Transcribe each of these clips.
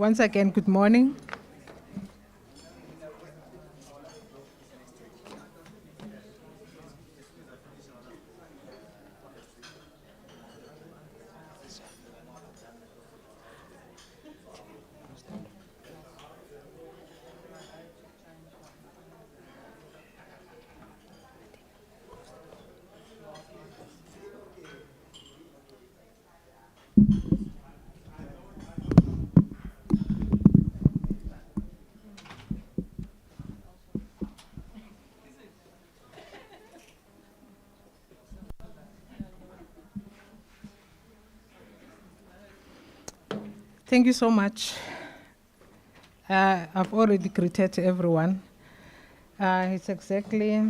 Once again, good morning. Thank you so much. I've already greeted everyone. It's exactly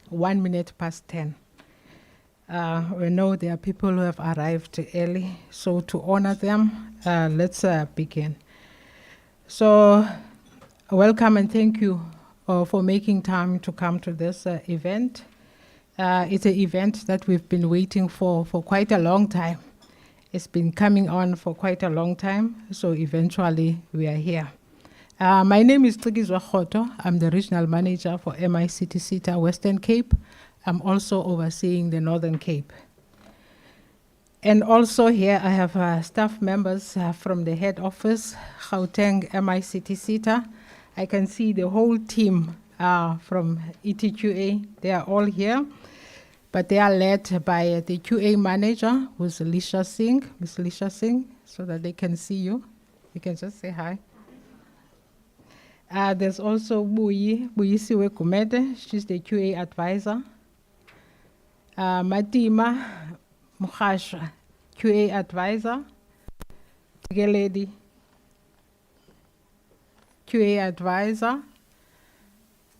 1 minute past 10. We know there are people who have arrived early, so to honor them, let's begin. So, welcome and thank you for making time to come to this event. It's an event that we've been waiting for quite a long time. It's been coming on for quite a long time, so eventually we are here. My name is Tigizwa Khoto. I'm the regional manager for MICT SETA Western Cape. I'm also overseeing the Northern Cape. And also here I have staff members from the head office, Gauteng MICT SETA. I can see the whole team from ETQA. They are all here. But they are led by the QA manager, who's Lisha Singh, Miss Lisha Singh, so that they can see you. You can just say hi. There's also Buyisiwe Kumede, she's the QA advisor. Matima Mukhasha, QA advisor. Tigeledi, QA advisor.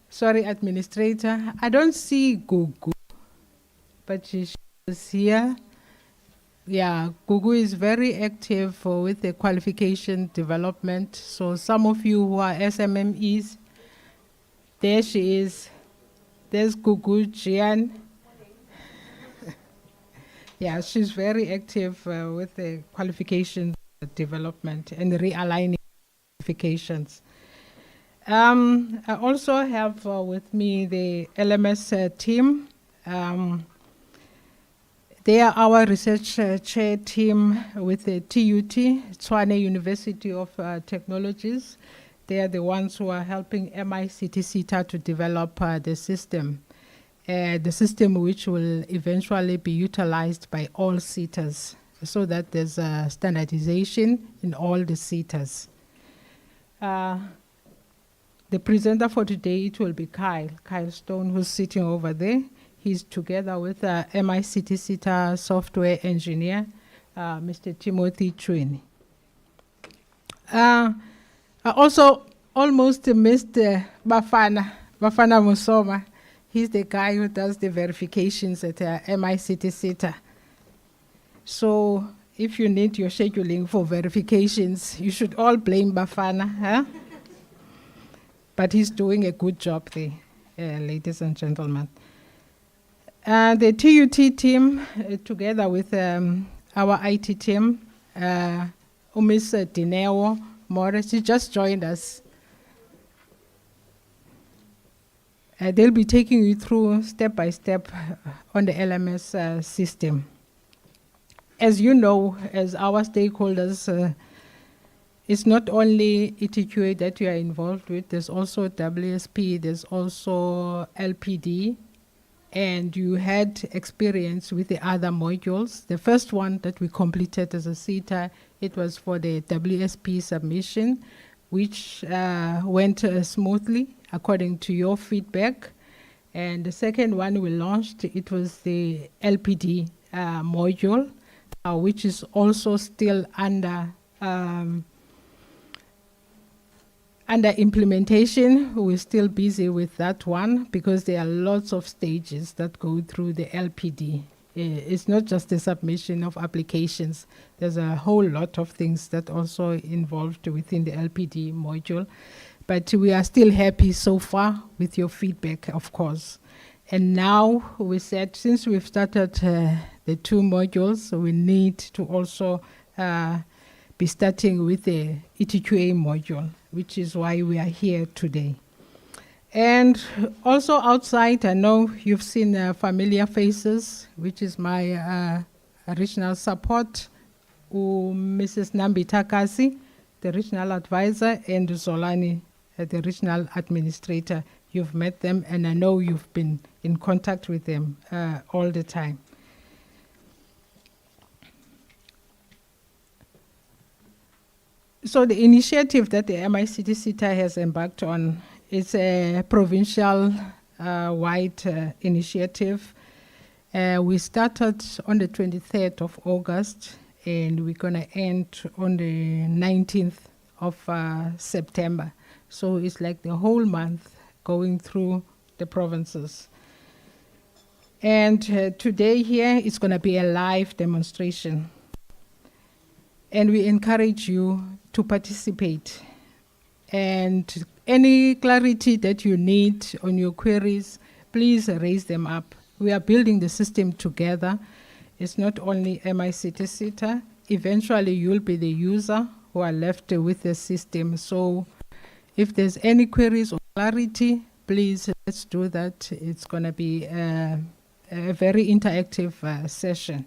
Sorry, administrator. I don't see Gugu, but she's here. Yeah, Gugu is very active with the qualification development. So some of you who are SMMEs, there she is. There's Gugu Jian. Yeah, she's very active with the qualification development and realigning qualifications. I also have with me the LMS team. They are our research chair team with the TUT, Tshwane University of Technologies. They are the ones who are helping MICT SETA to develop the system which will eventually be utilized by all SETAs, so that there's a standardization in all the SETAs. The presenter for today, it will be Kyle Stone, who's sitting over there. He's together with MICT SETA software engineer, Mr. Timothy Chweni. I also almost missed Bafana Musoma. He's the guy who does the verifications at MICT SETA. So if you need your scheduling for verifications, you should all blame Bafana, huh? But he's doing a good job there, ladies and gentlemen. The TUT team, together with our IT team, Miss Dineo Morris, she just joined us. They'll be taking you through step by step on the LMS system. As you know, as our stakeholders, it's not only ETQA that you are involved with, there's also WSP, there's also LPD, and you had experience with the other modules. The first one that we completed as a SETA, it was for the WSP submission, which went smoothly according to your feedback. And the second one we launched, it was the LPD module, which is also still under implementation. We're still busy with that one because there are lots of stages that go through the LPD. It's not just the submission of applications. There's a whole lot of things that also involved within the LPD module. But we are still happy so far with your feedback, of course. And now we said, since we've started the two modules, we need to also be starting with the ETQA module, which is why we are here today. And also outside, I know you've seen familiar faces, which is my regional support, Mrs. Nambi Takasi, the regional advisor, and Zolani, the regional administrator. You've met them, and I know you've been in contact with them all the time. So the initiative that the MICT SETA has embarked on is a provincial wide initiative. We started on the 23rd of August, and we're going to end on the 19th of September. So it's like the whole month going through the provinces. And today here is going to be a live demonstration. And we encourage you to participate. And any clarity that you need on your queries, please raise them up. We are building the system together. It's not only MICT SETA. Eventually, you'll be the user who are left with the system. So if there's any queries or clarity, please let's do that. It's going to be a very interactive session.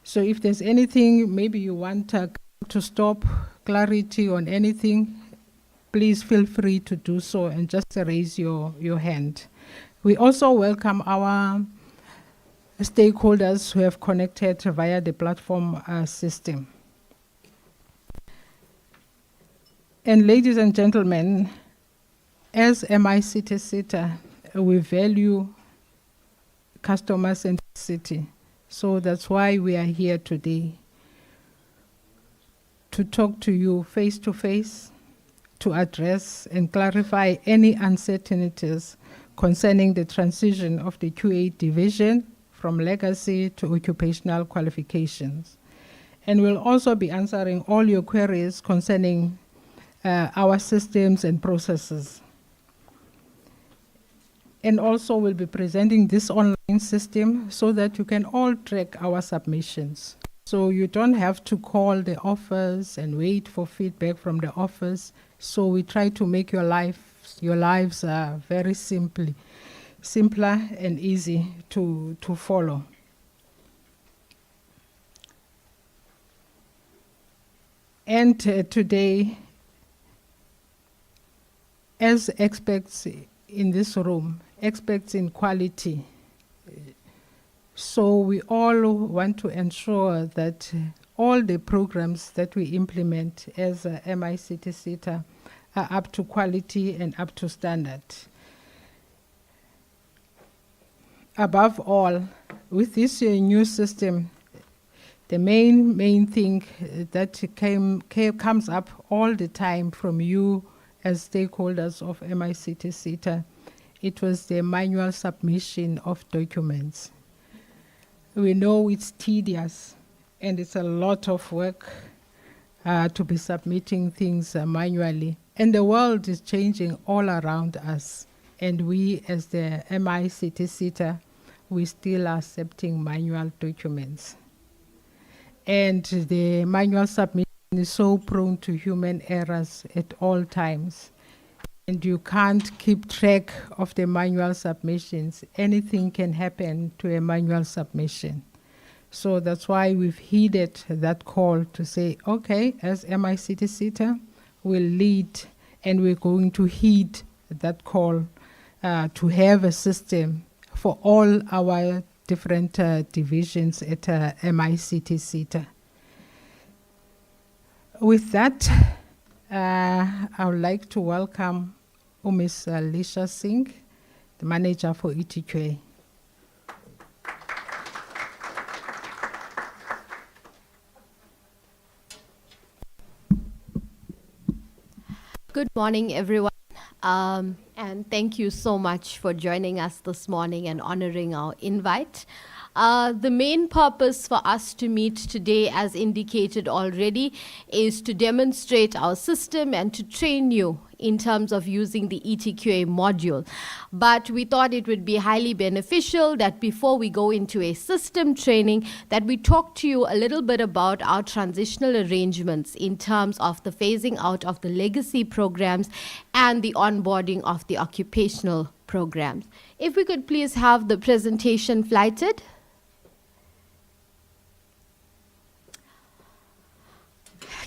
So if there's anything, maybe you want to stop clarity on anything, please feel free to do so and just raise your hand. We also welcome our stakeholders who have connected via the platform system. And ladies and gentlemen, as MICT SETA, we value customer centricity. So that's why we are here today, to talk to you face to face, to address and clarify any uncertainties concerning the transition of the QA division from legacy to occupational qualifications. And we'll also be answering all your queries concerning our systems and processes. And also we'll be presenting this online system so that you can all track our submissions. So you don't have to call the office and wait for feedback from the office. So we try to make your lives very simpler and easy to follow. And today, as experts in this room, experts in quality, so we all want to ensure that all the programs that we implement as MICT SETA are up to quality and up to standard. Above all, with this new system, the main thing that comes up all the time from you as stakeholders of MICT SETA, it was the manual submission of documents. We know it's tedious and it's a lot of work to be submitting things manually. And the world is changing all around us. And we as the MICT SETA, we still are accepting manual documents. And the manual submission is so prone to human errors at all times. And you can't keep track of the manual submissions. Anything can happen to a manual submission. So that's why we've heeded that call to say, okay, as MICT SETA, we'll lead and we're going to heed that call to have a system for all our different divisions at MICT SETA. With that, I would like to welcome Ms. Lisha Singh, the manager for ETQA. Good morning, everyone. And thank you so much for joining us this morning and honoring our invite. The main purpose for us to meet today, as indicated already, is to demonstrate our system and to train you in terms of using the ETQA module. But we thought it would be highly beneficial that before we go into a system training, that we talk to you a little bit about our transitional arrangements in terms of the phasing out of the legacy programs and the onboarding of the occupational programs. If we could please have the presentation flighted.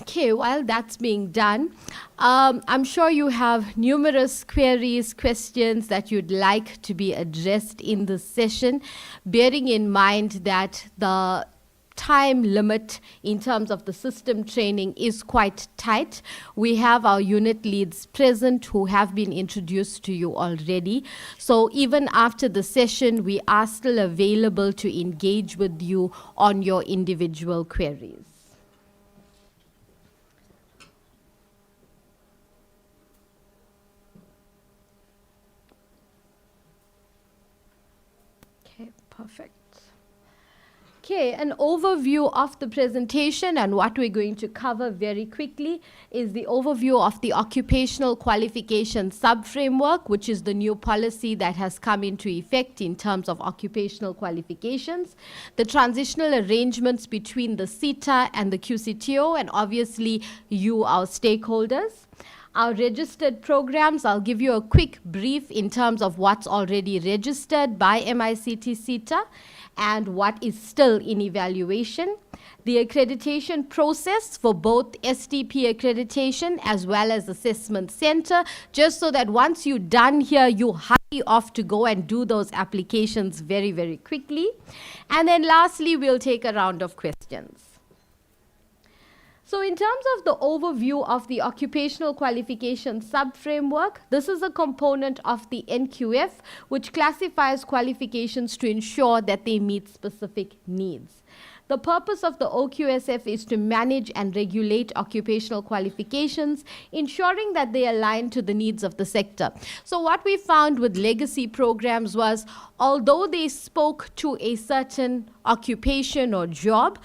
Okay, while that's being done, I'm sure you have numerous queries, questions that you'd like to be addressed in this session, bearing in mind that the time limit in terms of the system training is quite tight. We have our unit leads present who have been introduced to you already. So even after the session, we are still available to engage with you on your individual queries. Okay, perfect. Okay, an overview of the presentation and what we're going to cover very quickly is the overview of the Occupational Qualification Sub-Framework, which is the new policy that has come into effect in terms of occupational qualifications, the transitional arrangements between the SETA and the QCTO, and obviously you, our stakeholders. Our registered programs, I'll give you a quick brief in terms of what's already registered by MICT SETA and what is still in evaluation. The accreditation process for both SDP accreditation as well as assessment center, just so that once you're done here, you hurry off to go and do those applications very, very quickly. And then lastly, we'll take a round of questions. So in terms of the overview of the Occupational Qualification Sub-Framework, this is a component of the NQF, which classifies qualifications to ensure that they meet specific needs. The purpose of the OQSF is to manage and regulate occupational qualifications, ensuring that they align to the needs of the sector. So what we found with legacy programs was, although they spoke to a certain occupation or job,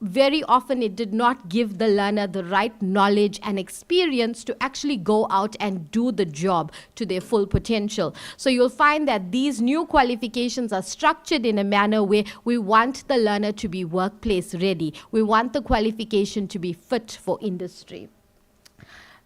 very often it did not give the learner the right knowledge and experience to actually go out and do the job to their full potential. So you'll find that these new qualifications are structured in a manner where we want the learner to be workplace ready. We want the qualification to be fit for industry.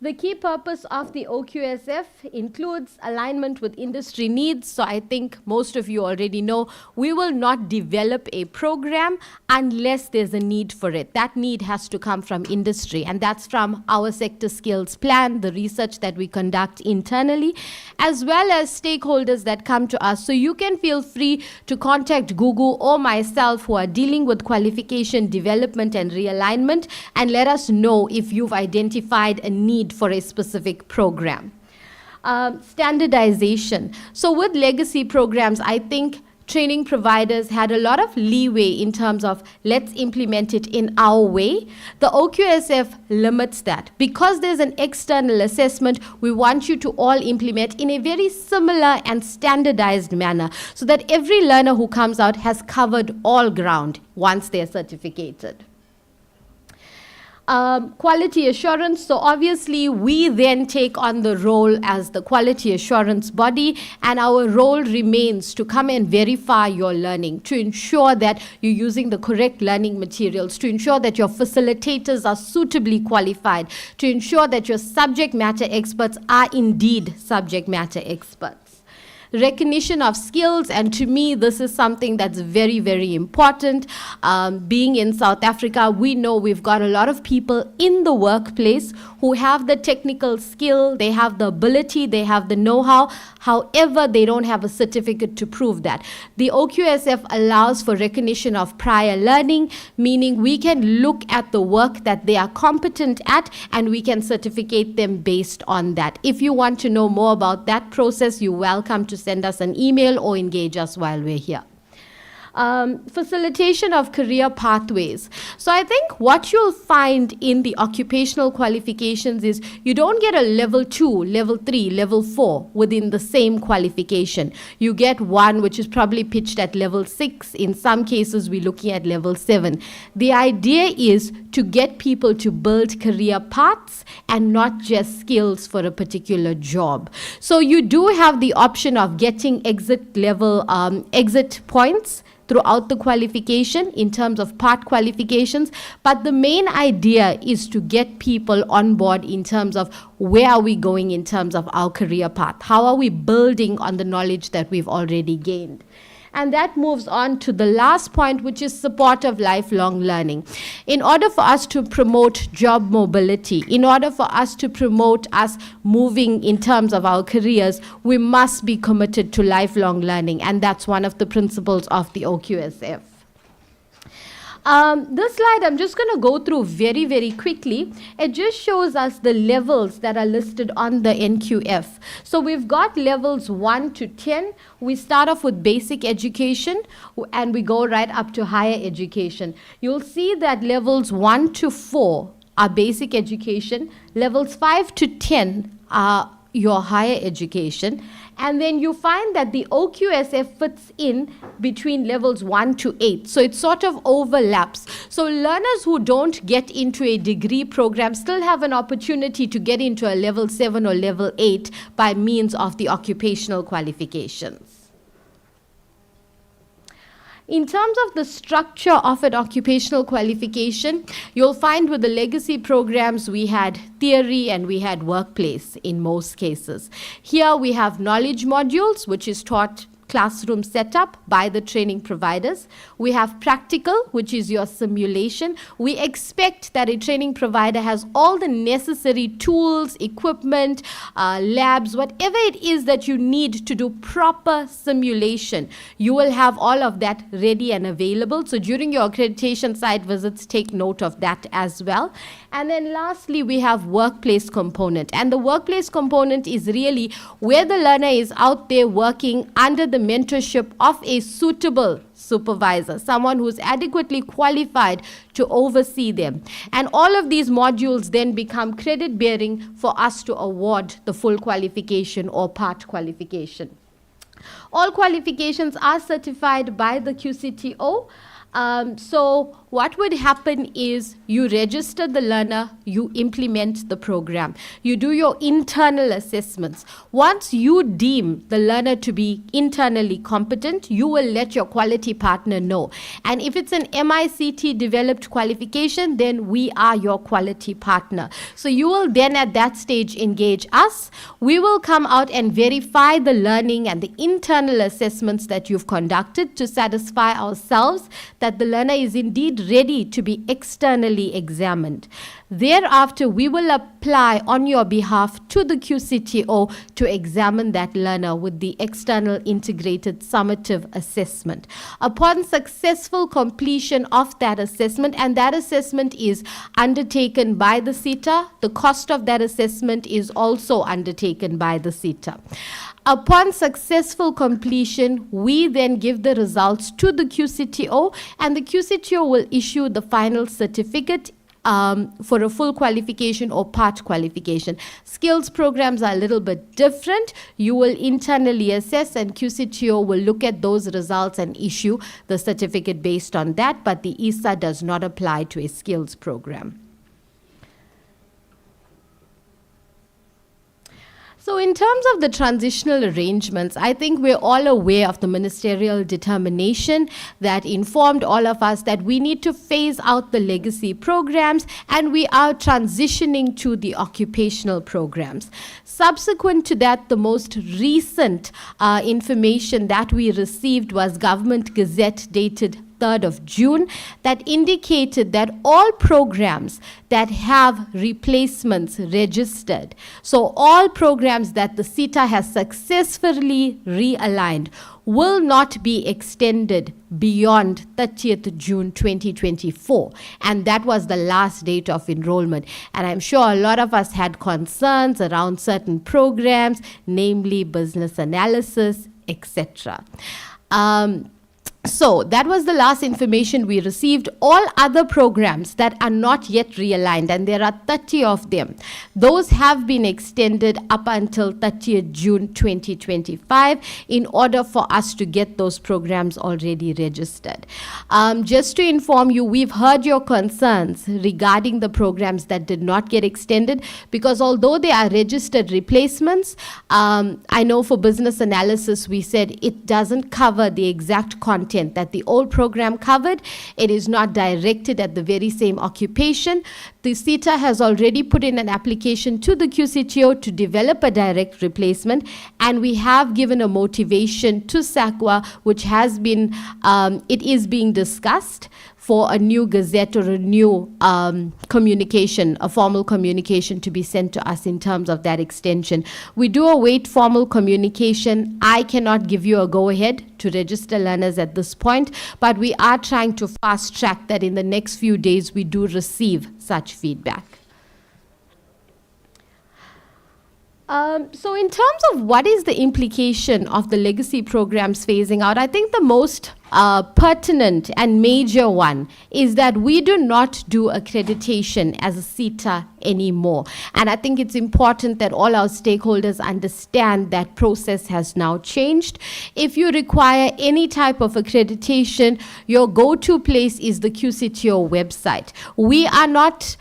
The key purpose of the OQSF includes alignment with industry needs. So I think most of you already know we will not develop a program unless there's a need for it. That need has to come from industry, and that's from our sector skills plan, the research that we conduct internally, as well as stakeholders that come to us. So you can feel free to contact Gugu or myself who are dealing with qualification development and realignment, and let us know if you've identified a need for a specific program. Standardization. So with legacy programs, I think training providers had a lot of leeway in terms of let's implement it in our way. The OQSF limits that. Because there's an external assessment, we want you to all implement in a very similar and standardized manner so that every learner who comes out has covered all ground once they're certificated. Quality assurance. So obviously we then take on the role as the quality assurance body, and our role remains to come and verify your learning, to ensure that you're using the correct learning materials, to ensure that your facilitators are suitably qualified, to ensure that your subject matter experts are indeed subject matter experts. Recognition of skills, and to me this is something that's very, very important. Being in South Africa, we know we've got a lot of people in the workplace who have the technical skill, they have the ability, they have the know-how, however they don't have a certificate to prove that. The OQSF allows for recognition of prior learning, meaning we can look at the work that they are competent at and we can certificate them based on that. If you want to know more about that process, you're welcome to send us an email or engage us while we're here. Facilitation of career pathways. So I think what you'll find in the occupational qualifications is you don't get a level 2, level 3, level 4 within the same qualification. You get one which is probably pitched at level 6. In some cases, we're looking at level 7. The idea is to get people to build career paths and not just skills for a particular job. So you do have the option of getting exit points throughout the qualification in terms of part qualifications, but the main idea is to get people on board in terms of where are we going in terms of our career path, how are we building on the knowledge that we've already gained. And that moves on to the last point, which is support of lifelong learning. In order for us to promote job mobility, in order for us to promote us moving in terms of our careers, we must be committed to lifelong learning. And that's one of the principles of the OQSF. This slide I'm just going to go through very, very quickly. It just shows us the levels that are listed on the NQF. So we've got levels 1 to 10. We start off with basic education and we go right up to higher education. You'll see that levels 1 to 4 are basic education. Levels 5 to 10 are your higher education. And then you find that the OQSF fits in between levels 1 to 8. So it sort of overlaps. So learners who don't get into a degree program still have an opportunity to get into a level 7 or level 8 by means of the occupational qualifications. In terms of the structure of an occupational qualification, you'll find with the legacy programs we had theory and we had workplace in most cases. Here we have knowledge modules, which is taught classroom setup by the training providers. We have practical, which is your simulation. We expect that a training provider has all the necessary tools, equipment, labs, whatever it is that you need to do proper simulation. You will have all of that ready and available. So during your accreditation site visits, take note of that as well. And then lastly, we have workplace component. And the workplace component is really where the learner is out there working under the mentorship of a suitable supervisor, someone who's adequately qualified to oversee them. And all of these modules then become credit bearing for us to award the full qualification or part qualification. All qualifications are certified by the QCTO. So what would happen is you register the learner, you implement the program. You do your internal assessments. Once you deem the learner to be internally competent, you will let your quality partner know. And if it's an MICT developed qualification, then we are your quality partner. So you will then at that stage engage us. We will come out and verify the learning and the internal assessments that you've conducted to satisfy ourselves that the learner is indeed ready to be externally examined. Thereafter, we will apply on your behalf to the QCTO to examine that learner with the external integrated summative assessment. Upon successful completion of that assessment, and that assessment is undertaken by the SETA, the cost of that assessment is also undertaken by the SETA. Upon successful completion, we then give the results to the QCTO, and the QCTO will issue the final certificate for a full qualification or part qualification. Skills programs are a little bit different. You will internally assess and QCTO will look at those results and issue the certificate based on that, but the ESA does not apply to a skills program. So in terms of the transitional arrangements, I think we're all aware of the ministerial determination that informed all of us that we need to phase out the legacy programs and we are transitioning to the occupational programs. Subsequent to that, the most recent information that we received was Government Gazette dated 3rd of June that indicated that all programs that have replacements registered, so all programs that the SETA has successfully realigned, will not be extended beyond 30th June 2024. And that was the last date of enrollment. And I'm sure a lot of us had concerns around certain programs, namely business analysis, etc. So that was the last information we received. All other programs that are not yet realigned, and there are 30 of them, those have been extended up until 30th June 2025 in order for us to get those programs already registered. Just to inform you, we've heard your concerns regarding the programs that did not get extended, because although they are registered replacements, I know for business analysis we said it doesn't cover the exact content that the old program covered. It is not directed at the very same occupation. The SETA has already put in an application to the QCTO to develop a direct replacement, and we have given a motivation to SAQA, which has been, it is being discussed for a new gazette or a new communication, a formal communication to be sent to us in terms of that extension. We do await formal communication. I cannot give you a go-ahead to register learners at this point, but we are trying to fast-track that in the next few days we do receive such feedback. So in terms of what is the implication of the legacy programs phasing out, I think the most pertinent and major one is that we do not do accreditation as a SETA anymore. And I think it's important that all our stakeholders understand that process has now changed. If you require any type of accreditation, your go-to place is the QCTO website. We are not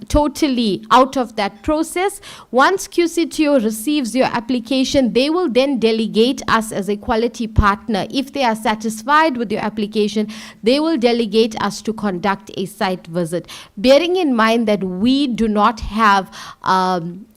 totally out of that process. Once QCTO receives your application, they will then delegate us as a quality partner. If they are satisfied with your application, they will delegate us to conduct a site visit. Bearing in mind that we do not have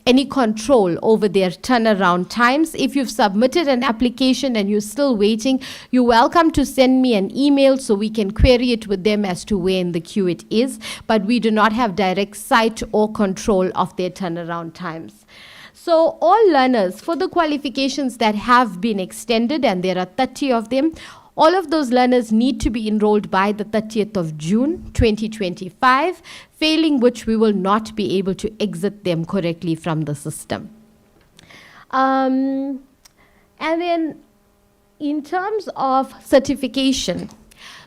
any control over their turnaround times. If you've submitted an application and you're still waiting, you're welcome to send me an email so we can query it with them as to where in the queue it is, but we do not have direct sight or control of their turnaround times. So all learners for the qualifications that have been extended, and there are 30 of them, all of those learners need to be enrolled by the 30th of June 2025, failing which we will not be able to exit them correctly from the system. And then in terms of certification,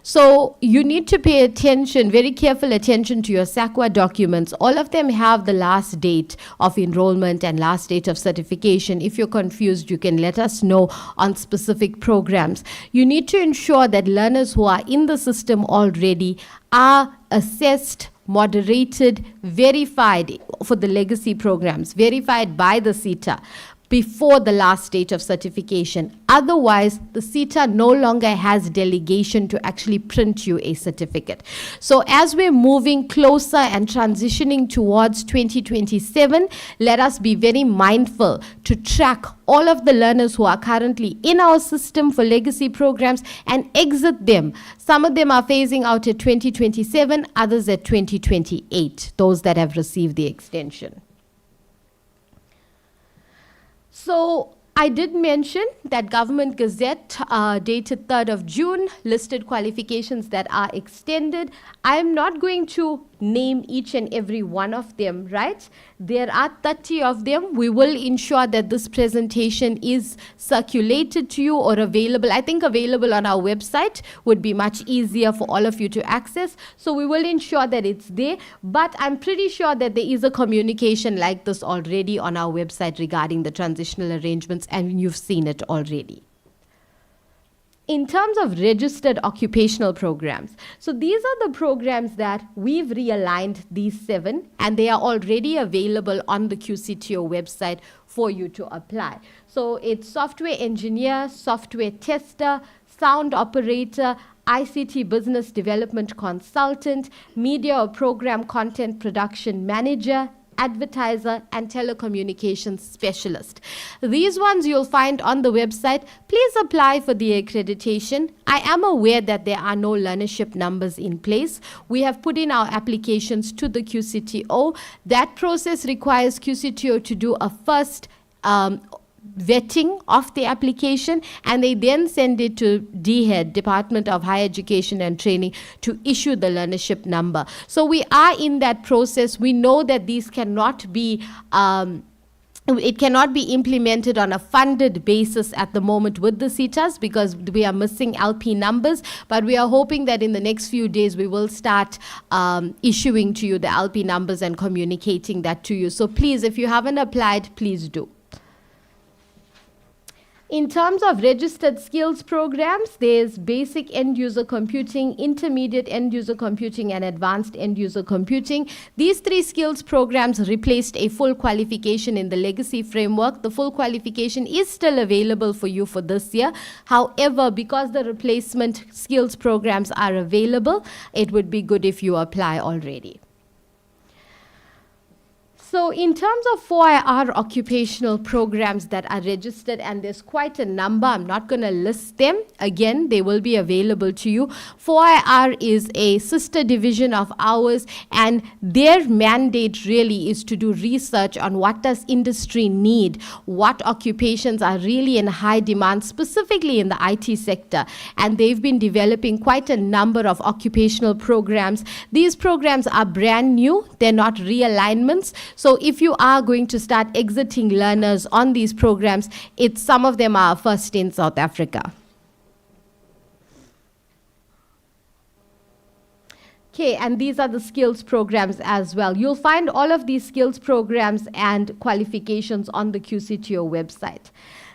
so you need to pay attention, very careful attention to your SAQA documents. All of them have the last date of enrollment and last date of certification. If you're confused, you can let us know on specific programs. You need to ensure that learners who are in the system already are assessed, moderated, verified for the legacy programs, verified by the SETA before the last date of certification. Otherwise, the SETA no longer has delegation to actually print you a certificate. So as we're moving closer and transitioning towards 2027, let us be very mindful to track all of the learners who are currently in our system for legacy programs and exit them. Some of them are phasing out at 2027, others at 2028, those that have received the extension. So I did mention that Government Gazette dated 3rd of June listed qualifications that are extended. I am not going to name each and every one of them, right? There are 30 of them. We will ensure that this presentation is circulated to you or available. I think available on our website would be much easier for all of you to access. So we will ensure that it's there, but I'm pretty sure that there is a communication like this already on our website regarding the transitional arrangements, and you've seen it already. In terms of registered occupational programs, so these are the programs that we've realigned, these 7, and they are already available on the QCTO website for you to apply. So it's software engineer, software tester, sound operator, ICT business development consultant, media or program content production manager, advertiser, and telecommunications specialist. These ones you'll find on the website. Please apply for the accreditation. I am aware that there are no learnership numbers in place. We have put in our applications to the QCTO. That process requires QCTO to do a first vetting of the application, and they then send it to DHED, Department of Higher Education and Training, to issue the learnership number. So we are in that process. We know that these cannot be it cannot be implemented on a funded basis at the moment with the SETAs because we are missing LP numbers, but we are hoping that in the next few days we will start issuing to you the LP numbers and communicating that to you. So please, if you haven't applied, please do. In terms of registered skills programs, there's basic end-user computing, intermediate end-user computing, and advanced end-user computing. These 3 skills programs replaced a full qualification in the legacy framework. The full qualification is still available for you for this year. However, because the replacement skills programs are available, it would be good if you apply already. So in terms of 4IR occupational programs that are registered, and there's quite a number, I'm not going to list them. Again, they will be available to you. 4IR is a sister division of ours, and their mandate really is to do research on what does industry need, what occupations are really in high demand, specifically in the IT sector. And they've been developing quite a number of occupational programs. These programs are brand new. They're not realignments. So if you are going to start exiting learners on these programs, some of them are first in South Africa. Okay, and these are the skills programs as well. You'll find all of these skills programs and qualifications on the QCTO website.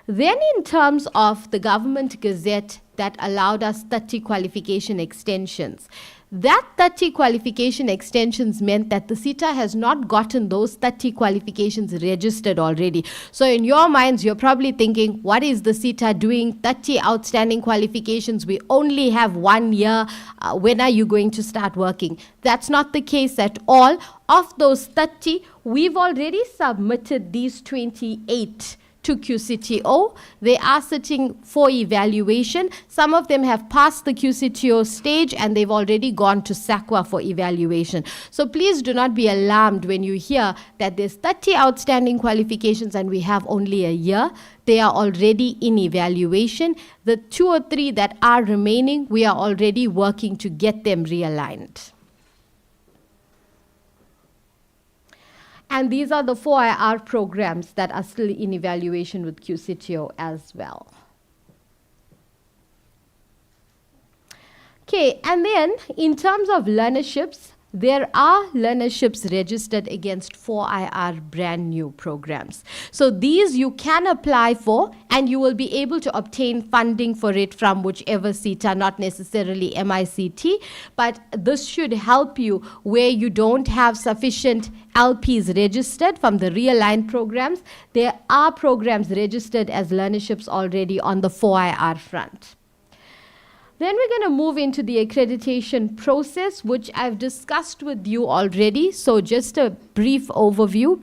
Then in terms of the government gazette that allowed us 30 qualification extensions, that 30 qualification extensions meant that the SETA has not gotten those 30 qualifications registered already. So in your minds, you're probably thinking, what is the SETA doing? 30 outstanding qualifications. We only have 1 year. When are you going to start working? That's not the case at all. Of those 30, we've already submitted these 28 to QCTO. They are sitting for evaluation. Some of them have passed the QCTO stage and they've already gone to SAQA for evaluation. So please do not be alarmed when you hear that there's 30 outstanding qualifications and we have only a year. They are already in evaluation. The 2 or 3 that are remaining, we are already working to get them realigned. And these are the 4IR programs that are still in evaluation with QCTO as well. Okay, and then in terms of learnerships, there are learnerships registered against 4IR brand new programs. So these you can apply for and you will be able to obtain funding for it from whichever SETA, not necessarily MICT, but this should help you where you don't have sufficient LPs registered from the realigned programs. There are programs registered as learnerships already on the 4IR front. Then we're going to move into the accreditation process, which I've discussed with you already. So just a brief overview.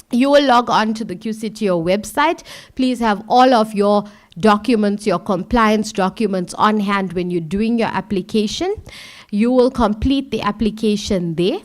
You will log on to the QCTO website. Please have all of your documents, your compliance documents on hand when you're doing your application. You will complete the application there.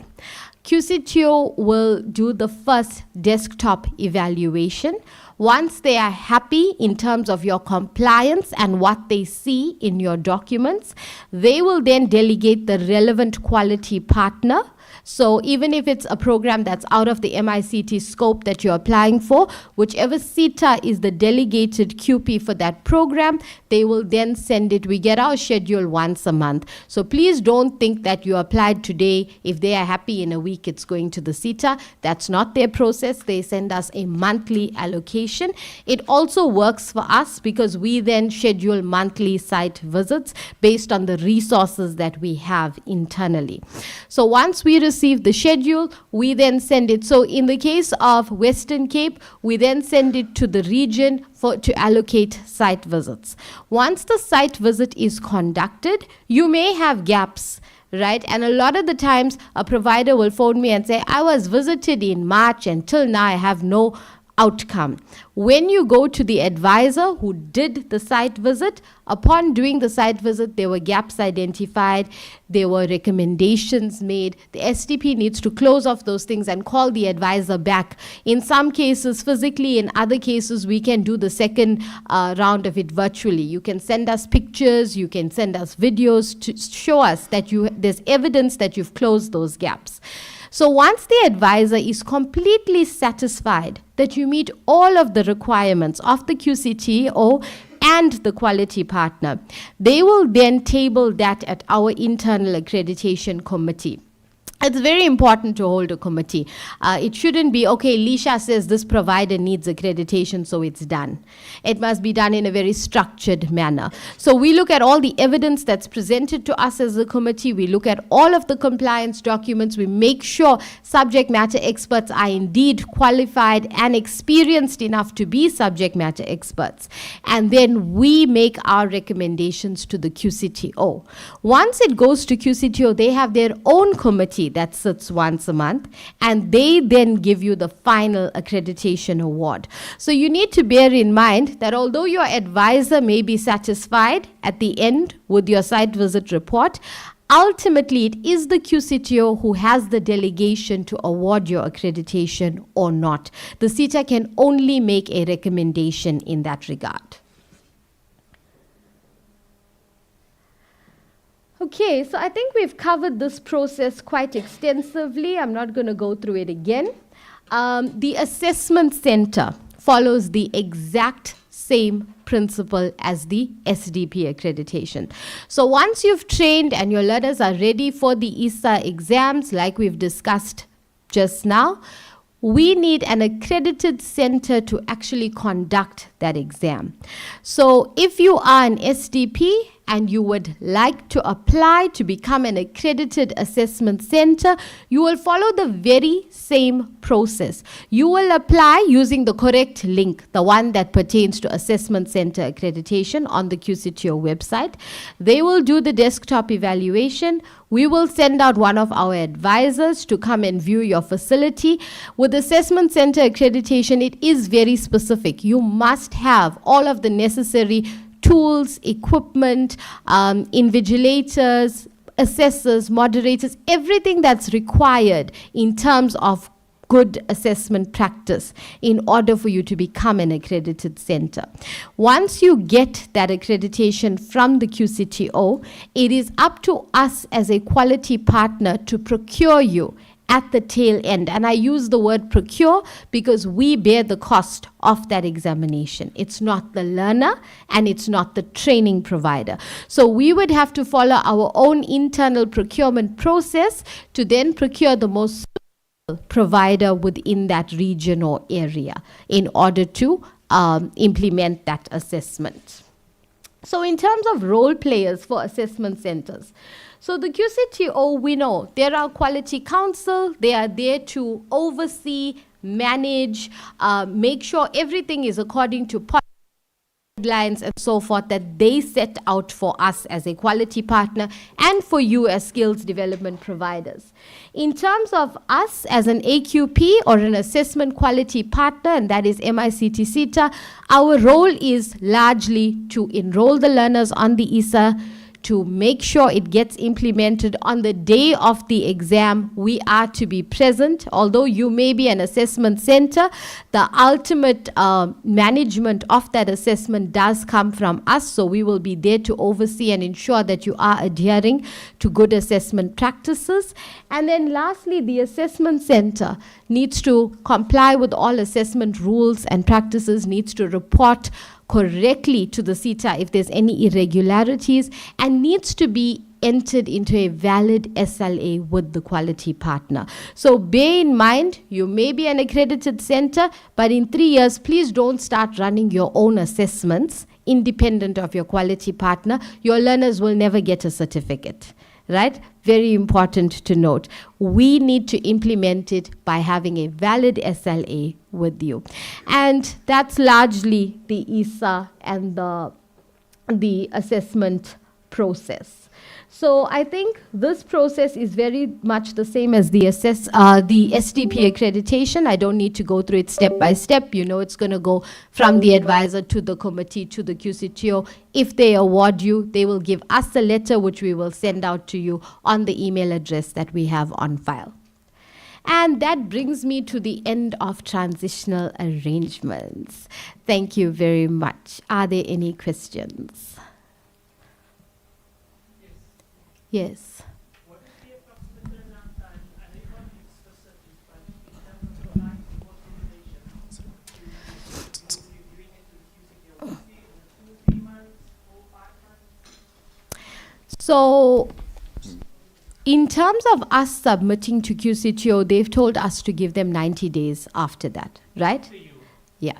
QCTO will do the first desktop evaluation. Once they are happy in terms of your compliance and what they see in your documents, they will then delegate the relevant quality partner. So even if it's a program that's out of the MICT scope that you're applying for, whichever SETA is the delegated QP for that program, they will then send it. We get our schedule once a month. So please don't think that you applied today. If they are happy in a week, it's going to the SETA. That's not their process. They send us a monthly allocation. It also works for us because we then schedule monthly site visits based on the resources that we have internally. So once we receive the schedule, we then send it. So in the case of Western Cape, we then send it to the region to allocate site visits. Once the site visit is conducted, you may have gaps, right? And a lot of the times a provider will phone me and say, I was visited in March and till now I have no outcome. When you go to the advisor who did the site visit, upon doing the site visit, there were gaps identified, there were recommendations made. The SDP needs to close off those things and call the advisor back. In some cases physically, in other cases we can do the second round of it virtually. You can send us pictures, you can send us videos to show us that there's evidence that you've closed those gaps. So once the advisor is completely satisfied that you meet all of the requirements of the QCTO and the quality partner, they will then table that at our internal accreditation committee. It's very important to hold a committee. It shouldn't be, okay, Lisha says this provider needs accreditation, so it's done. It must be done in a very structured manner. So we look at all the evidence that's presented to us as a committee. We look at all of the compliance documents. We make sure subject matter experts are indeed qualified and experienced enough to be subject matter experts. And then we make our recommendations to the QCTO. Once it goes to QCTO, they have their own committee that sits once a month, and they then give you the final accreditation award. So you need to bear in mind that although your advisor may be satisfied at the end with your site visit report, ultimately it is the QCTO who has the delegation to award your accreditation or not. The SETA can only make a recommendation in that regard. Okay, so I think we've covered this process quite extensively. I'm not going to go through it again. The assessment center follows the exact same principle as the SDP accreditation. So once you've trained and your learners are ready for the ISA exams, like we've discussed just now, we need an accredited center to actually conduct that exam. So if you are an SDP and you would like to apply to become an accredited assessment center, you will follow the very same process. You will apply using the correct link, the one that pertains to assessment center accreditation on the QCTO website. They will do the desktop evaluation. We will send out one of our advisors to come and view your facility. With assessment center accreditation, it is very specific. You must have all of the necessary tools, equipment, invigilators, assessors, moderators, everything that's required in terms of good assessment practice in order for you to become an accredited center. Once you get that accreditation from the QCTO, it is up to us as a quality partner to procure you at the tail end. And I use the word procure because we bear the cost of that examination. It's not the learner and it's not the training provider. So we would have to follow our own internal procurement process to then procure the most provider within that region or area in order to implement that assessment. So in terms of role players for assessment centers, so the QCTO, we know there are quality council. They are there to oversee, manage, make sure everything is according to guidelines and so forth that they set out for us as a quality partner and for you as skills development providers. In terms of us as an AQP or an assessment quality partner, and that is MICT SETA, our role is largely to enroll the learners on the ISA, to make sure it gets implemented on the day of the exam. We are to be present. Although you may be an assessment center, the ultimate management of that assessment does come from us. So we will be there to oversee and ensure that you are adhering to good assessment practices. And then lastly, the assessment center needs to comply with all assessment rules and practices, needs to report correctly to the SETA if there's any irregularities, and needs to be entered into a valid SLA with the quality partner. So bear in mind, you may be an accredited center, but in 3 years, please don't start running your own assessments independent of your quality partner. Your learners will never get a certificate. Right? Very important to note. We need to implement it by having a valid SLA with you. And that's largely the ISA and the assessment process. So I think this process is very much the same as the SDP accreditation. I don't need to go through it step by step. You know, it's going to go from the advisor to the committee to the QCTO. If they award you, they will give us a letter which we will send out to you on the email address that we have on file. And that brings me to the end of transitional arrangements. Thank you very much. Are there any questions? Yes. What is the approximate turnaround time? I know you can't So, in terms of us submitting to QCTO, they've told us to give them 90 days after that, right? Yeah.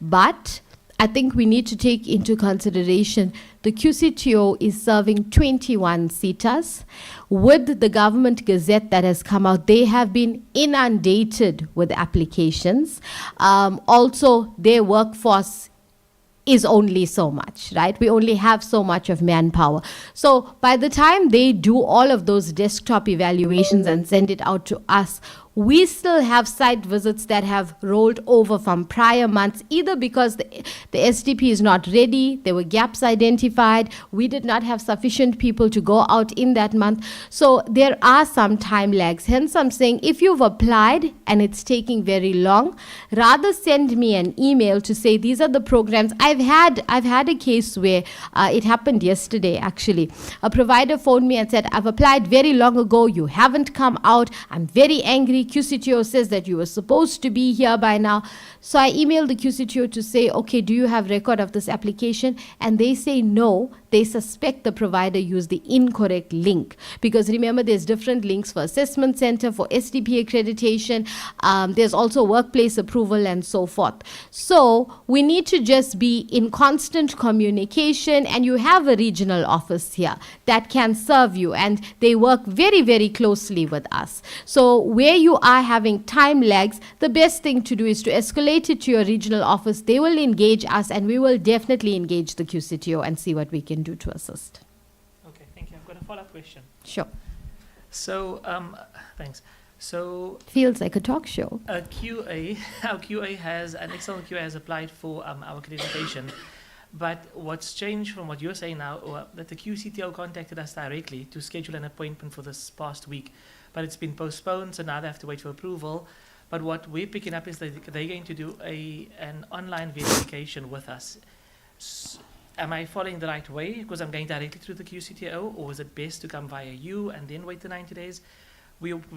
But I think we need to take into consideration the QCTO is serving 21 SETAs. With the government gazette that has come out, they have been inundated with applications. Also, their workforce is only so much, right? We only have so much of manpower. So by the time they do all of those desktop evaluations and send it out to us, we still have site visits that have rolled over from prior months, either because the SDP is not ready, there were gaps identified, we did not have sufficient people to go out in that month. So there are some time lags. Hence I'm saying, if you've applied and it's taking very long, rather send me an email to say these are the programs. I've had a case where it happened yesterday actually. A provider phoned me and said, I've applied very long ago, you haven't come out, I'm very angry. QCTO says that you were supposed to be here by now. So I emailed the QCTO to say, okay, do you have record of this application? And they say no. They suspect the provider used the incorrect link. Because remember, there's different links for assessment center, for SDP accreditation. There's also workplace approval and so forth. So we need to just be in constant communication, and you have a regional office here that can serve you, and they work very, very closely with us. So where you are having time lags, the best thing to do is to escalate it to your regional office. They will engage us, and we will definitely engage the QCTO and see what we can do to assist. Okay, thank you. I've got a follow-up question. Sure. So, thanks. So, feels like a talk show. our QA has, an external QA has applied for our accreditation. But what's changed from what you're saying now, that the QCTO contacted us directly to schedule an appointment for this past week, but it's been postponed, so now they have to wait for approval. But what we're picking up is that they're going to do an online verification with us. Am I following the right way? Because I'm going directly through the QCTO, or is it best to come via you and then wait the 90 days?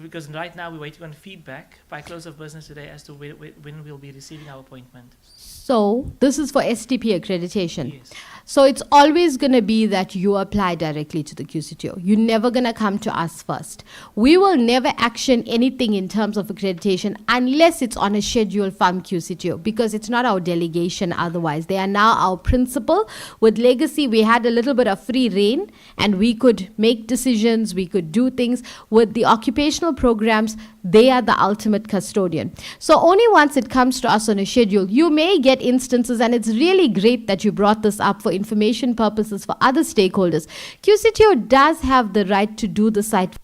Because right now we're waiting on feedback by close of business today as to when we'll be receiving our appointment. So this is for SDP accreditation. Yes. So it's always going to be that you apply directly to the QCTO. You're never going to come to us first. We will never action anything in terms of accreditation unless it's on a schedule from QCTO, because it's not our delegation otherwise. They are now our principal. With Legacy, we had a little bit of free reign and we could make decisions, we could do things. With the occupational programs, they are the ultimate custodian. So only once it comes to us on a schedule, you may get instances, and it's really great that you brought this up for information purposes for other stakeholders. QCTO does have the right to do the site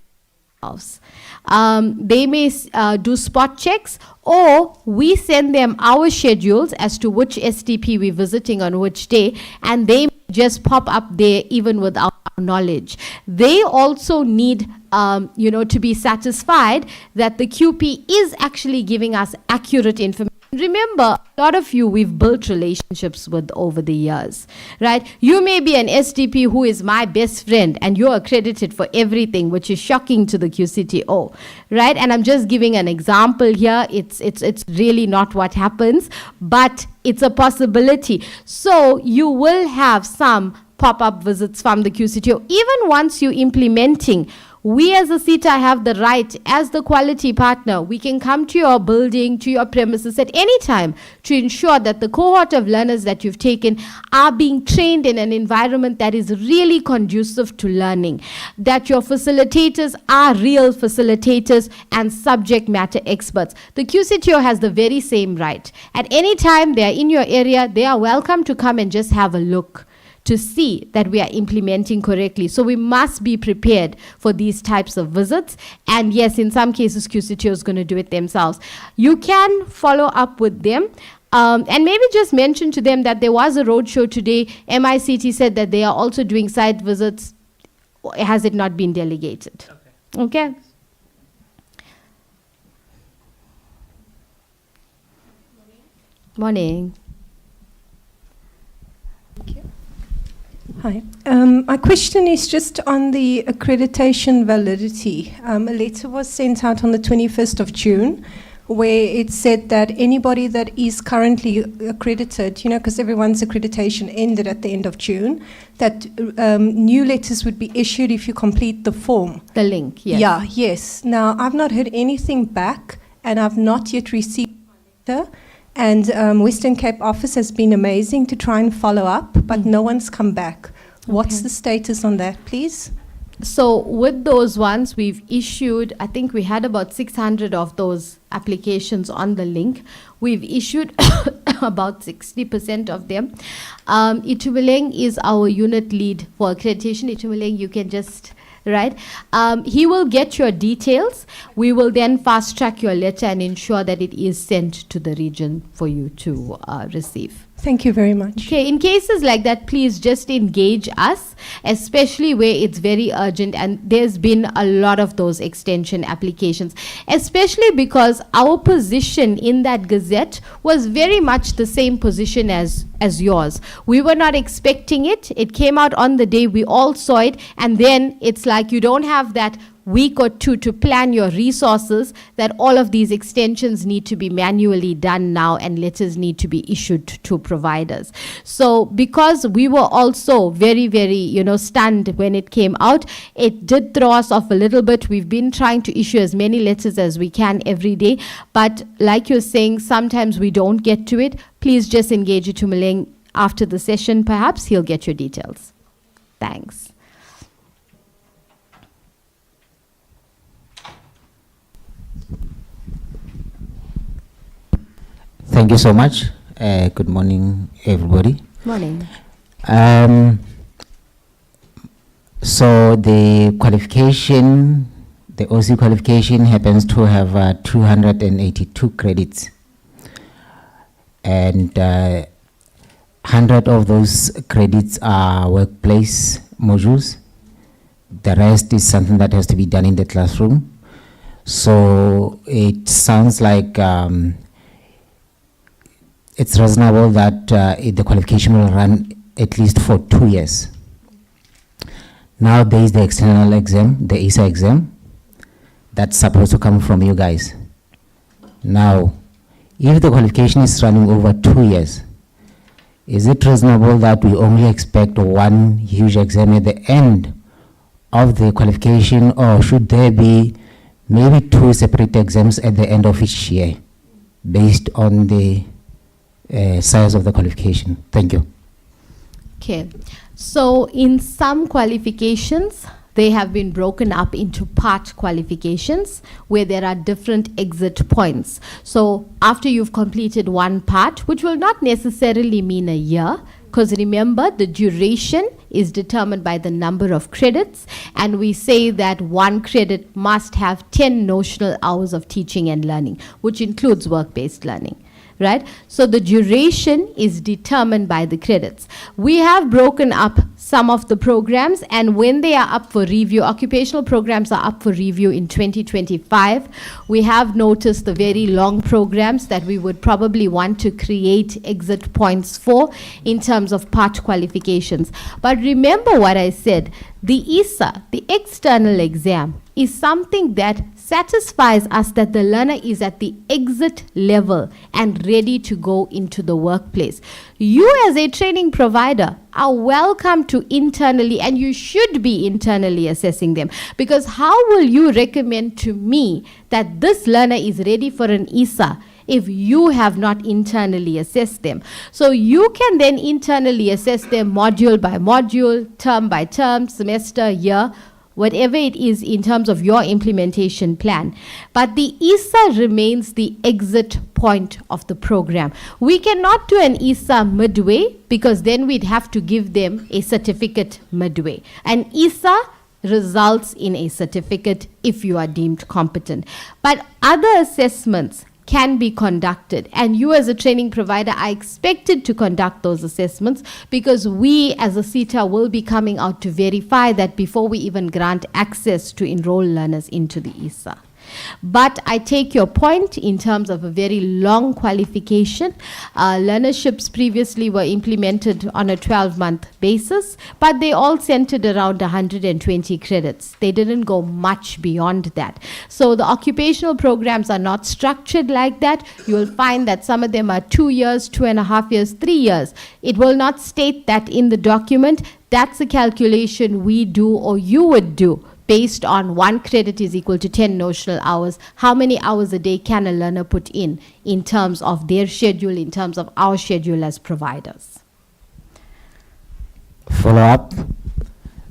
themselves. They may do spot checks, or we send them our schedules as to which SDP we're visiting on which day, and they just pop up there even without our knowledge. They also need to be satisfied that the QP is actually giving us accurate information. Remember, a lot of you we've built relationships with over the years, right? You may be an SDP who is my best friend and you're accredited for everything, which is shocking to the QCTO, right? And I'm just giving an example here. It's really not what happens, but it's a possibility. So you will have some pop-up visits from the QCTO. Even once you're implementing, we as a SETA have the right, as the quality partner, we can come to your building, to your premises at any time to ensure that the cohort of learners that you've taken are being trained in an environment that is really conducive to learning, that your facilitators are real facilitators and subject matter experts. The QCTO has the very same right. At any time they are in your area, they are welcome to come and just have a look to see that we are implementing correctly. So we must be prepared for these types of visits. And yes, in some cases, QCTO is going to do it themselves. You can follow up with them. And maybe just mention to them that there was a roadshow today. MICT said that they are also doing site visits. Has it not been delegated? Okay. Morning. Hi. My question is just on the accreditation validity. A letter was sent out on the 21st of June where it said that anybody that is currently accredited, you know, because everyone's accreditation ended at the end of June, that new letters would be issued if you complete the form. The link, yes. Yeah, yes. Now, I've not heard anything back, and I've not yet received a letter. And Western Cape office has been amazing to try and follow up, but no one's come back. What's the status on that, please? So with those ones, we've issued, I think we had about 600 of those applications on the link. We've issued about 60% of them. Itumeleng is our unit lead for accreditation. Itumeleng, you can just, right? He will get your details. We will then fast track your letter and ensure that it is sent to the region for you to receive. Thank you very much. Okay, in cases like that, please just engage us, especially where it's very urgent, and there's been a lot of those extension applications, especially because our position in that gazette was very much the same position as yours. We were not expecting it. It came out on the day, we all saw it, and then it's like you don't have that week or two to plan your resources, that all of these extensions need to be manually done now and letters need to be issued to providers. So because we were also very, very, stunned when it came out, it did throw us off a little bit. We've been trying to issue as many letters as we can every day, but like you're saying, sometimes we don't get to it. Please just engage Itumeleng after the session, perhaps he'll get your details. Thanks. Thank you so much. Good morning, everybody. Morning. So the qualification, the OC qualification happens to have 282 credits. And 100 of those credits are workplace modules. The rest is something that has to be done in the classroom. So it sounds like it's reasonable that the qualification will run at least for 2 years. Now there is the external exam, the ESA exam, that's supposed to come from you guys. Now, if the qualification is running over 2 years, is it reasonable that we only expect one huge exam at the end of the qualification, or should there be maybe 2 separate exams at the end of each year based on the size of the qualification? Thank you. Okay, so in some qualifications, they have been broken up into part qualifications where there are different exit points. So after you've completed one part, which will not necessarily mean a year, because remember, the duration is determined by the number of credits, and we say that one credit must have 10 notional hours of teaching and learning, which includes work-based learning. Right? So the duration is determined by the credits. We have broken up some of the programs, and when they are up for review, occupational programs are up for review in 2025. We have noticed the very long programs that we would probably want to create exit points for in terms of part qualifications. But remember what I said, the ESA, the external exam, is something that satisfies us that the learner is at the exit level and ready to go into the workplace. You as a training provider are welcome to internally, and you should be internally assessing them, because how will you recommend to me that this learner is ready for an ESA if you have not internally assessed them? So you can then internally assess them module by module, term by term, semester, year, whatever it is in terms of your implementation plan. But the ESA remains the exit point of the program. We cannot do an ESA midway, because then we'd have to give them a certificate midway. An ESA results in a certificate if you are deemed competent. But other assessments can be conducted, and you as a training provider are expected to conduct those assessments, because we as a SETA will be coming out to verify that before we even grant access to enroll learners into the ESA. But I take your point in terms of a very long qualification. Learnerships previously were implemented on a 12-month basis, but they all centered around 120 credits. They didn't go much beyond that. So the occupational programs are not structured like that. You will find that some of them are 2 years, 2.5 years, 3 years. It will not state that in the document. That's a calculation we do or you would do based on 1 credit is equal to 10 notional hours. How many hours a day can a learner put in terms of their schedule, in terms of our schedule as providers? Follow up.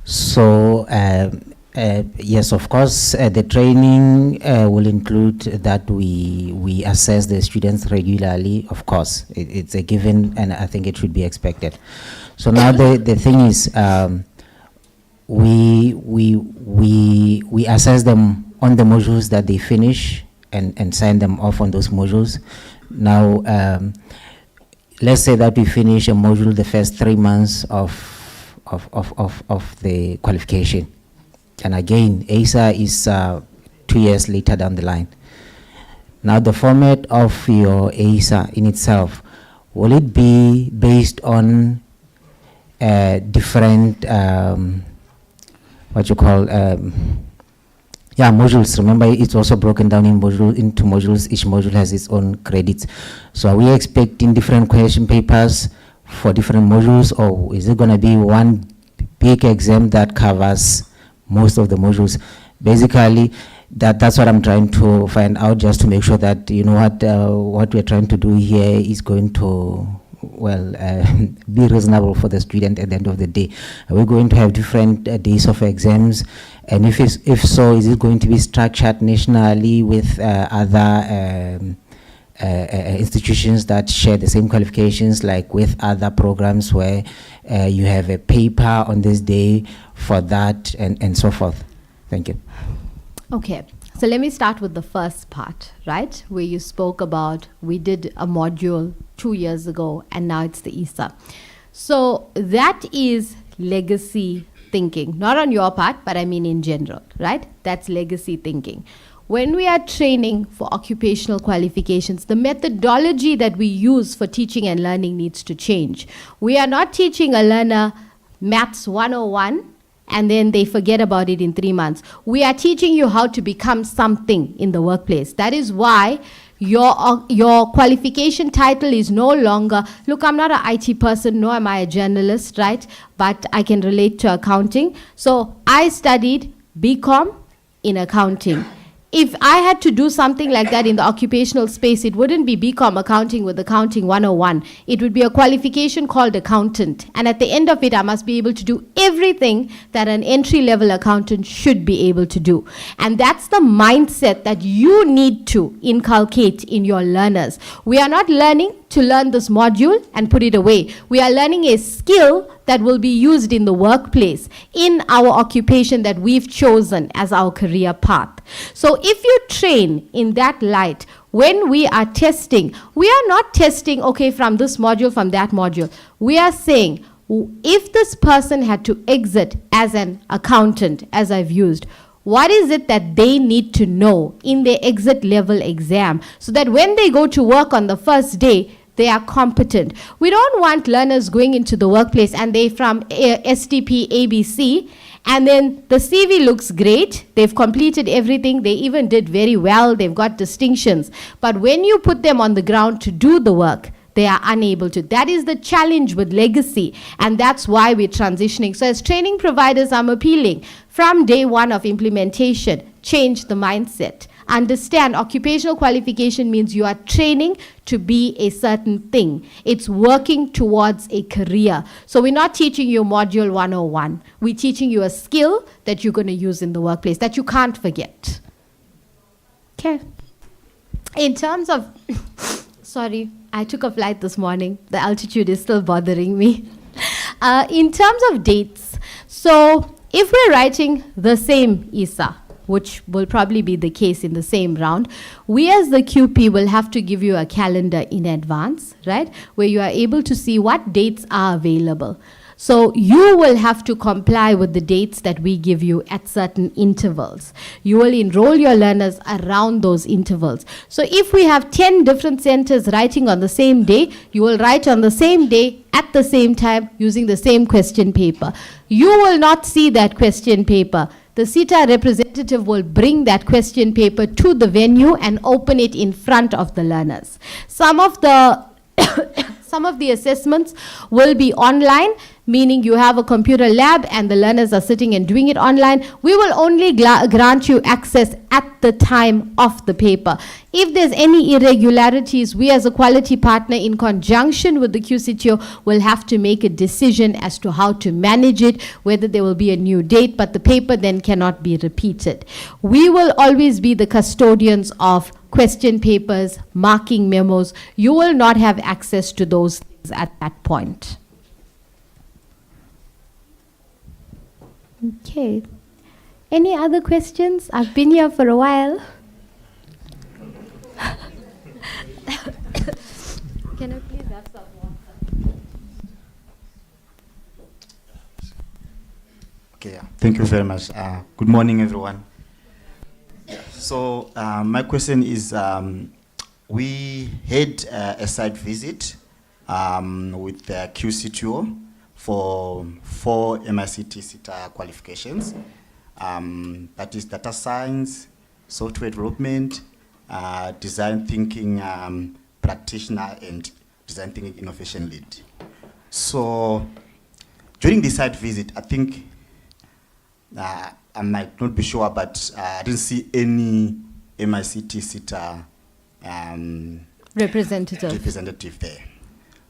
So, yes, of course, the training will include that we assess the students regularly. Of course, it's a given, and I think it should be expected. So now the thing is, we assess them on the modules that they finish and sign them off on those modules. Now, let's say that we finish a module the first 3 months of the qualification. And again, ASA is 2 years later down the line. Now, the format of your ASA in itself, will it be based on different modules? Remember, it's also broken down into modules. Each module has its own credits. So are we expecting different question papers for different modules, or is it going to be one big exam that covers most of the modules? Basically, that's what I'm trying to find out, just to make sure that, you know, what we're trying to do here is going to be reasonable for the student at the end of the day. Are we going to have different days of exams? And if so, is it going to be structured nationally with other institutions that share the same qualifications, like with other programs where you have a paper on this day for that and so forth? Thank you. Okay, so let me start with the first part, right? Where you spoke about we did a module 2 years ago and now it's the ESA. So that is legacy thinking, not on your part, but I mean in general, right? That's legacy thinking. When we are training for occupational qualifications, the methodology that we use for teaching and learning needs to change. We are not teaching a learner Maths 101 and then they forget about it in 3 months. We are teaching you how to become something in the workplace. That is why your qualification title is no longer, look, I'm not an IT person, nor am I a journalist, right? But I can relate to accounting. So I studied BCom in accounting. If I had to do something like that in the occupational space, it wouldn't be BCom accounting with accounting 101. It would be a qualification called accountant. And at the end of it, I must be able to do everything that an entry-level accountant should be able to do. And that's the mindset that you need to inculcate in your learners. We are not learning to learn this module and put it away. We are learning a skill that will be used in the workplace, in our occupation that we've chosen as our career path. So if you train in that light, when we are testing, we are not testing, okay, from this module, from that module. We are saying, if this person had to exit as an accountant, as I've used, what is it that they need to know in their exit level exam so that when they go to work on the first day, they are competent. We don't want learners going into the workplace and they from STP ABC and then the CV looks great. They've completed everything. They even did very well. They've got distinctions. But when you put them on the ground to do the work, they are unable to. That is the challenge with legacy. And that's why we're transitioning. So as training providers, I'm appealing from day one of implementation, change the mindset. Understand occupational qualification means you are training to be a certain thing. It's working towards a career. So we're not teaching you module 101. We're teaching you a skill that you're going to use in the workplace that you can't forget. Okay. In terms of, sorry, I took a flight this morning. The altitude is still bothering me. In terms of dates, so if we're writing the same ESA, which will probably be the case in the same round, we as the QP will have to give you a calendar in advance, right? Where you are able to see what dates are available. So you will have to comply with the dates that we give you at certain intervals. You will enroll your learners around those intervals. So if we have 10 different centers writing on the same day, you will write on the same day at the same time using the same question paper. You will not see that question paper. The SETA representative will bring that question paper to the venue and open it in front of the learners. Some of the assessments will be online, meaning you have a computer lab and the learners are sitting and doing it online. We will only grant you access at the time of the paper. If there's any irregularities, we as a quality partner in conjunction with the QCTO will have to make a decision as to how to manage it, whether there will be a new date, but the paper then cannot be repeated. We will always be the custodians of question papers, marking memos. You will not have access to those things at that point. Okay. Any other questions? I've been here for a while. Can I please have some water? Okay, thank you very much. Good morning, everyone. So my question is, we had a site visit with the QCTO for 4 MICT SETA qualifications. That is data science, software development, design thinking practitioner, and design thinking innovation lead. So during the site visit, I think, I might not be sure, but I didn't see any MICT SETA representative there.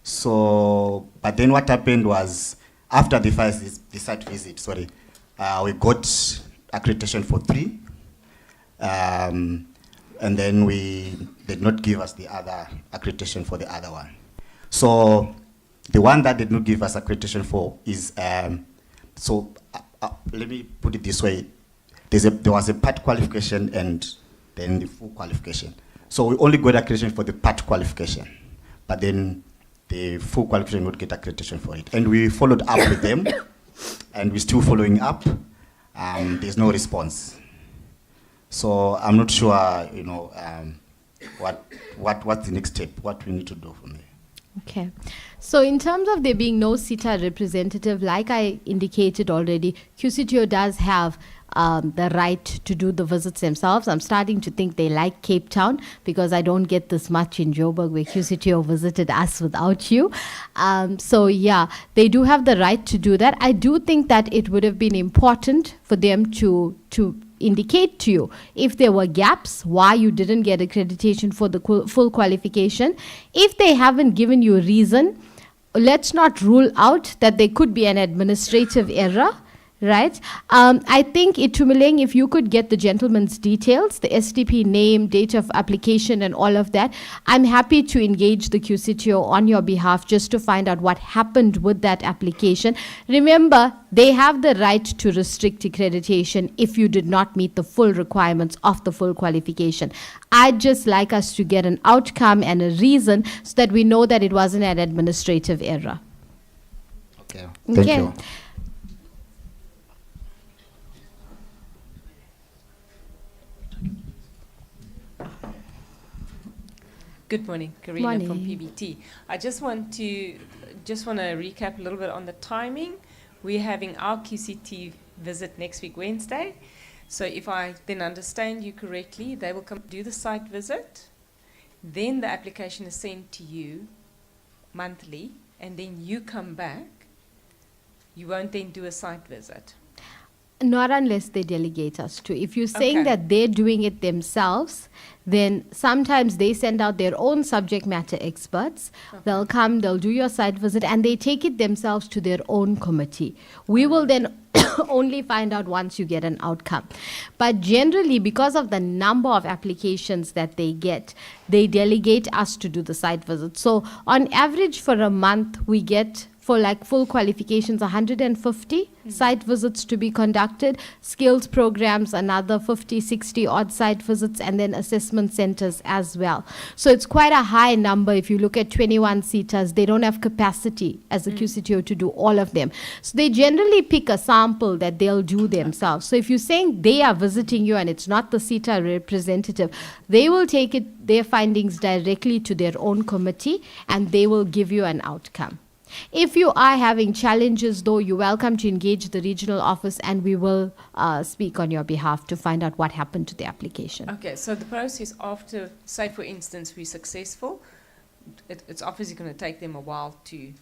So, but then what happened was, after the site visit, we got accreditation for 3, and then we did not give us the other accreditation for the other one. So the one that did not give us accreditation for is, let me put it this way, there was a part qualification and then the full qualification. So we only got accreditation for the part qualification, but then the full qualification would get accreditation for it. And we followed up with them, and we're still following up. There's no response. So I'm not sure, what's the next step, what we need to do from there. Okay. So in terms of there being no SETA representative, like I indicated already, QCTO does have the right to do the visits themselves. I'm starting to think they like Cape Town, because I don't get this much in Joburg where QCTO visited us without you. So yeah, they do have the right to do that. I do think that it would have been important for them to indicate to you if there were gaps, why you didn't get accreditation for the full qualification. If they haven't given you a reason, let's not rule out that there could be an administrative error, right? I think, Itumeleng, if you could get the gentleman's details, the SDP name, date of application, and all of that, I'm happy to engage the QCTO on your behalf just to find out what happened with that application. Remember, they have the right to restrict accreditation if you did not meet the full requirements of the full qualification. I'd just like us to get an outcome and a reason so that we know that it wasn't an administrative error. Okay, thank you. Good morning, Karina from PBT. I just want to recap a little bit on the timing. We're having our QCT visit next week, Wednesday. So if I then understand you correctly, they will come do the site visit. Then the application is sent to you monthly, and then you come back. You won't then do a site visit. Not unless they delegate us to. If you're saying that they're doing it themselves, then sometimes they send out their own subject matter experts. They'll come, they'll do your site visit, and they take it themselves to their own committee. We will then only find out once you get an outcome. But generally, because of the number of applications that they get, they delegate us to do the site visit. So on average for a month, we get for like full qualifications, 150 site visits to be conducted, skills programs, another 50, 60 odd site visits, and then assessment centers as well. So it's quite a high number. If you look at 21 SETAs, they don't have capacity as a QCTO to do all of them. So they generally pick a sample that they'll do themselves. So if you're saying they are visiting you and it's not the SETA representative, they will take their findings directly to their own committee and they will give you an outcome. If you are having challenges, though, you're welcome to engage the regional office and we will speak on your behalf to find out what happened to the application. Okay, so the process after, say for instance, we're successful, it's obviously going to take them a while to,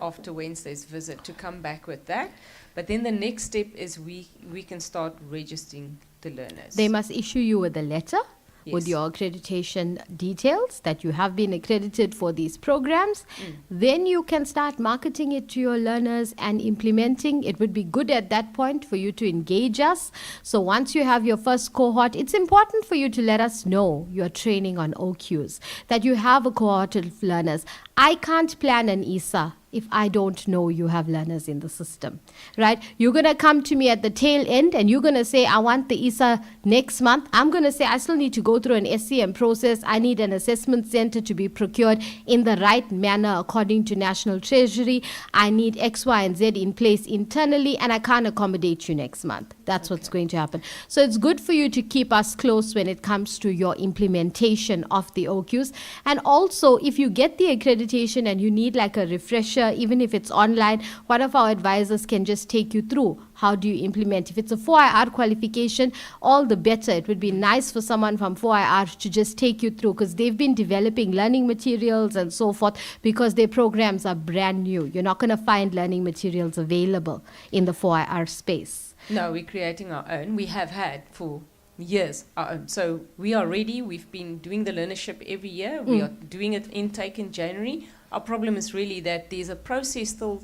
after Wednesday's visit, to come back with that. But then the next step is we can start registering the learners. They must issue you with a letter with Yes. your accreditation details that you have been accredited for these programs. Then you can start marketing it to your learners and implementing. It would be good at that point for you to engage us. So once you have your first cohort, it's important for you to let us know you're training on OQs, that you have a cohort of learners. I can't plan an ESA if I don't know you have learners in the system, right? You're going to come to me at the tail end and you're going to say, I want the ESA next month. I'm going to say, I still need to go through an SCM process. I need an assessment center to be procured in the right manner according to National Treasury. I need X, Y, and Z in place internally, and I can't accommodate you next month. That's what's going to happen. So it's good for you to keep us close when it comes to your implementation of the OQs. And also, if you get the accreditation and you need like a refresher, even if it's online, one of our advisors can just take you through how do you implement. If it's a 4IR qualification, all the better. It would be nice for someone from 4IR to just take you through, because they've been developing learning materials and so forth, because their programs are brand new. You're not going to find learning materials available in the 4IR space. No, we're creating our own. We have had for years our own. So we are ready. We've been doing the learnership every year. We are doing it intake in January. Our problem is really that there's a process still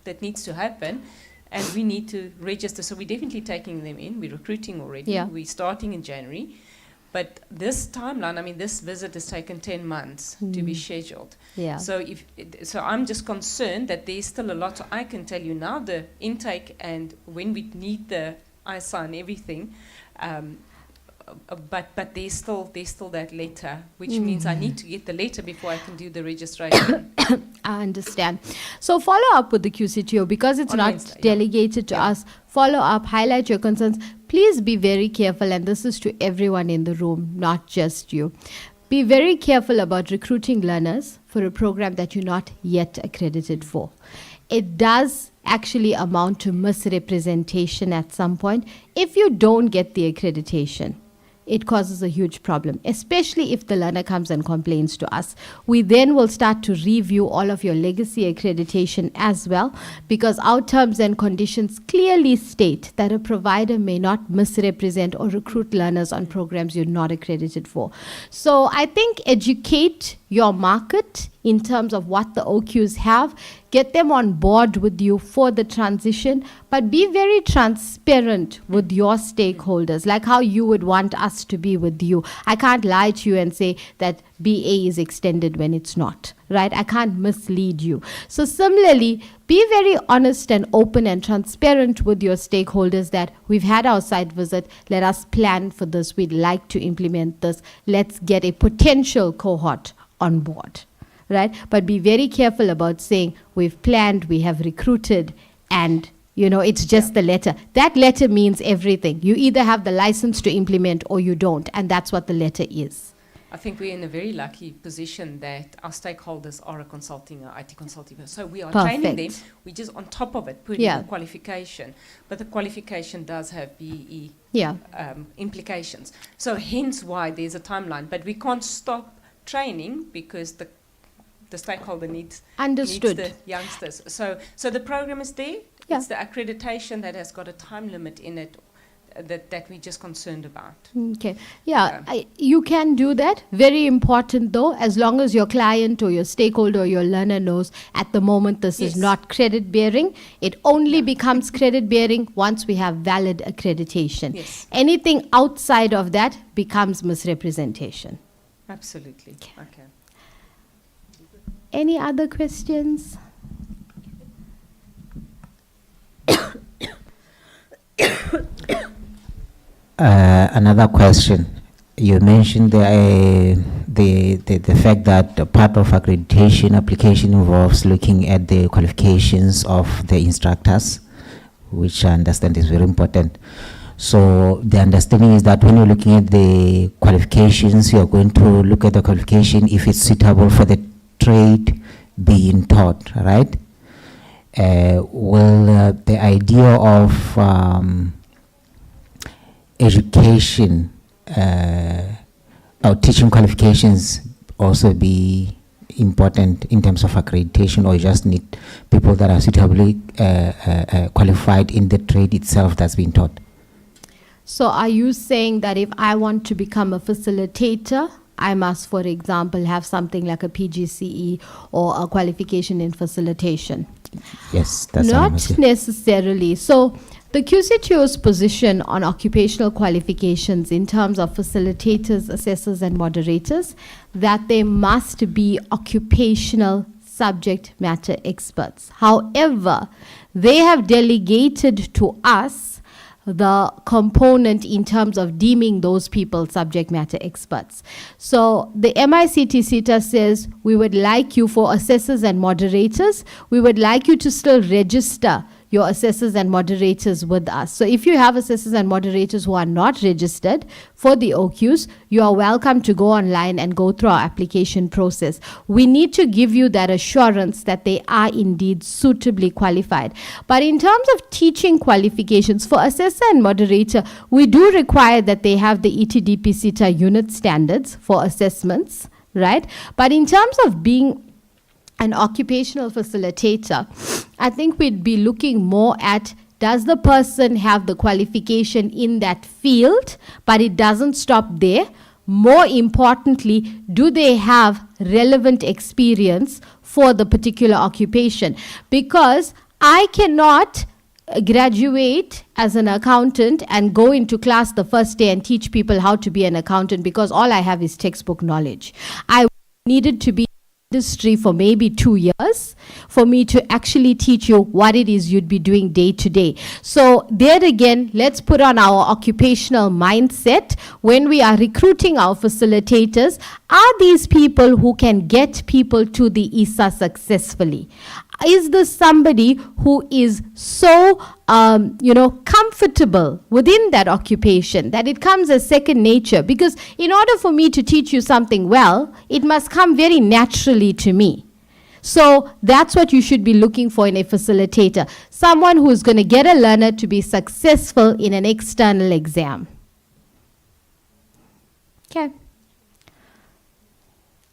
that needs to happen, and we need to register. So we're definitely taking them in. We're recruiting already. Yeah. We're starting in January. But this timeline, I mean, this visit has taken 10 months to be scheduled. Yeah. So I'm just concerned that there's still a lot. I can tell you now the intake and when we need the ISA and everything, but there's still that letter, which means I need to get the letter before I can do the registration. I understand. So follow up with the QCTO, because it's On not Wednesday, delegated to us. Follow up, highlight your concerns. Please be very careful, and this is to everyone in the room, not just you. Be very careful about recruiting learners for a program that you're not yet accredited for. It does actually amount to misrepresentation at some point. If you don't get the accreditation, it causes a huge problem, especially if the learner comes and complains to us. We then will start to review all of your legacy accreditation as well, because our terms and conditions clearly state that a provider may not misrepresent or recruit learners on programs you're not accredited for. So I think educate your market in terms of what the OQs have, get them on board with you for the transition, but be very transparent with your stakeholders, like how you would want us to be with you. I can't lie to you and say that BA is extended when it's not, right? I can't mislead you. So similarly, be very honest and open and transparent with your stakeholders that we've had our site visit, let us plan for this, we'd like to implement this, let's get a potential cohort on board. Right? But be very careful about saying we've planned, we have recruited, and it's just the letter. That letter means everything. You either have the license to implement or you don't, and that's what the letter is. I think we're in a very lucky position that our stakeholders are a consulting, or IT consulting. So we are training them. We just on top of it put in a qualification, but the qualification does have BE implications. So hence why there's a timeline. But we can't stop training because the stakeholder needs the youngsters. So the program is there. Yeah. It's the accreditation that has got a time limit in it that we're just concerned about. Okay. You can do that. Very important though, as long as your client or your stakeholder or your learner knows at the moment this is not credit bearing. It only becomes credit bearing once we have valid accreditation. Yes. Anything outside of that becomes misrepresentation. Absolutely. Okay. Any other questions? Another question. You mentioned the fact that a part of accreditation application involves looking at the qualifications of the instructors, which I understand is very important. So the understanding is that when you're looking at the qualifications, you're going to look at the qualification if it's suitable for the trade being taught, right? Will the idea of education or teaching qualifications also be important in terms of accreditation, or you just need people that are suitably qualified in the trade itself that's being taught? So are you saying that if I want to become a facilitator, I must, for example, have something like a PGCE or a qualification in facilitation? Yes, that's what I'm Not asking. necessarily. So the QCTO's position on occupational qualifications in terms of facilitators, assessors, and moderators, that they must be occupational subject matter experts. However, they have delegated to us the component in terms of deeming those people subject matter experts. So the MICT SETA says, we would like you, for assessors and moderators, we would like you to still register your assessors and moderators with us. So if you have assessors and moderators who are not registered for the OQs, you are welcome to go online and go through our application process. We need to give you that assurance that they are indeed suitably qualified. But in terms of teaching qualifications, for assessor and moderator, we do require that they have the ETDP SETA unit standards for assessments, right? But in terms of being an occupational facilitator, I think we'd be looking more at, does the person have the qualification in that field? But it doesn't stop there. More importantly, do they have relevant experience for the particular occupation? Because I cannot graduate as an accountant and go into class the first day and teach people how to be an accountant, because all I have is textbook knowledge. I needed to be industry for maybe 2 years for me to actually teach you what it is you'd be doing day to day. So there again, let's put on our occupational mindset when we are recruiting our facilitators. Are these people who can get people to the ISA successfully? Is this somebody who is so comfortable within that occupation that it comes as second nature? Because in order for me to teach you something well, it must come very naturally to me. So that's what you should be looking for in a facilitator. Someone who is going to get a learner to be successful in an external exam. Okay.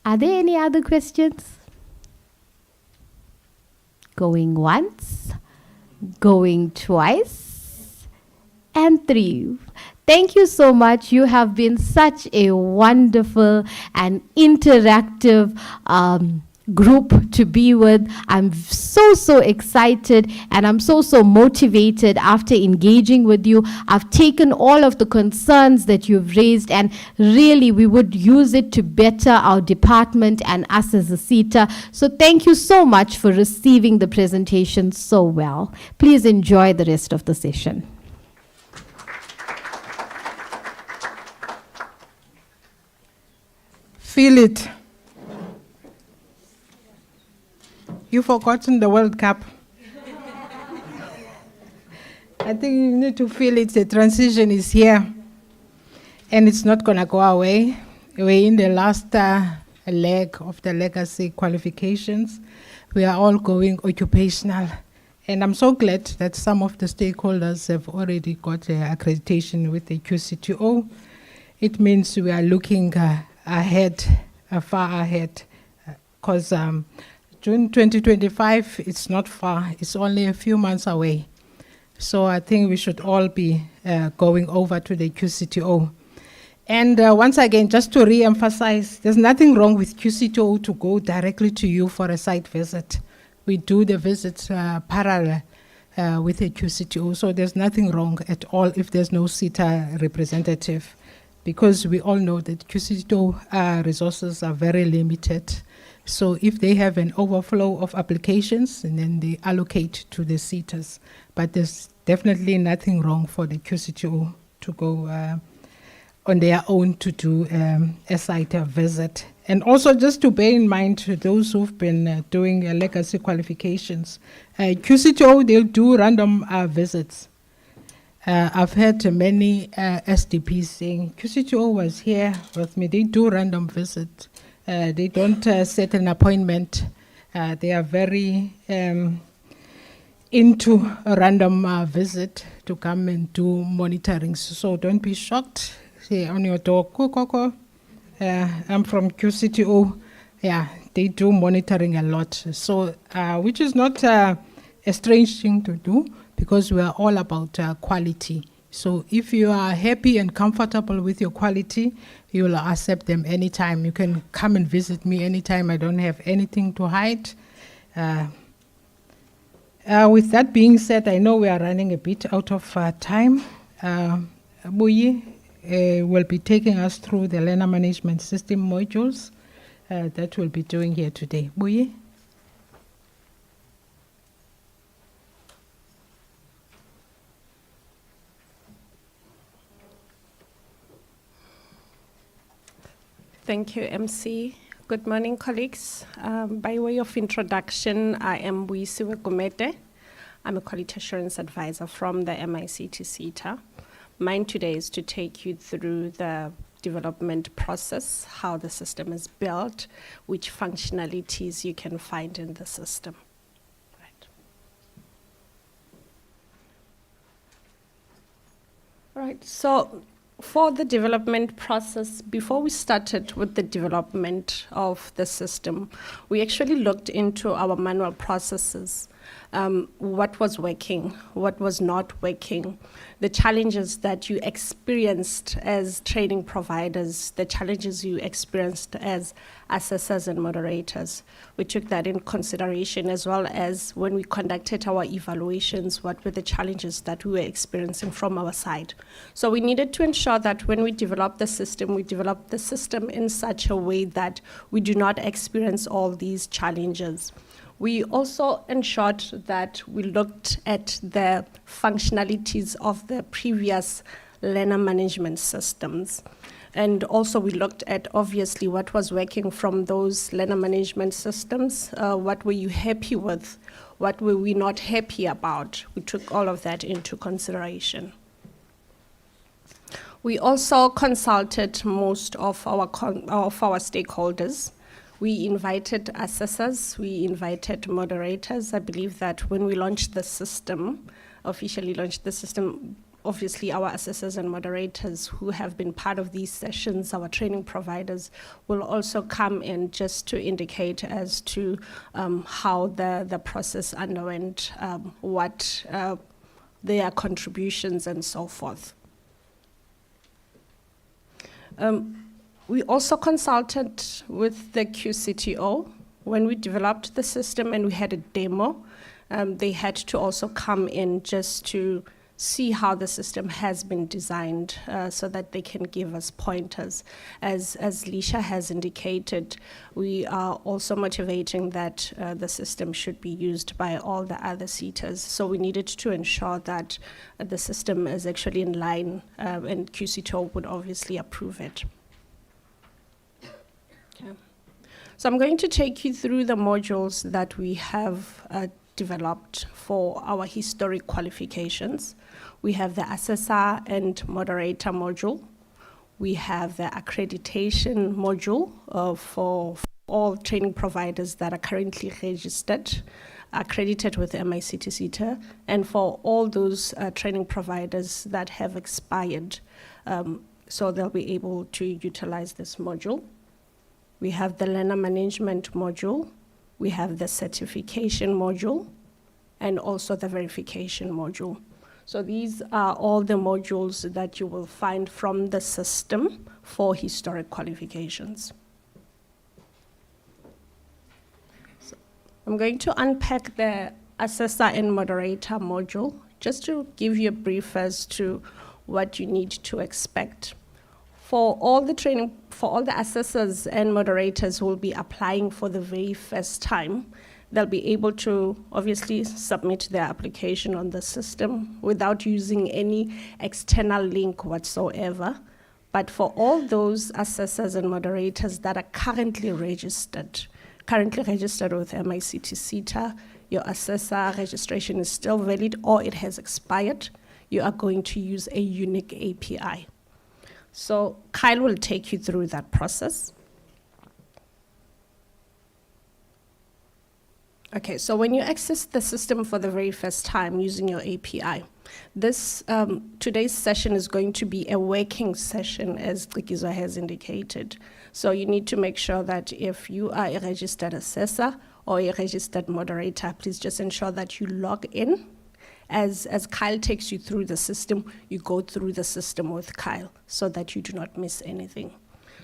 Are there any other questions? Going once, going twice, and 3. Thank you so much. You have been such a wonderful and interactive group to be with. I'm so excited, and I'm so motivated after engaging with you. I've taken all of the concerns that you've raised, and really we would use it to better our department and us as a SETA. So thank you so much for receiving the presentation so well. Please enjoy the rest of the session. Feel it. You've forgotten the World Cup. I think you need to feel it. The transition is here, and it's not going to go away. We're in the last leg of the legacy qualifications. We are all going occupational, and I'm so glad that some of the stakeholders have already got accreditation with the QCTO. It means we are looking ahead, far ahead, because June 2025, it's not far. It's only a few months away. So I think we should all be going over to the QCTO. And once again, just to re-emphasize, there's nothing wrong with QCTO to go directly to you for a site visit. We do the visits parallel with the QCTO. So there's nothing wrong at all if there's no SETA representative, because we all know that QCTO resources are very limited. So if they have an overflow of applications, and then they allocate to the SETAs. But there's definitely nothing wrong for the QCTO to go on their own to do a site visit. And also just to bear in mind to those who've been doing legacy qualifications, QCTO, they'll do random visits. I've heard many SDPs saying, QCTO was here with me. They do random visits. They don't set an appointment. They are very into a random visit to come and do monitoring. So don't be shocked. Say on your door, Koko, I'm from QCTO. Yeah, they do monitoring a lot. So, which is not a strange thing to do, because we are all about quality. So if you are happy and comfortable with your quality, you will accept them anytime. You can come and visit me anytime. I don't have anything to hide. With that being said, I know we are running a bit out of time. Buyi will be taking us through the learner management system modules that we'll be doing here today. Buyi? Thank you, MC. Good morning, colleagues. By way of introduction, I am Buisiwe Gumete. I'm a quality assurance advisor from the MICT SETA. Mine today is to take you through the development process, how the system is built, which functionalities you can find in the system. Right. All right, so for the development process, before we started with the development of the system, we actually looked into our manual processes. What was working, what was not working, the challenges that you experienced as training providers, the challenges you experienced as assessors and moderators. We took that in consideration, as well as when we conducted our evaluations, what were the challenges that we were experiencing from our side. So we needed to ensure that when we develop the system in such a way that we do not experience all these challenges. We also ensured that we looked at the functionalities of the previous learner management systems. And also we looked at, obviously, what was working from those learner management systems. What were you happy with? What were we not happy about? We took all of that into consideration. We also consulted most of our stakeholders. We invited assessors, we invited moderators. I believe that when we launched the system, officially launched the system, obviously our assessors and moderators who have been part of these sessions, our training providers, will also come in just to indicate as to how the process underwent, what their contributions and so forth. We also consulted with the QCTO when we developed the system and we had a demo. They had to also come in just to see how the system has been designed so that they can give us pointers. As Lisha has indicated, we are also motivating that the system should be used by all the other SETAs. So we needed to ensure that the system is actually in line and QCTO would obviously approve it. Okay. So I'm going to take you through the modules that we have developed for our historic qualifications. We have the assessor and moderator module. We have the accreditation module for all training providers that are currently registered, accredited with MICT SETA, and for all those training providers that have expired, so they'll be able to utilize this module. We have the learner management module. We have the certification module, and also the verification module. So these are all the modules that you will find from the system for historic qualifications. So I'm going to unpack the assessor and moderator module just to give you a brief as to what you need to expect. for all the assessors and moderators who will be applying for the very first time, they'll be able to obviously submit their application on the system without using any external link whatsoever. But for all those assessors and moderators that are currently registered with MICT SETA, your assessor registration is still valid or it has expired, you are going to use a unique API. So Kyle will take you through that process. Okay, so when you access the system for the very first time using your API, today's session is going to be a working session, as Gqikizwa has indicated. So you need to make sure that if you are a registered assessor or a registered moderator, please just ensure that you log in. As Kyle takes you through the system, you go through the system with Kyle so that you do not miss anything.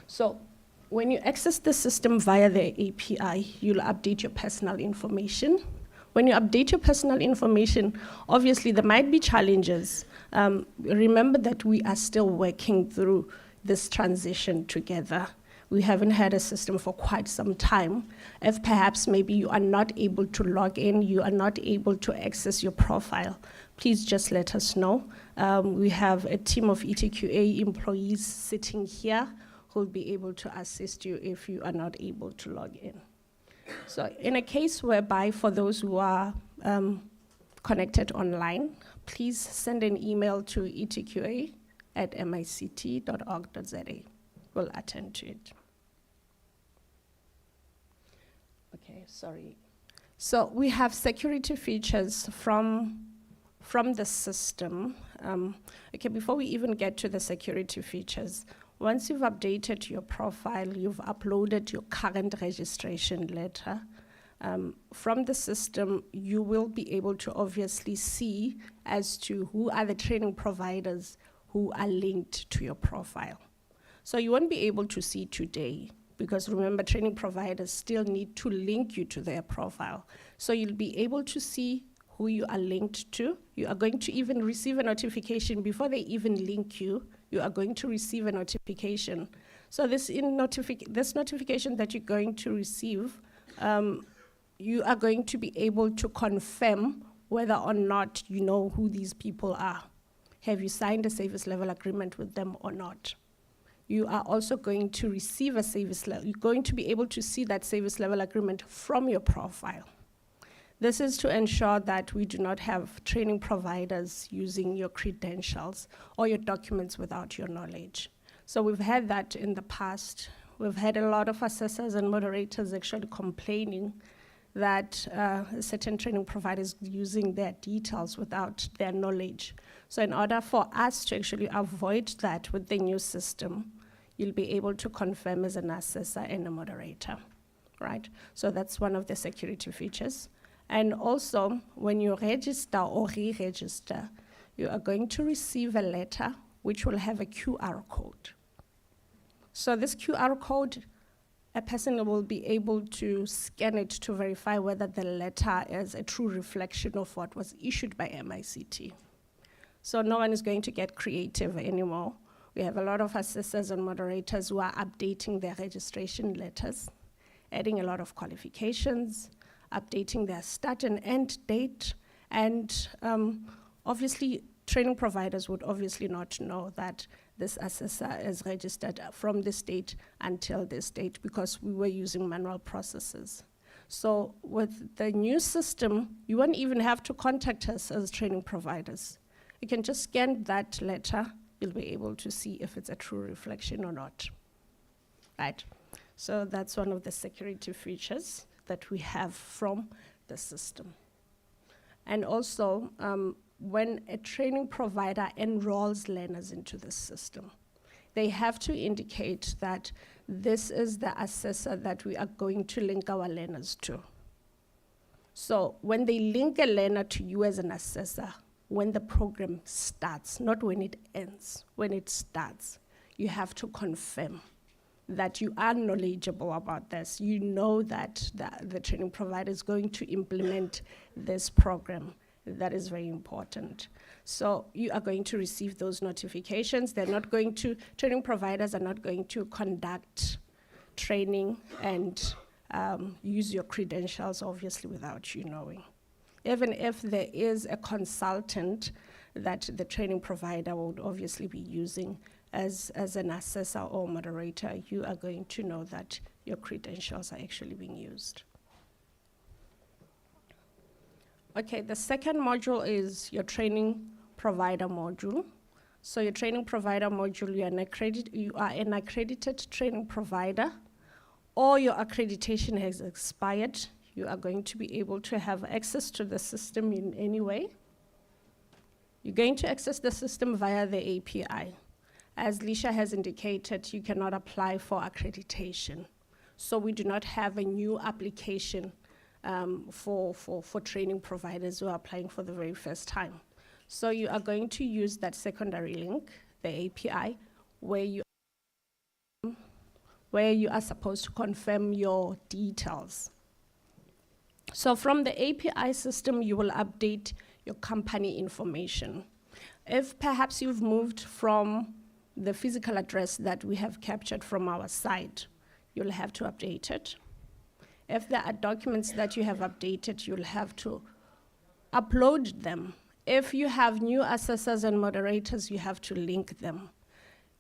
So when you access the system via the API, you'll update your personal information. When you update your personal information, obviously there might be challenges. Remember that we are still working through this transition together. We haven't had a system for quite some time. If perhaps maybe you are not able to log in, you are not able to access your profile, please just let us know. We have a team of ETQA employees sitting here who will be able to assist you if you are not able to log in. So in a case whereby for those who are connected online, please send an email to etqa@mict.org.za. We'll attend to it. Okay, sorry. So we have security features from the system. Okay, before we even get to the security features, once you've updated your profile, you've uploaded your current registration letter, from the system, you will be able to obviously see as to who are the training providers who are linked to your profile. So you won't be able to see today, because remember, training providers still need to link you to their profile. So you'll be able to see who you are linked to. You are going to even receive a notification before they even link you. You are going to receive a notification. So this notification that you're going to receive, you are going to be able to confirm whether or not you know who these people are. Have you signed a service level agreement with them or not? You are also going to receive a service level. You're going to be able to see that service level agreement from your profile. This is to ensure that we do not have training providers using your credentials or your documents without your knowledge. So we've had that in the past. We've had a lot of assessors and moderators actually complaining that certain training providers using their details without their knowledge. So in order for us to actually avoid that with the new system, you'll be able to confirm as an assessor and a moderator, right? So that's one of the security features. And also, when you register or re-register, you are going to receive a letter which will have a QR code. So this QR code, a person will be able to scan it to verify whether the letter is a true reflection of what was issued by MICT. So no one is going to get creative anymore. We have a lot of assessors and moderators who are updating their registration letters, adding a lot of qualifications, updating their start and end date, and obviously training providers would obviously not know that this assessor is registered from this date until this date because we were using manual processes. So with the new system, you won't even have to contact us as training providers. You can just scan that letter, you'll be able to see if it's a true reflection or not, right? So that's one of the security features that we have from the system. And also, when a training provider enrolls learners into the system, they have to indicate that this is the assessor that we are going to link our learners to. So when they link a learner to you as an assessor, when the program starts, not when it ends, when it starts, you have to confirm that you are knowledgeable about this. You know that the training provider is going to implement this program, That is very important. So you are going to receive those notifications. Training providers are not going to conduct training and use your credentials, obviously, without you knowing. Even if there is a consultant that the training provider would obviously be using as an assessor or moderator, you are going to know that your credentials are actually being used. Okay, the second module is your training provider module. So your training provider module, you are an accredited training provider, or your accreditation has expired. You are going to be able to have access to the system in any way. You're going to access the system via the API. As Lisha has indicated, you cannot apply for accreditation. So we do not have a new application for training providers who are applying for the very first time. So you are going to use that secondary link, the API, where you are supposed to confirm your details. So from the API system, you will update your company information. If perhaps you've moved from the physical address that we have captured from our site, you'll have to update it. If there are documents that you have updated, you'll have to upload them. If you have new assessors and moderators, you have to link them.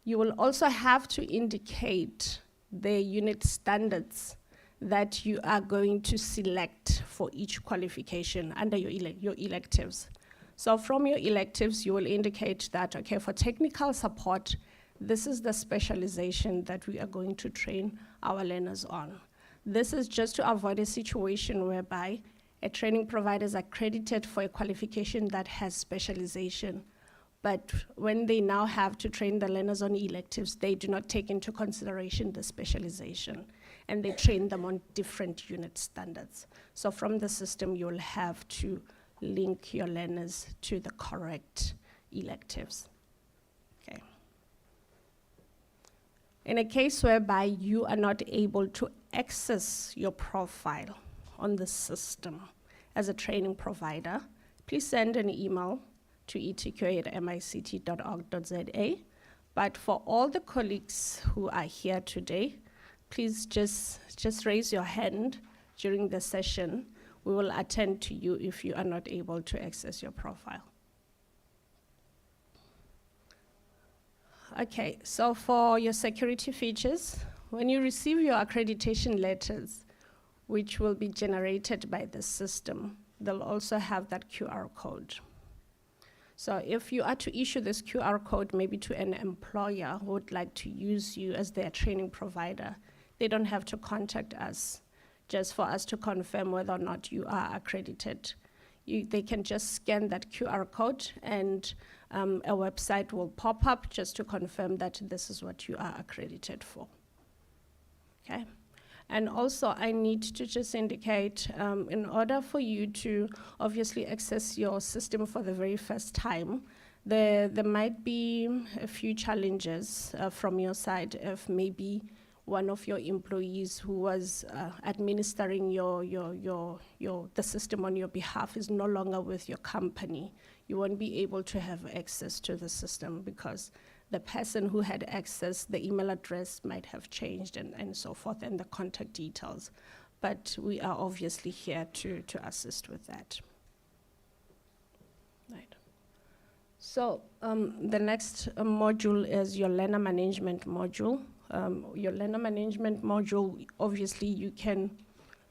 You will also have to indicate the unit standards that you are going to select for each qualification under your electives. So from your electives, you will indicate that, okay, for technical support, this is the specialization that we are going to train our learners on. This is just to avoid a situation whereby a training provider is accredited for a qualification that has specialization, but when they now have to train the learners on electives, they do not take into consideration the specialization, and they train them on different unit standards. So from the system, you'll have to link your learners to the correct electives. Okay. In a case whereby you are not able to access your profile on the system as a training provider, please send an email to etqa@mict.org.za. But for all the colleagues who are here today, please just raise your hand during the session. We will attend to you if you are not able to access your profile. Okay, so for your security features, when you receive your accreditation letters, which will be generated by the system, they'll also have that QR code. So if you are to issue this QR code maybe to an employer who would like to use you as their training provider, they don't have to contact us just for us to confirm whether or not you are accredited. They can just scan that QR code and a website will pop up just to confirm that this is what you are accredited for. Okay. And also I need to just indicate, in order for you to obviously access your system for the very first time, there might be a few challenges from your side if maybe one of your employees who was administering the system on your behalf is no longer with your company. You won't be able to have access to the system because the person who had access, the email address might have changed and so forth, and the contact details. But we are obviously here to assist with that. Right. So the next module is your learner management module. Your learner management module, obviously you can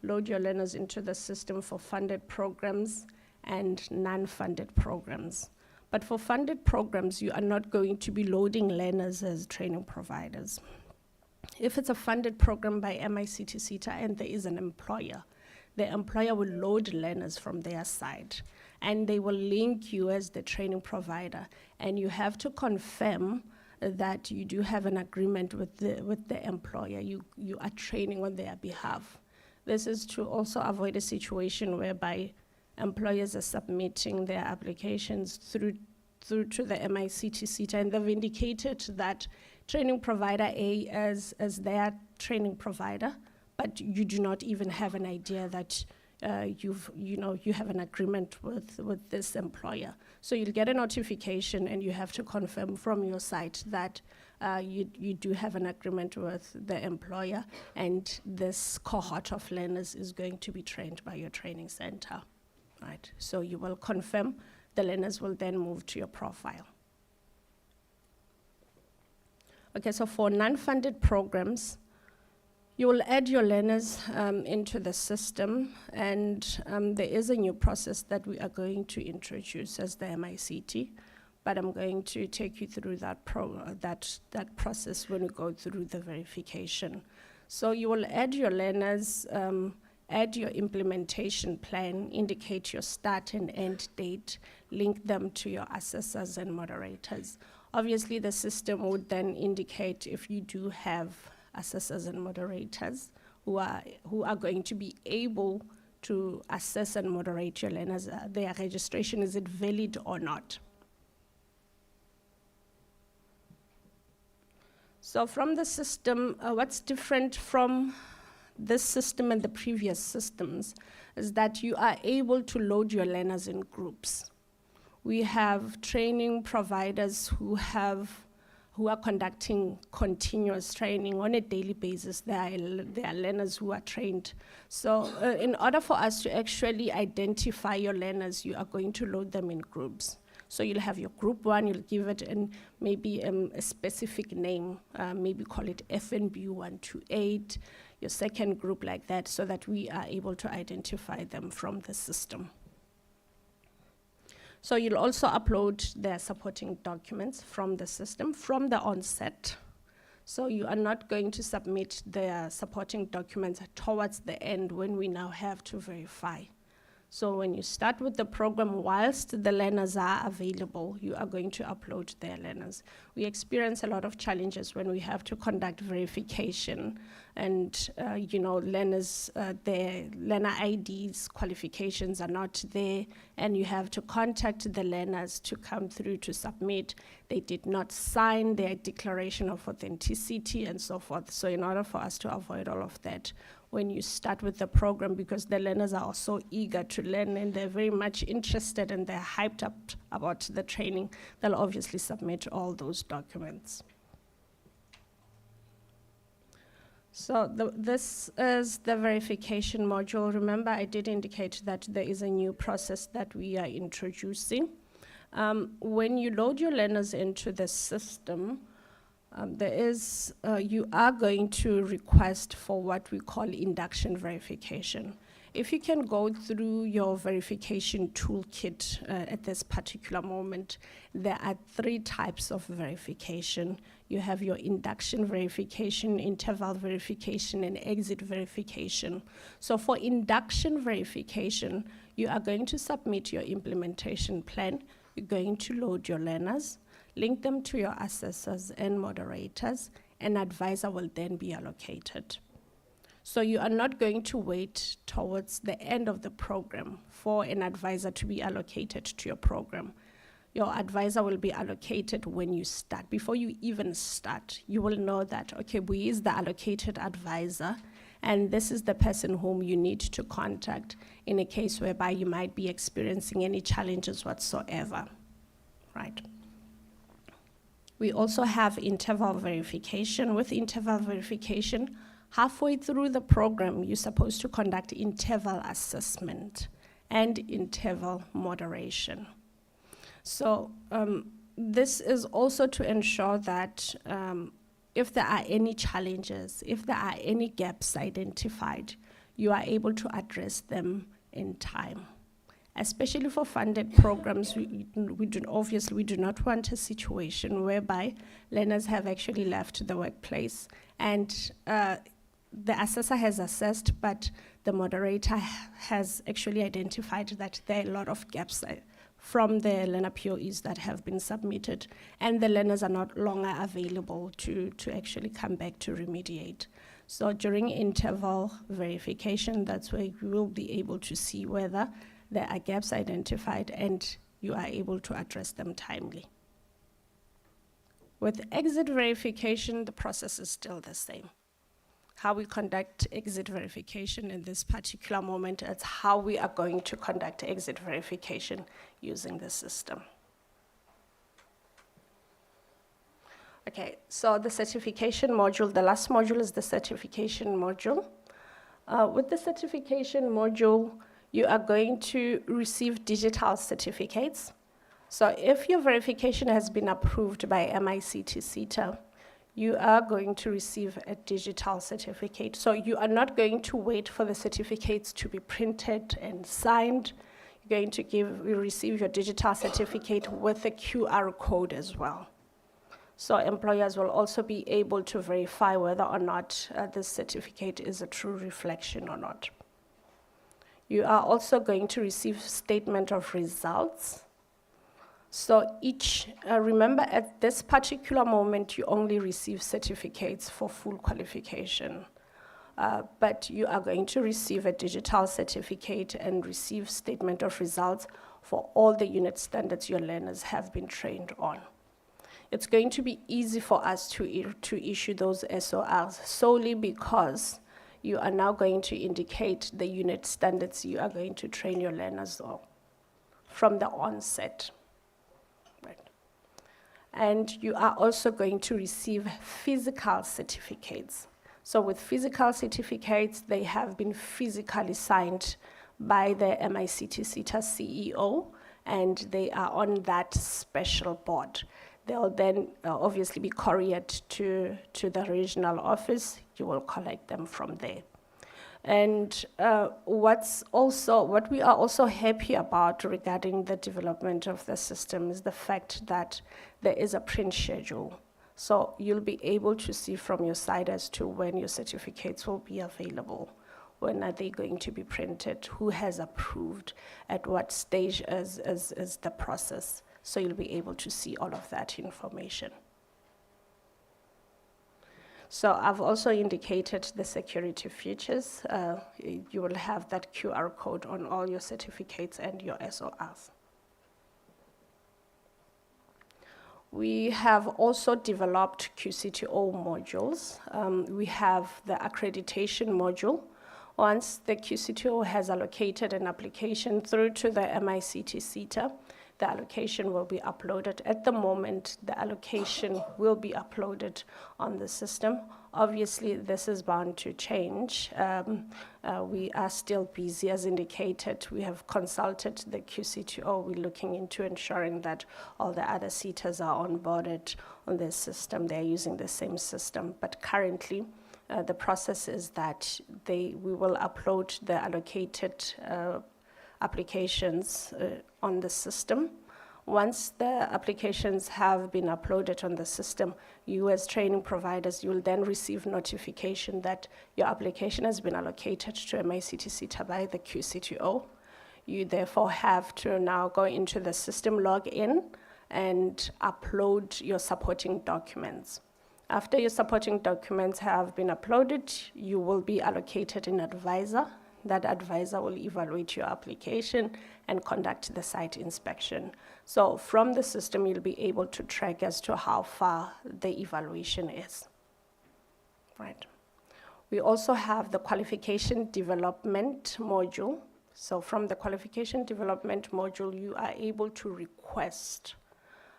load your learners into the system for funded programs and non-funded programs. But for funded programs, you are not going to be loading learners as training providers. If it's a funded program by MICT SETA and there is an employer, the employer will load learners from their side and they will link you as the training provider, and you have to confirm that you do have an agreement with the employer. You are training on their behalf. This is to also avoid a situation whereby employers are submitting their applications through to the MICT SETA, and they've indicated that training provider A as their training provider, but you do not even have an idea that you have an agreement with this employer. So you'll get a notification and you have to confirm from your side that you do have an agreement with the employer, and this cohort of learners is going to be trained by your training center, right? So you will confirm, the learners will then move to your profile. Okay, so for non-funded programs, you will add your learners into the system, and there is a new process that we are going to introduce as the MICT, but I'm going to take you through that process when we go through the verification. So you will add your learners, add your implementation plan, indicate your start and end date, link them to your assessors and moderators. Obviously, the system would then indicate if you do have assessors and moderators who are going to be able to assess and moderate your learners. Their registration, is it valid or not? So from the system, what's different from this system and the previous systems is that you are able to load your learners in groups. We have training providers who are conducting continuous training on a daily basis. There are learners who are trained. So in order for us to actually identify your learners, you are going to load them in groups. So you'll have your group one, you'll give it maybe a specific name, maybe call it FNB 128, your second group like that, so that we are able to identify them from the system. So you'll also upload their supporting documents from the system from the onset. So you are not going to submit their supporting documents towards the end when we now have to verify. So when you start with the program, whilst the learners are available, you are going to upload their learners. We experience a lot of challenges when we have to conduct verification, and learners, their learner IDs, qualifications are not there, and you have to contact the learners to come through to submit. They did not sign their declaration of authenticity and so forth. So in order for us to avoid all of that, when you start with the program, because the learners are also eager to learn and they're very much interested and they're hyped up about the training, they'll obviously submit all those documents. So this is the verification module. Remember, I did indicate that there is a new process that we are introducing. When you load your learners into the system, you are going to request for what we call induction verification. If you can go through your verification toolkit at this particular moment, there are 3 types of verification. You have your induction verification, interval verification, and exit verification. So for induction verification, you are going to submit your implementation plan. You're going to load your learners, link them to your assessors and moderators, an advisor will then be allocated. So you are not going to wait towards the end of the program for an advisor to be allocated to your program. Your advisor will be allocated when you start. Before you even start, you will know that, okay, we is the allocated advisor, and this is the person whom you need to contact in a case whereby you might be experiencing any challenges whatsoever, right? We also have interval verification. With interval verification, halfway through the program, you're supposed to conduct interval assessment and interval moderation. So this is also to ensure that if there are any challenges, if there are any gaps identified, you are able to address them in time. Especially for funded programs, we do not want a situation whereby learners have actually left the workplace and the assessor has assessed, but the moderator has actually identified that there are a lot of gaps from the learner POEs that have been submitted, and the learners are not longer available to actually come back to remediate. So during interval verification, that's where you will be able to see whether there are gaps identified and you are able to address them timely. With exit verification, the process is still the same. how we conduct exit verification in this particular moment. It's how we are going to conduct exit verification using the system. Okay, so the certification module, the last module is the certification module. With the certification module, you are going to receive digital certificates. So if your verification has been approved by MICT SETA, you are going to receive a digital certificate. So you are not going to wait for the certificates to be printed and signed. You're going to receive your digital certificate with a QR code as well. So employers will also be able to verify whether or not this certificate is a true reflection or not. You are also going to receive statement of results. So remember at this particular moment, you only receive certificates for full qualification. But you are going to receive a digital certificate and receive statement of results for all the unit standards your learners have been trained on. It's going to be easy for us to issue those SORs solely because you are now going to indicate the unit standards you are going to train your learners on from the onset. Right. And you are also going to receive physical certificates. So with physical certificates, they have been physically signed by the MICT SETA CEO, and they are on that special board. They'll then obviously be couriered to the regional office. You will collect them from there. And what we are also happy about regarding the development of the system is the fact that there is a print schedule. So you'll be able to see from your side as to when your certificates will be available. When are they going to be printed? Who has approved? At what stage is the process? So you'll be able to see all of that information. So I've also indicated the security features. You will have that QR code on all your certificates and your SORs. We have also developed QCTO modules. We have the accreditation module. Once the QCTO has allocated an application through to the MICT SETA, the allocation will be uploaded. At the moment, the allocation will be uploaded on the system. Obviously, this is bound to change. We are still busy, as indicated. We have consulted the QCTO. We're looking into ensuring that all the other SETAs are onboarded on this system. They're using the same system. But currently, the process is that we will upload the allocated applications on the system. Once the applications have been uploaded on the system, you as training providers, you will then receive notification that your application has been allocated to MICT SETA by the QCTO. You therefore have to now go into the system, log in, and upload your supporting documents. After your supporting documents have been uploaded, you will be allocated an advisor. That advisor will evaluate your application and conduct the site inspection. So from the system, you'll be able to track as to how far the evaluation is. Right. We also have the qualification development module. So from the qualification development module, you are able to request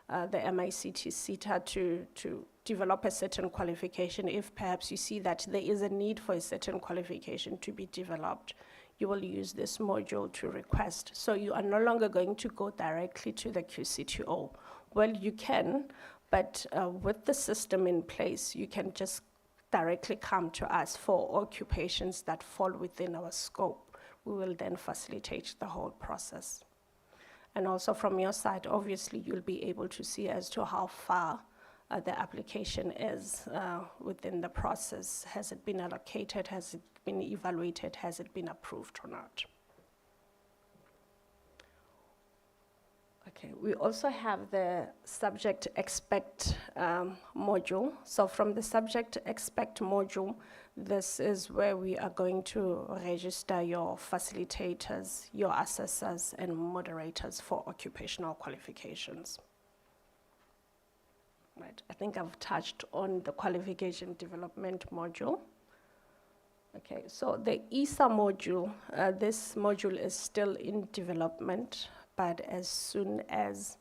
the MICT SETA to develop a certain qualification. If perhaps you see that there is a need for a certain qualification to be developed, you will use this module to request. So you are no longer going to go directly to the QCTO. Well, you can, but with the system in place, you can just directly come to us for occupations that fall within our scope. We will then facilitate the whole process. And also from your side, obviously, you'll be able to see as to how far the application is within the process. Has it been allocated? Has it been evaluated? Has it been approved or not? Okay, we also have the subject expect module. So from the subject expect module, this is where we are going to register your facilitators, your assessors, and moderators for occupational qualifications. Right, I think I've touched on the qualification development module. Okay, so the ESA module, this module is still in development, but as soon as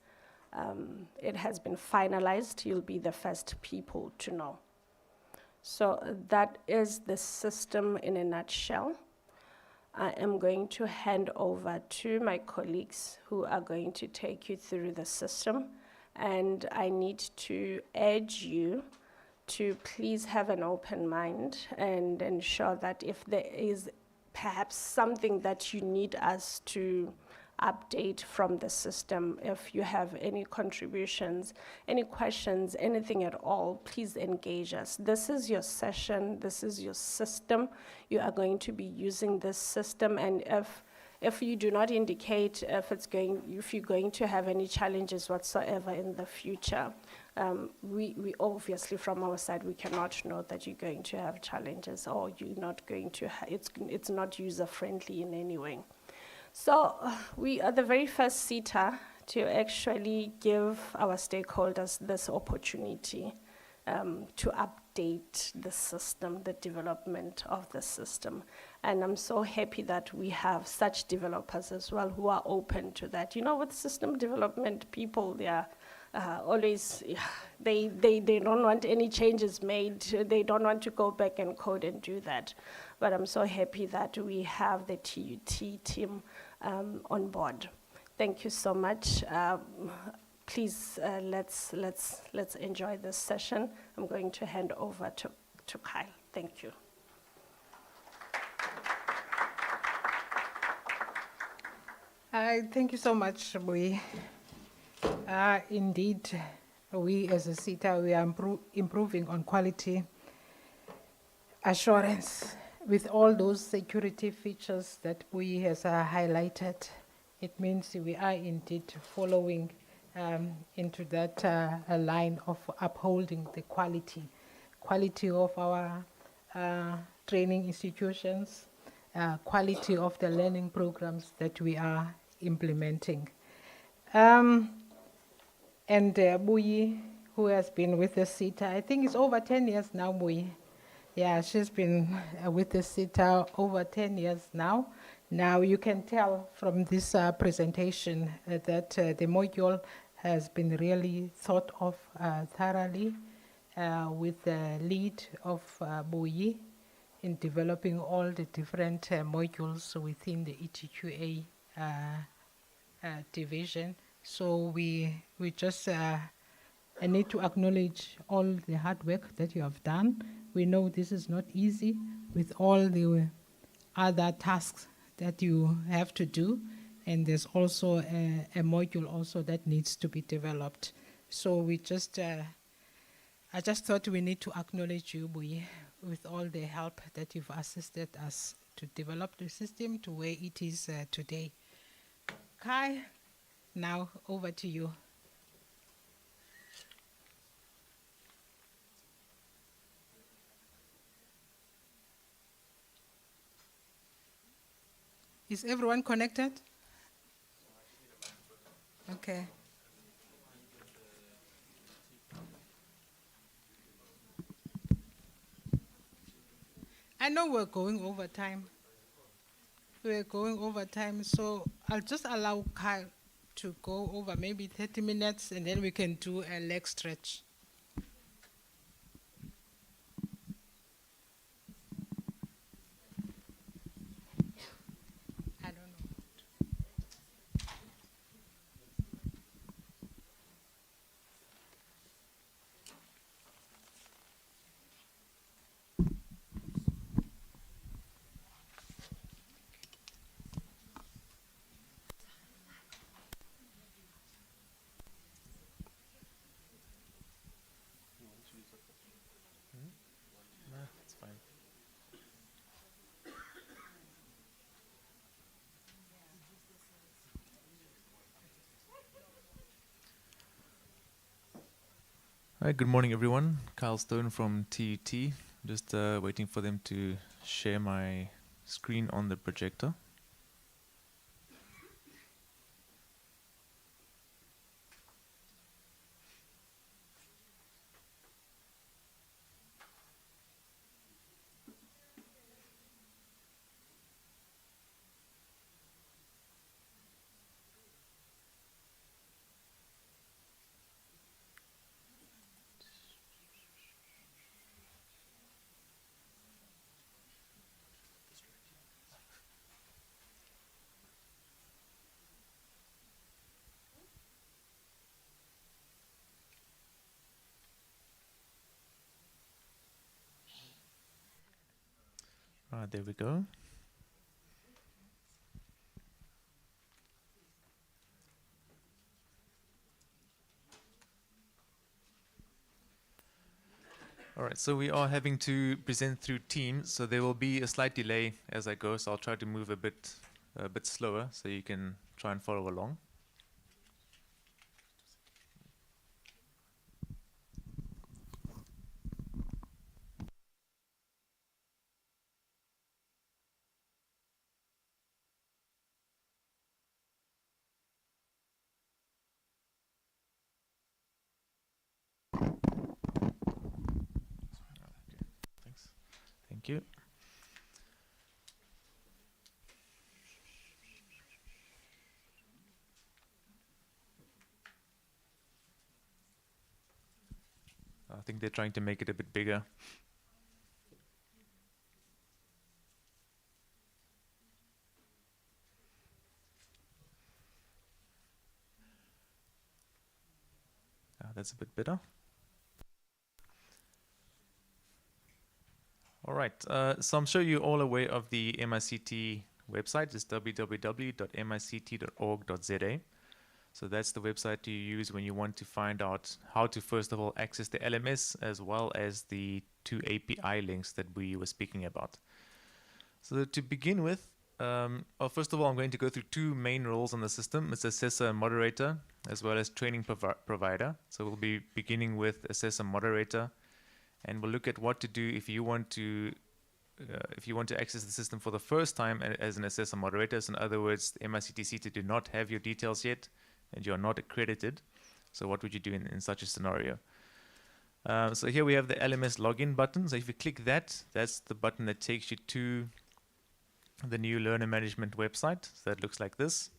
it has been finalized, you'll be the first people to know. So that is the system in a nutshell. I am going to hand over to my colleagues who are going to take you through the system. And I need to urge you to please have an open mind and ensure that if there is perhaps something that you need us to update from the system, if you have any contributions, any questions, anything at all, please engage us. This is your session, this is your system. You are going to be using this system, and if you do not indicate if you're going to have any challenges whatsoever in the future, we obviously from our side we cannot know that you're going to have challenges or you're not going to. It's not user friendly in any way. So we are the very first SETA to actually give our stakeholders this opportunity to update the system, the development of the system. And I'm so happy that we have such developers as well who are open to that. You know, with system development, people, they are always, they don't want any changes made. They don't want to go back and code and do that. But I'm so happy that we have the TUT team on board. Thank you so much. Please, let's enjoy this session. I'm going to hand over to Kyle. Thank you. Thank you so much, Bui. Indeed, we as a SETA, we are improving on quality assurance with all those security features that Bui has highlighted. It means we are indeed following into that line of upholding the quality of our training institutions, quality of the learning programs that we are implementing. And Bui, who has been with the SETA, I think it's over 10 years now, Bui. Yeah, she's been with the SETA over 10 years now. Now you can tell from this presentation that the module has been really thought of thoroughly with the lead of Bui in developing all the different modules within the ETQA division. So we just need to acknowledge all the hard work that you have done. We know this is not easy with all the other tasks that you have to do, and there's also a module also that needs to be developed. So we just, I just thought we need to acknowledge you, Bui, with all the help that you've assisted us to develop the system to where it is today. Kai, now over to you. Is everyone connected? Okay. I know we're going over time. We're going over time, so I'll just allow Kyle to go over maybe 30 minutes, and then we can do a leg stretch. I don't know. No, it's fine. Hi, good morning, everyone. Kyle Stone from TUT. Just waiting for them to share my screen on the projector. There we go. All right, so we are having to present through Teams, so there will be a slight delay as I go, so I'll try to move a bit slower so you can try and follow along. Thanks. Thank you. I think they're trying to make it a bit bigger. That's a bit better. All right, so I'm sure you're all aware of the MICT website. It's www.mict.org.za. So that's the website you use when you want to find out how to, first of all, access the LMS as well as the 2 API links that we were speaking about. So to begin with, first of all, I'm going to go through 2 main roles on the system. It's assessor and moderator, as well as training provider. So we'll be beginning with assessor moderator, and we'll look at what to do if you want to access the system for the first time as an assessor moderator. So in other words, the MICT SETA do not have your details yet, and you're not accredited. So what would you do in such a scenario? So here we have the LMS login button. So if you click that, that's the button that takes you to the new learner management website. So that looks like this.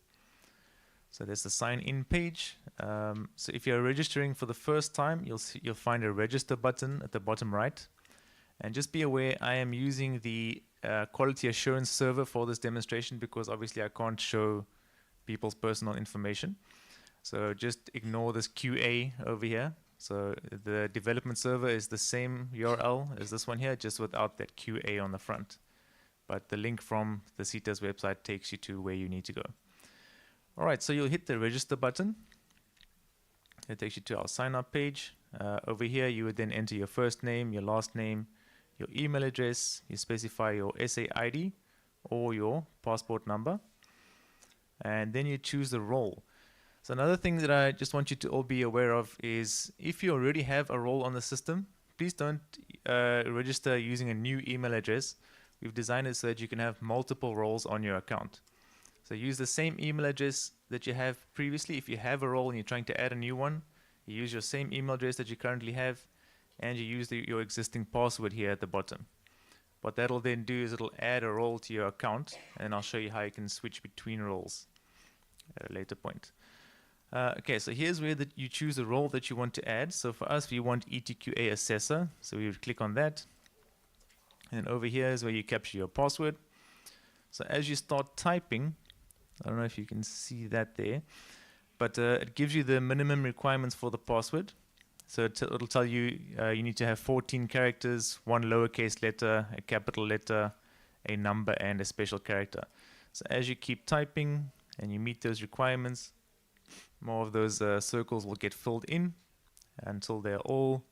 So there's the sign in page. So if you're registering for the first time, you'll find a register button at the bottom right. And just be aware, I am using the quality assurance server for this demonstration because obviously I can't show people's personal information. So just ignore this QA over here. So the development server is the same URL as this one here, just without that QA on the front. But the link from the SETA's website takes you to where you need to go. All right, so you'll hit the register button. It takes you to our sign up page. Over here, you would then enter your first name, your last name, your email address, you specify your SA ID or your passport number, and then you choose the role. So another thing that I just want you to all be aware of is if you already have a role on the system, please don't register using a new email address. We've designed it so that you can have multiple roles on your account. So use the same email address that you have previously. If you have a role and you're trying to add a new one, you use your same email address that you currently have, and you use your existing password here at the bottom. What that'll then do is it'll add a role to your account, and I'll show you how you can switch between roles at a later point. Okay, so here's where you choose the role that you want to add. So for us, we want ETQA assessor. So we would click on that. And over here is where you capture your password. So as you start typing, I don't know if you can see that there, but it gives you the minimum requirements for the password. So it'll tell you you need to have 14 characters, 1 lowercase letter, a capital letter, a number, and a special character. So as you keep typing and you meet those requirements, more of those circles will get filled in until they're all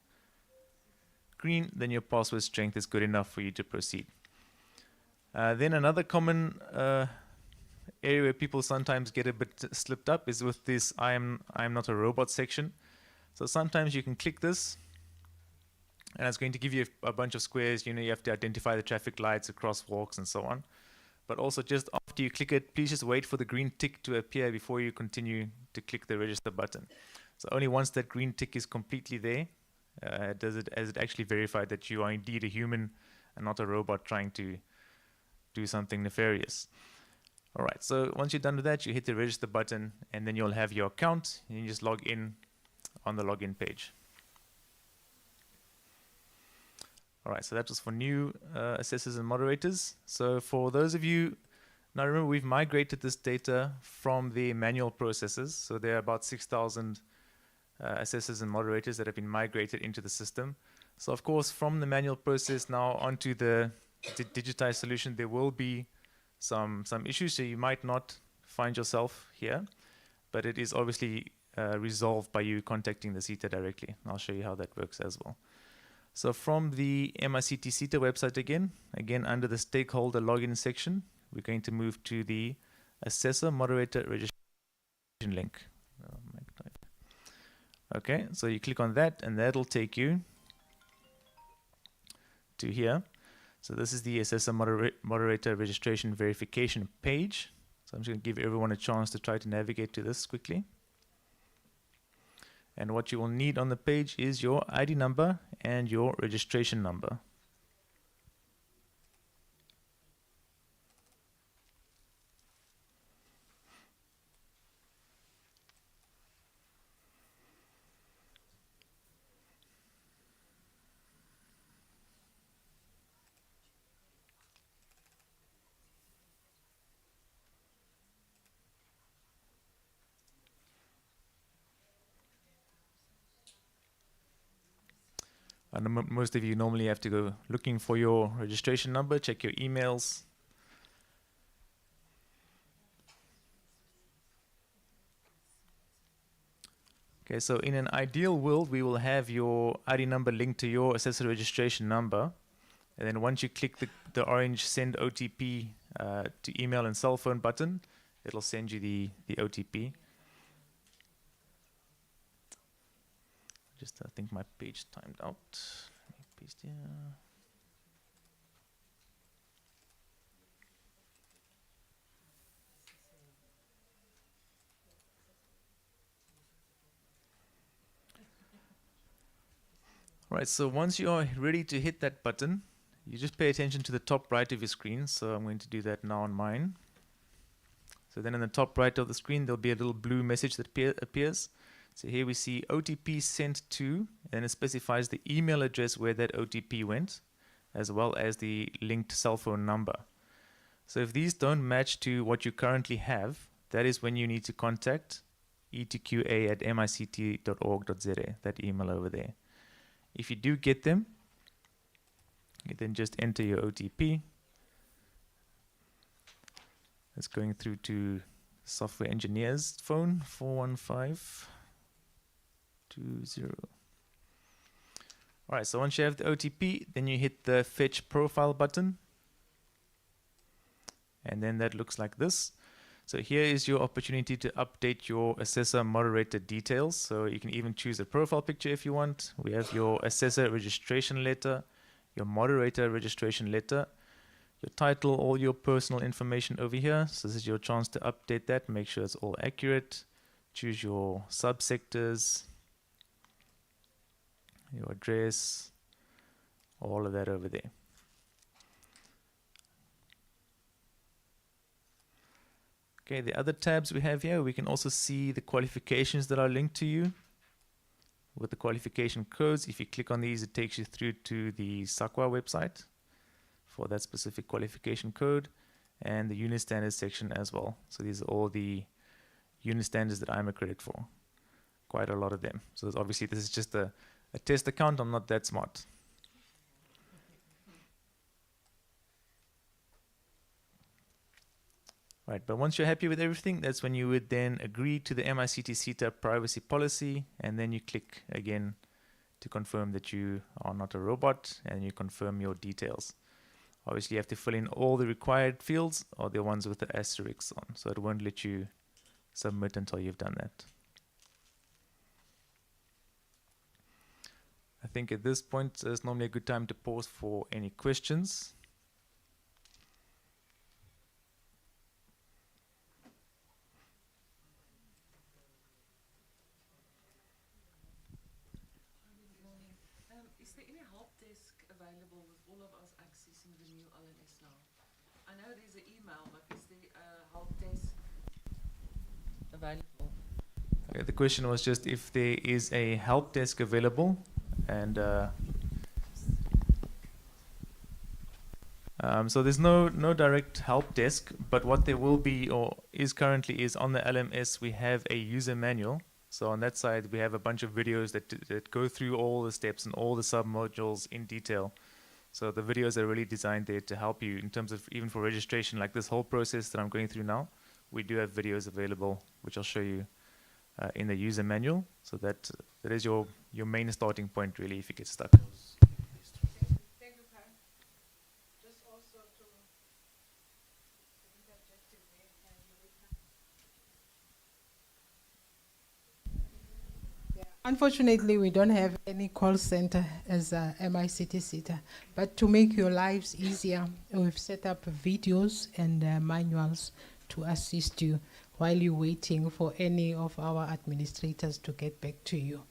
green. Then your password strength is good enough for you to proceed. Then another common area where people sometimes get a bit slipped up is with this I'm not a robot section. So sometimes you can click this and it's going to give you a bunch of squares. You have to identify the traffic lights, the crosswalks, and so on. But also just after you click it, please just wait for the green tick to appear before you continue to click the register button. So only once that green tick is completely there, has it actually verified that you are indeed a human and not a robot trying to do something nefarious. All right, so once you're done with that, you hit the register button, and then you'll have your account, and you just log in on the login page. All right, so that was for new assessors and moderators. So for those of you, now remember we've migrated this data from the manual processes. So there are about 6,000 assessors and moderators that have been migrated into the system. So of course, from the manual process now onto the digitized solution, there will be some issues, so you might not find yourself here, but it is obviously resolved by you contacting the SETA directly. I'll show you how that works as well. So from the MICT SETA website again under the stakeholder login section, we're going to move to the assessor moderator registration link. Okay, so you click on that and that'll take you to here. So this is the assessor moderator registration verification page. So I'm just going to give everyone a chance to try to navigate to this quickly. And what you will need on the page is your ID number and your registration number. And most of you normally have to go looking for your registration number, check your emails. Okay, so in an ideal world, we will have your ID number linked to your assessor registration number. And then once you click the orange send OTP to email and cell phone button, it'll send you the OTP. I think my page timed out. Let me paste here. Right, so once you are ready to hit that button, you just pay attention to the top right of your screen. So I'm going to do that now on mine. So then in the top right of the screen, there'll be a little blue message that appears. So here we see OTP sent to, and it specifies the email address where that OTP went, as well as the linked cell phone number. So if these don't match to what you currently have, that is when you need to contact etqa@mict.org.za, that email over there. If you do get them, you then just enter your OTP. It's going through to software engineer's phone, 41520. Alright, so once you have the OTP, then you hit the fetch profile button. And then that looks like this. So here is your opportunity to update your assessor moderator details. So you can even choose a profile picture if you want. We have your assessor registration letter, your moderator registration letter, your title, all your personal information over here. So this is your chance to update that, make sure it's all accurate. Choose your subsectors, your address, all of that over there. Okay, the other tabs we have here, we can also see the qualifications that are linked to you with the qualification codes. If you click on these, it takes you through to the SAQA website for that specific qualification code and the unit standards section as well. So these are all the unit standards that I'm accredited for. Quite a lot of them. So obviously this is just a test account. I'm not that smart. Right, but once you're happy with everything, that's when you would then agree to the MICT SETA privacy policy, and then you click again to confirm that you are not a robot, and you confirm your details. Obviously, you have to fill in all the required fields, or the ones with the asterisks on, so it won't let you submit until you've done that. I think at this point, it's normally a good time to pause for any questions. Is there any help desk available with all of us accessing the new LMS now? I know there's an email, but is there a help desk available? Okay, the question was just if there is a help desk available, and so there's no direct help desk, but what there will be or is currently is on the LMS we have a user manual. So on that side we have a bunch of videos that go through all the steps and all the sub-modules in detail. So the videos are really designed there to help you in terms of even for registration, like this whole process that I'm going through now. We do have videos available, which I'll show you in the user manual. So that is your main starting point, really, if you get stuck. Thank you, Karen. Just also to interject in there, unfortunately, we don't have any call center as MICT SETA, but to make your lives easier, we've set up videos and manuals to assist you while you're waiting for any of our administrators to get back to you.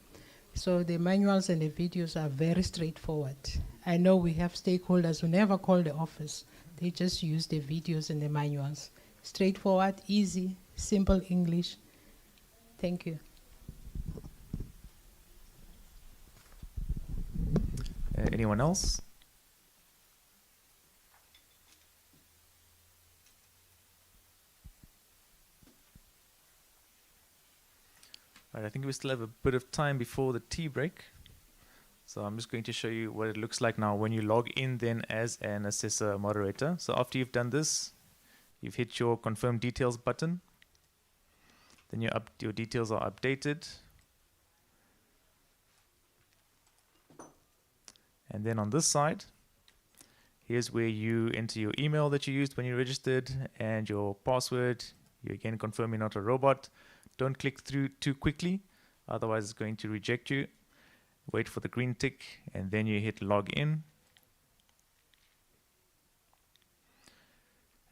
So the manuals and the videos are very straightforward. I know we have stakeholders who never call the office. They just use the videos and the manuals. Straightforward, easy, simple English. Thank you. Anyone else? Right, I think we still have a bit of time before the tea break. So I'm just going to show you what it looks like now when you log in then as an assessor moderator. So after you've done this, you've hit your confirm details button. Then your details are updated. And then on this side, here's where you enter your email that you used when you registered and your password. You again confirm you're not a robot. Don't click through too quickly, otherwise it's going to reject you. Wait for the green tick and then you hit login.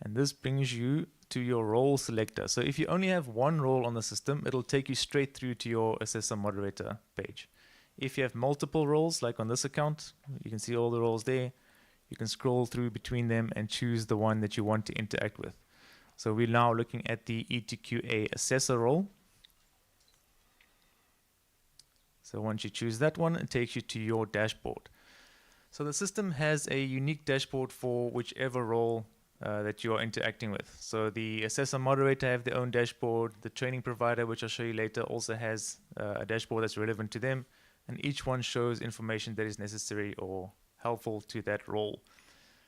And this brings you to your role selector. So if you only have one role on the system, it'll take you straight through to your assessor moderator page. If you have multiple roles, like on this account, you can see all the roles there. You can scroll through between them and choose the one that you want to interact with. So we're now looking at the ETQA assessor role. So once you choose that one, it takes you to your dashboard. So the system has a unique dashboard for whichever role that you are interacting with. So the assessor moderator have their own dashboard. The training provider, which I'll show you later, also has a dashboard that's relevant to them. And each one shows information that is necessary or helpful to that role.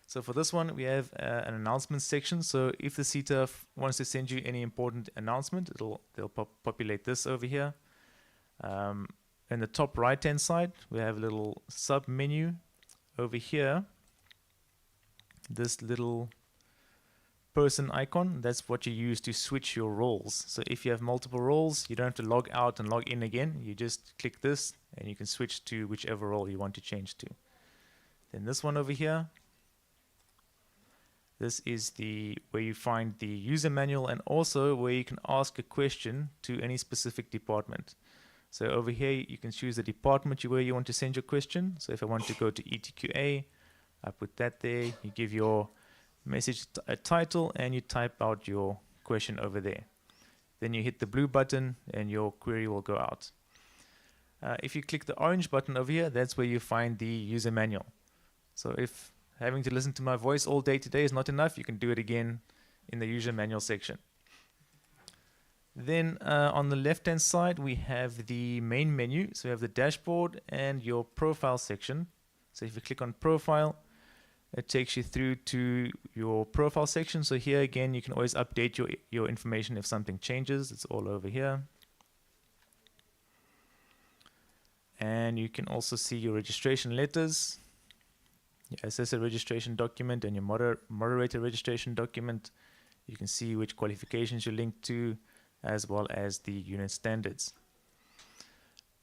So for this one, we have an announcement section. So if the SETA wants to send you any important announcement, they'll populate this over here. In the top right-hand side, we have a little sub-menu over here. This little person icon, that's what you use to switch your roles. So if you have multiple roles, you don't have to log out and log in again. You just click this and you can switch to whichever role you want to change to. Then this one over here, this is where you find the user manual and also where you can ask a question to any specific department. So over here, you can choose the department where you want to send your question. So if I want to go to ETQA, I put that there. You give your message a title and you type out your question over there. Then you hit the blue button and your query will go out. If you click the orange button over here, that's where you find the user manual. So if having to listen to my voice all day today is not enough, you can do it again in the user manual section. Then on the left hand side, we have the main menu. So we have the dashboard and your profile section. So if you click on profile, it takes you through to your profile section. So here again, you can always update your information if something changes. It's all over here. And you can also see your registration letters, your assessor registration document and your moderator registration document. You can see which qualifications you're linked to, as well as the unit standards.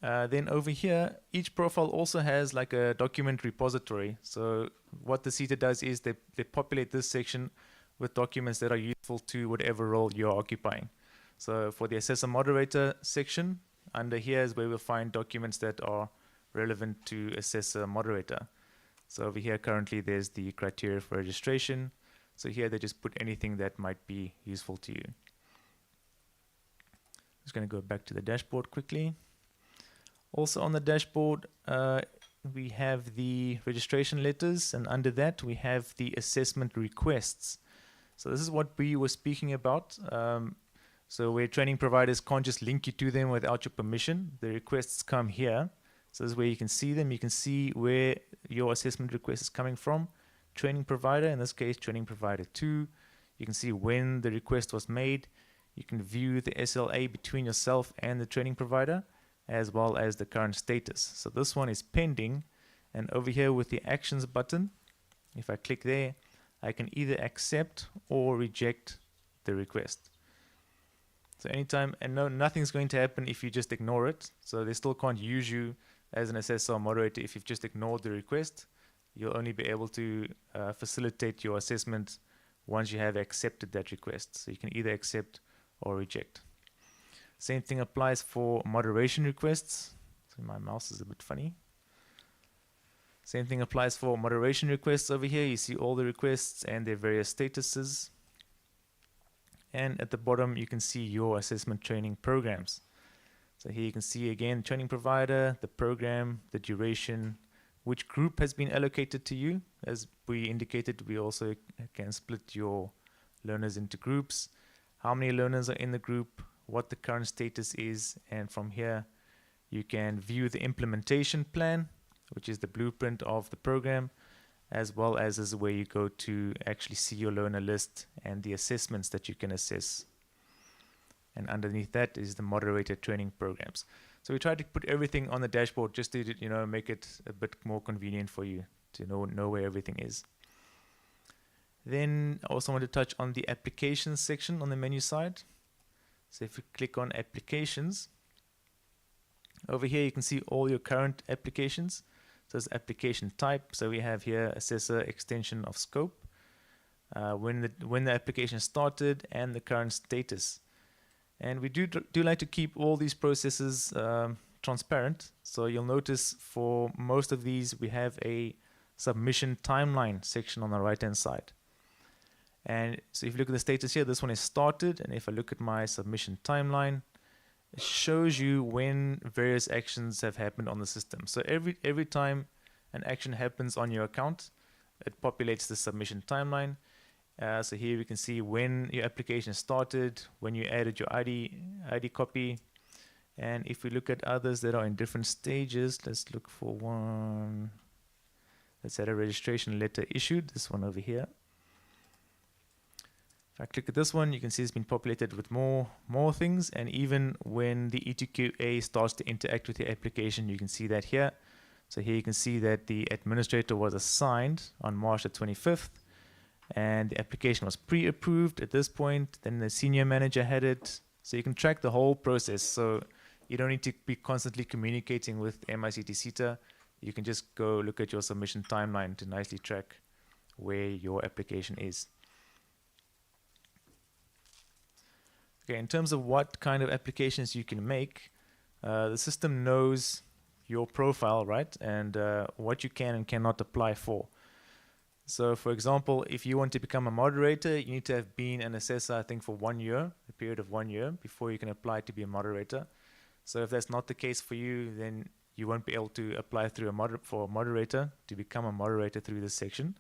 Then over here, each profile also has like a document repository. So what the SETA does is they populate this section with documents that are useful to whatever role you're occupying. So for the assessor moderator section, under here is where we'll find documents that are relevant to assessor moderator. So over here currently there's the criteria for registration. So here they just put anything that might be useful to you. Just going to go back to the dashboard quickly. Also on the dashboard, we have the registration letters, and under that we have the assessment requests. So this is what we were speaking about. So where training providers can't just link you to them without your permission, the requests come here. So this is where you can see them. You can see where your assessment request is coming from. Training provider, in this case, training provider 2. You can see when the request was made. You can view the SLA between yourself and the training provider, as well as the current status. So this one is pending, and over here with the actions button, if I click there, I can either accept or reject the request. So anytime, and no, nothing's going to happen if you just ignore it. So they still can't use you as an assessor or moderator if you've just ignored the request. You'll only be able to facilitate your assessment once you have accepted that request. So you can either accept or reject. Same thing applies for moderation requests. So my mouse is a bit funny. Same thing applies for moderation requests over here. You see all the requests and their various statuses. And at the bottom, you can see your assessment training programs. So here you can see again, training provider, the program, the duration, which group has been allocated to you. As we indicated, we also can split your learners into groups, how many learners are in the group, what the current status is, and from here you can view the implementation plan, which is the blueprint of the program, as well as is where you go to actually see your learner list and the assessments that you can assess. And underneath that is the moderator training programs. So we try to put everything on the dashboard just to make it a bit more convenient for you to know where everything is. Then I also want to touch on the applications section on the menu side. So if we click on applications, over here you can see all your current applications. So it's application type. So we have here assessor extension of scope, when the application started, and the current status. And we do like to keep all these processes transparent. So you'll notice for most of these we have a submission timeline section on the right hand side. And so if you look at the status here, this one is started, and if I look at my submission timeline, it shows you when various actions have happened on the system. So every time an action happens on your account, it populates the submission timeline. So here we can see when your application started, when you added your ID copy. And if we look at others that are in different stages, let's look for one that's had a registration letter issued, this one over here. If I click at this one, you can see it's been populated with more things, and even when the ETQA starts to interact with your application, you can see that here. So here you can see that the administrator was assigned on March the 25th, and the application was pre-approved at this point. Then the senior manager had it. So you can track the whole process. So you don't need to be constantly communicating with MICT SETA. You can just go look at your submission timeline to nicely track where your application is. Okay, in terms of what kind of applications you can make, the system knows your profile, right? And what you can and cannot apply for. So for example, if you want to become a moderator, you need to have been an assessor, I think, for 1 year, a period of 1 year, before you can apply to be a moderator. So if that's not the case for you, then you won't be able to apply through for a moderator to become a moderator through this section.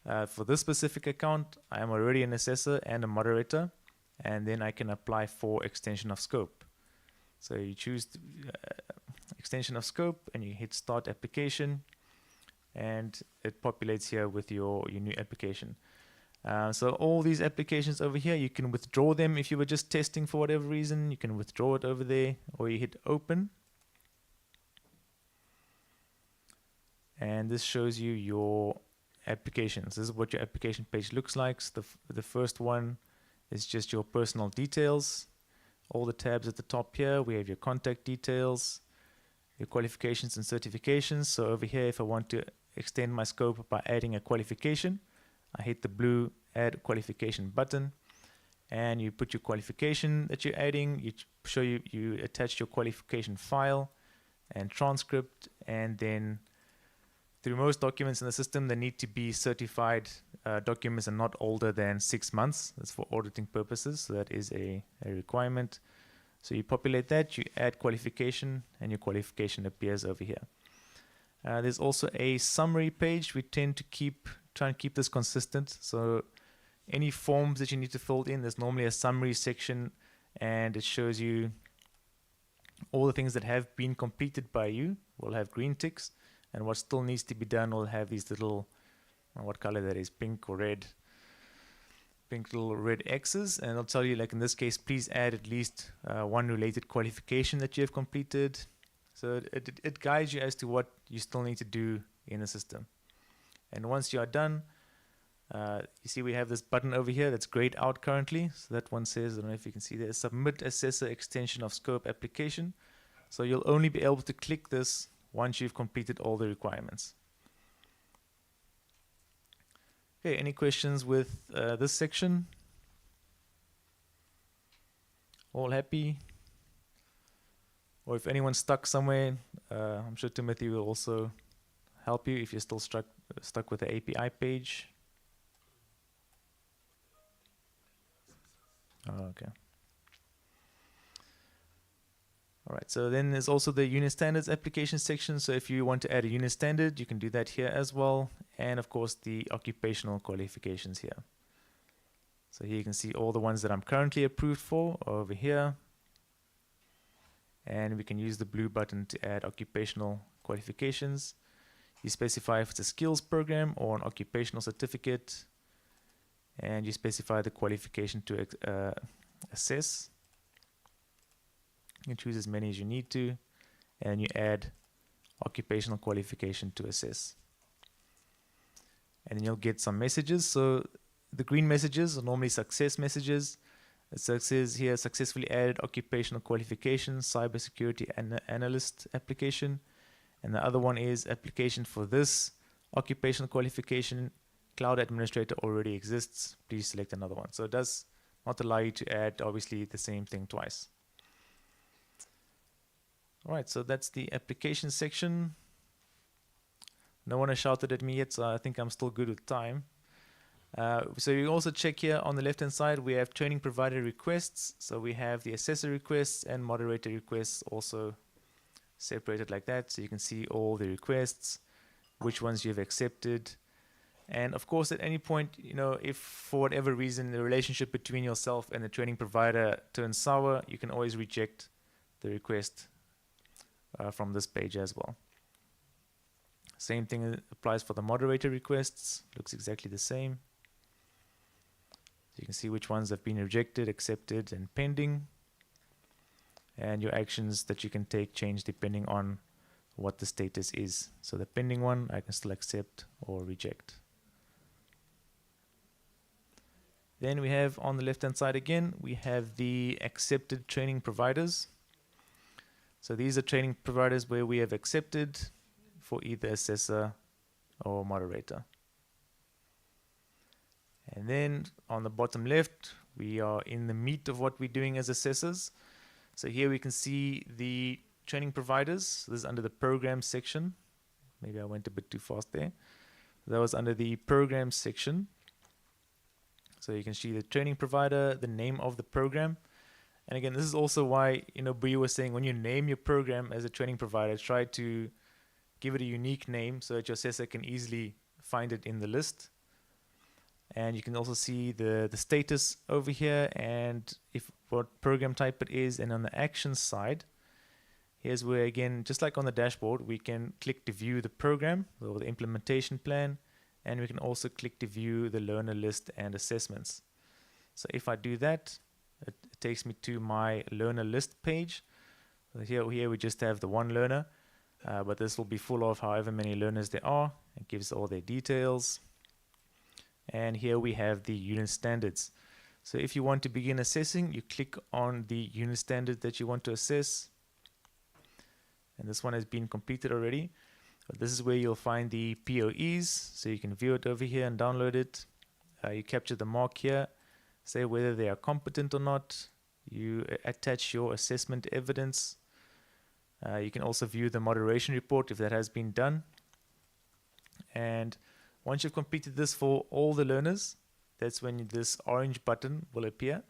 For this specific account, I am already an assessor and a moderator, and then I can apply for extension of scope. So you choose extension of scope and you hit start application, and it populates here with your new application. So all these applications over here, you can withdraw them if you were just testing for whatever reason. You can withdraw it over there, or you hit open. And this shows you your applications. This is what your application page looks like. So the first one is just your personal details. All the tabs at the top here, we have your contact details, your qualifications and certifications. So over here, if I want to extend my scope by adding a qualification, I hit the blue add qualification button, and you put your qualification that you're adding. You attach your qualification file and transcript, and then through most documents in the system, they need to be certified documents and not older than 6 months. That's for auditing purposes, so that is a requirement. So you populate that, you add qualification, and your qualification appears over here. There's also a summary page. We tend to try and keep this consistent. So any forms that you need to fill in, there's normally a summary section, and it shows you all the things that have been completed by you will have green ticks, and what still needs to be done will have these little, what color that is, pink or red, pink little red X's, and I'll tell you, like in this case, please add at least one related qualification that you have completed. So it guides you as to what you still need to do in the system. And once you are done, you see we have this button over here that's grayed out currently. So that one says, I don't know if you can see there, Submit Assessor Extension of Scope Application. So you'll only be able to click this once you've completed all the requirements. Okay, any questions with this section? All happy? Or if anyone's stuck somewhere, I'm sure Timothy will also help you if you're still stuck with the API page. Oh, okay. All right, so then there's also the unit standards application section. So if you want to add a unit standard, you can do that here as well. And of course, the occupational qualifications here. So here you can see all the ones that I'm currently approved for over here. And we can use the blue button to add occupational qualifications. You specify if it's a skills program or an occupational certificate. And you specify the qualification to assess. You choose as many as you need to, and you add occupational qualification to assess. And then you'll get some messages. So the green messages are normally success messages. It says here, successfully added occupational qualification, cybersecurity analyst application. And the other one is application for this occupational qualification. Cloud administrator already exists. Please select another one. So it does not allow you to add, obviously, the same thing twice. All right, so that's the application section. No one has shouted at me yet, so I think I'm still good with time. So you also check here on the left-hand side, we have training provider requests. So we have the assessor requests and moderator requests also separated like that. So you can see all the requests, which ones you've accepted. And of course, at any point, you know, if for whatever reason the relationship between yourself and the training provider turns sour, you can always reject the request from this page as well. Same thing applies for the moderator requests. Looks exactly the same. So you can see which ones have been rejected, accepted, and pending. And your actions that you can take change depending on what the status is. So the pending one, I can still accept or reject. Then we have on the left-hand side again, we have the accepted training providers. So these are training providers where we have accepted for either assessor or moderator. And then on the bottom left, we are in the meat of what we're doing as assessors. So here we can see the training providers. This is under the program section. Maybe I went a bit too fast there. That was under the program section. So you can see the training provider, the name of the program. And again, this is also why, you know, Brie was saying when you name your program as a training provider, try to give it a unique name so that your assessor can easily find it in the list. And you can also see the status over here and if what program type it is. And on the actions side, here's where, again, just like on the dashboard, we can click to view the program or the implementation plan. And we can also click to view the learner list and assessments. So if I do that, it takes me to my learner list page. So here we just have the one learner, but this will be full of however many learners there are. It gives all their details. And here we have the unit standards. So if you want to begin assessing, you click on the unit standard that you want to assess. And this one has been completed already. But this is where you'll find the POEs. So you can view it over here and download it. You capture the mark here. Say whether they are competent or not. You attach your assessment evidence. You can also view the moderation report if that has been done. And once you've completed this for all the learners, that's when this orange button will appear.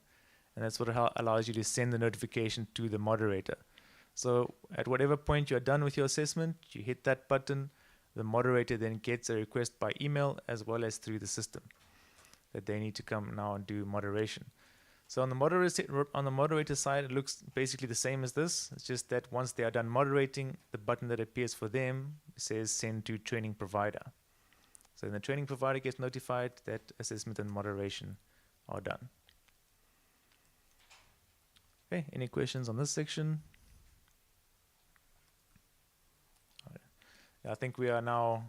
And that's what allows you to send the notification to the moderator. So at whatever point you're done with your assessment, you hit that button. The moderator then gets a request by email as well as through the system that they need to come now and do moderation. So on the moderator side, it looks basically the same as this. It's just that once they are done moderating, the button that appears for them says send to training provider. So then the training provider gets notified that assessment and moderation are done. Okay, any questions on this section? All right. Yeah, I think we are now,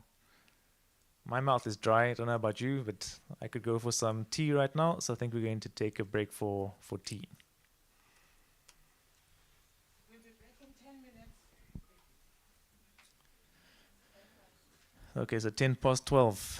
my mouth is dry, I don't know about you, but I could go for some tea right now, so I think we're going to take a break for tea. We'll be back in 10 minutes. Okay, so 12:10.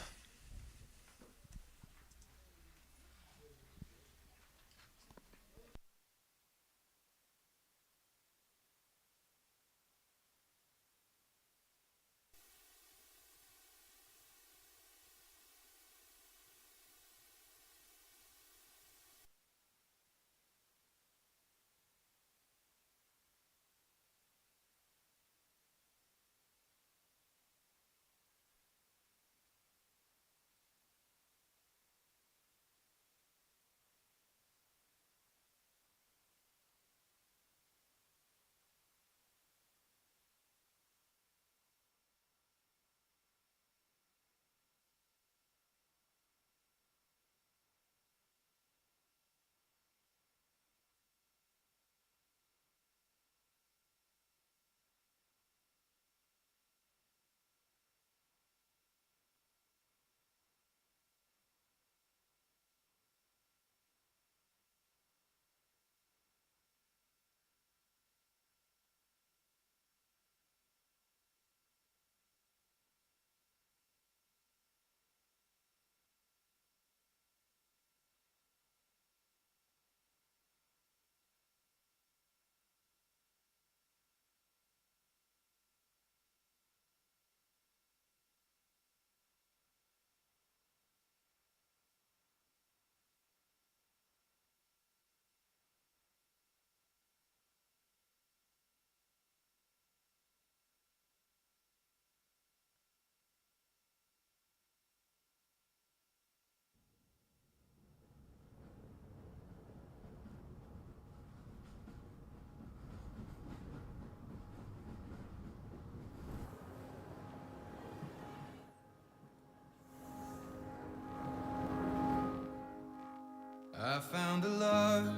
I found a love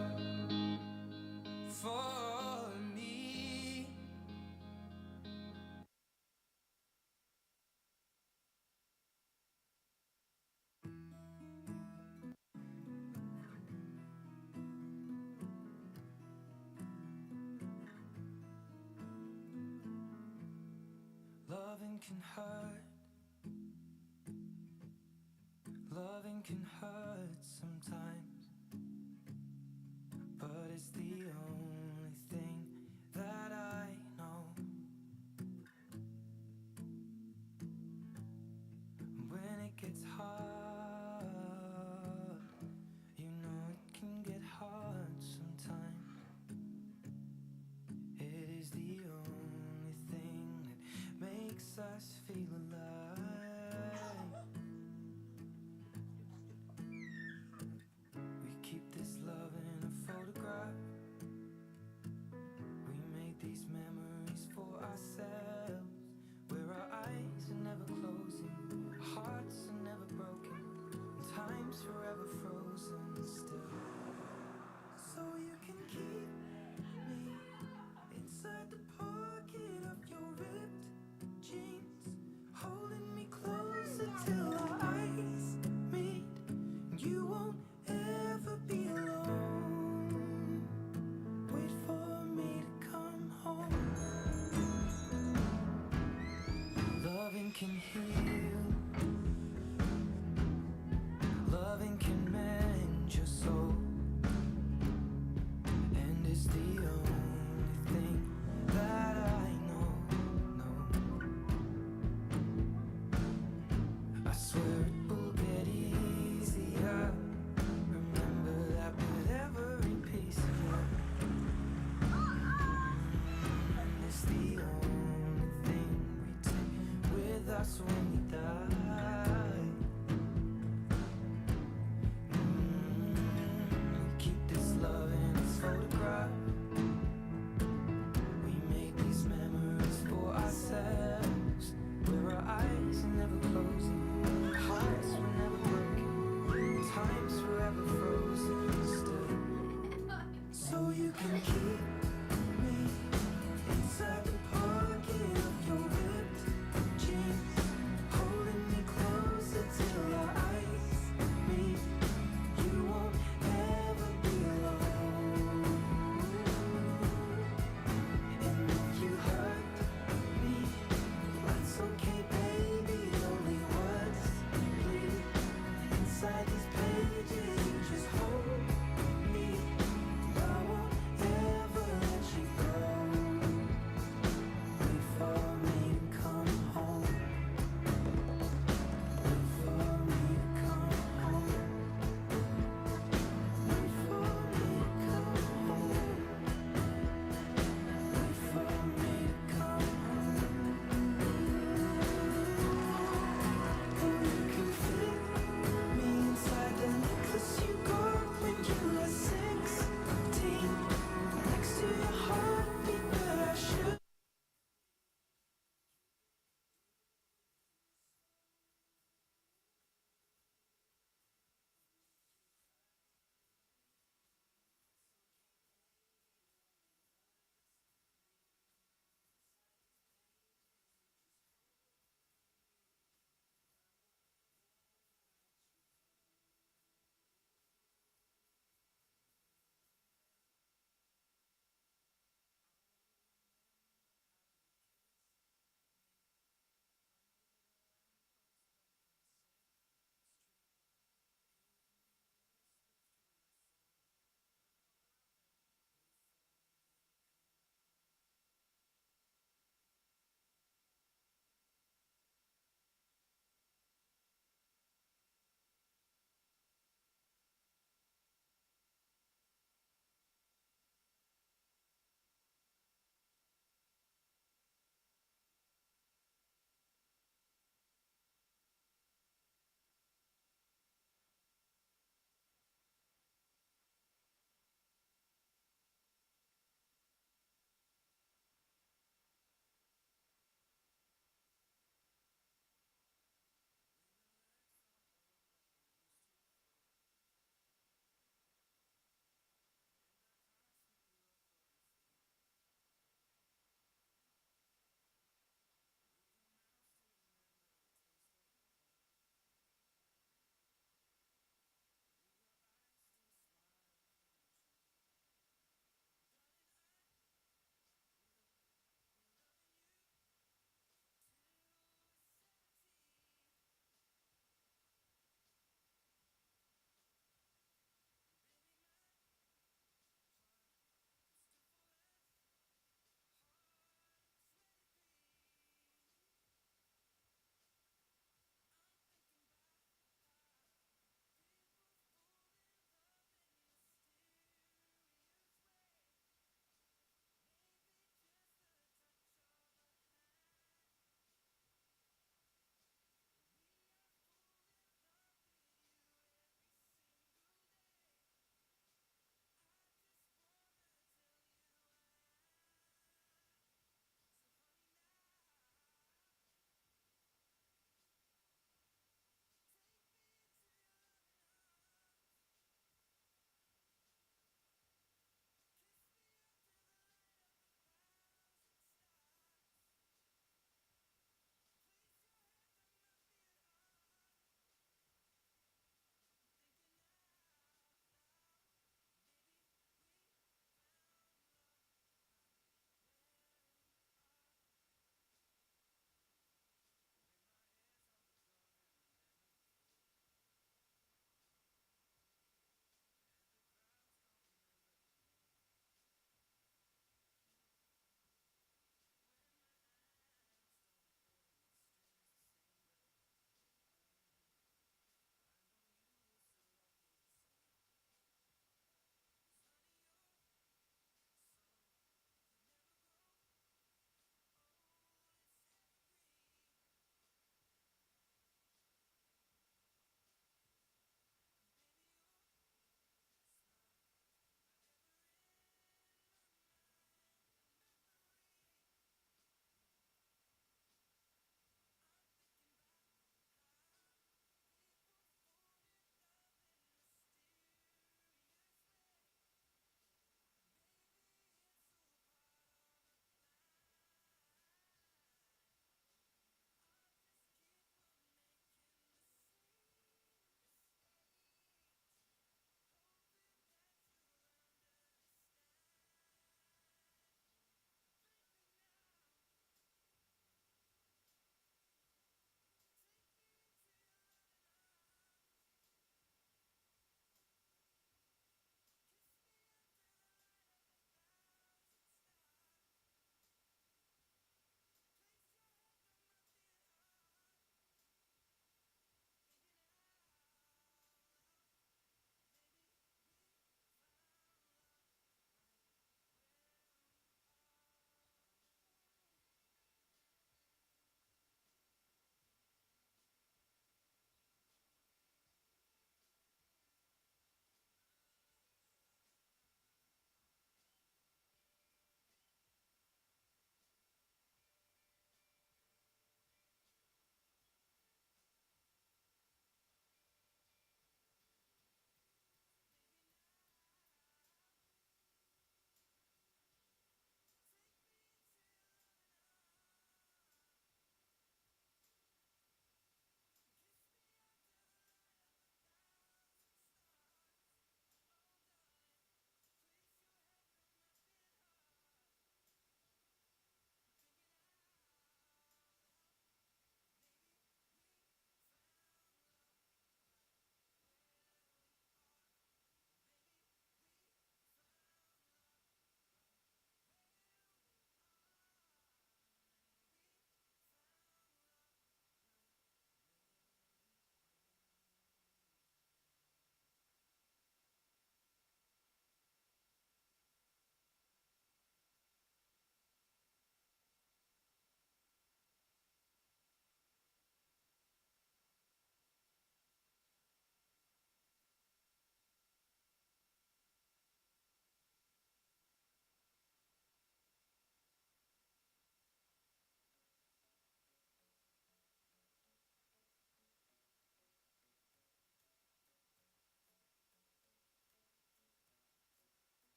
for me. Loving can hurt. Loving can hurt sometimes, but it's the only thing that I know. When it gets hard, you know it can get hard sometimes. It is the only thing that makes us feel alive. We keep this love in a photograph. We made these memories for ourselves, where our eyes are never closing, our hearts are never broken, and time's forever frozen still. So you can keep me inside the pocket of your ripped jeans, holding me closer till our eyes meet. You won't ever be alone. Wait for me to come home. Loving can heal. Loving can mend your soul. And it's the only thing that I know. I swear it will get easier. Remember that with every piece of you. And it's the only thing we take with us when we die. Keep this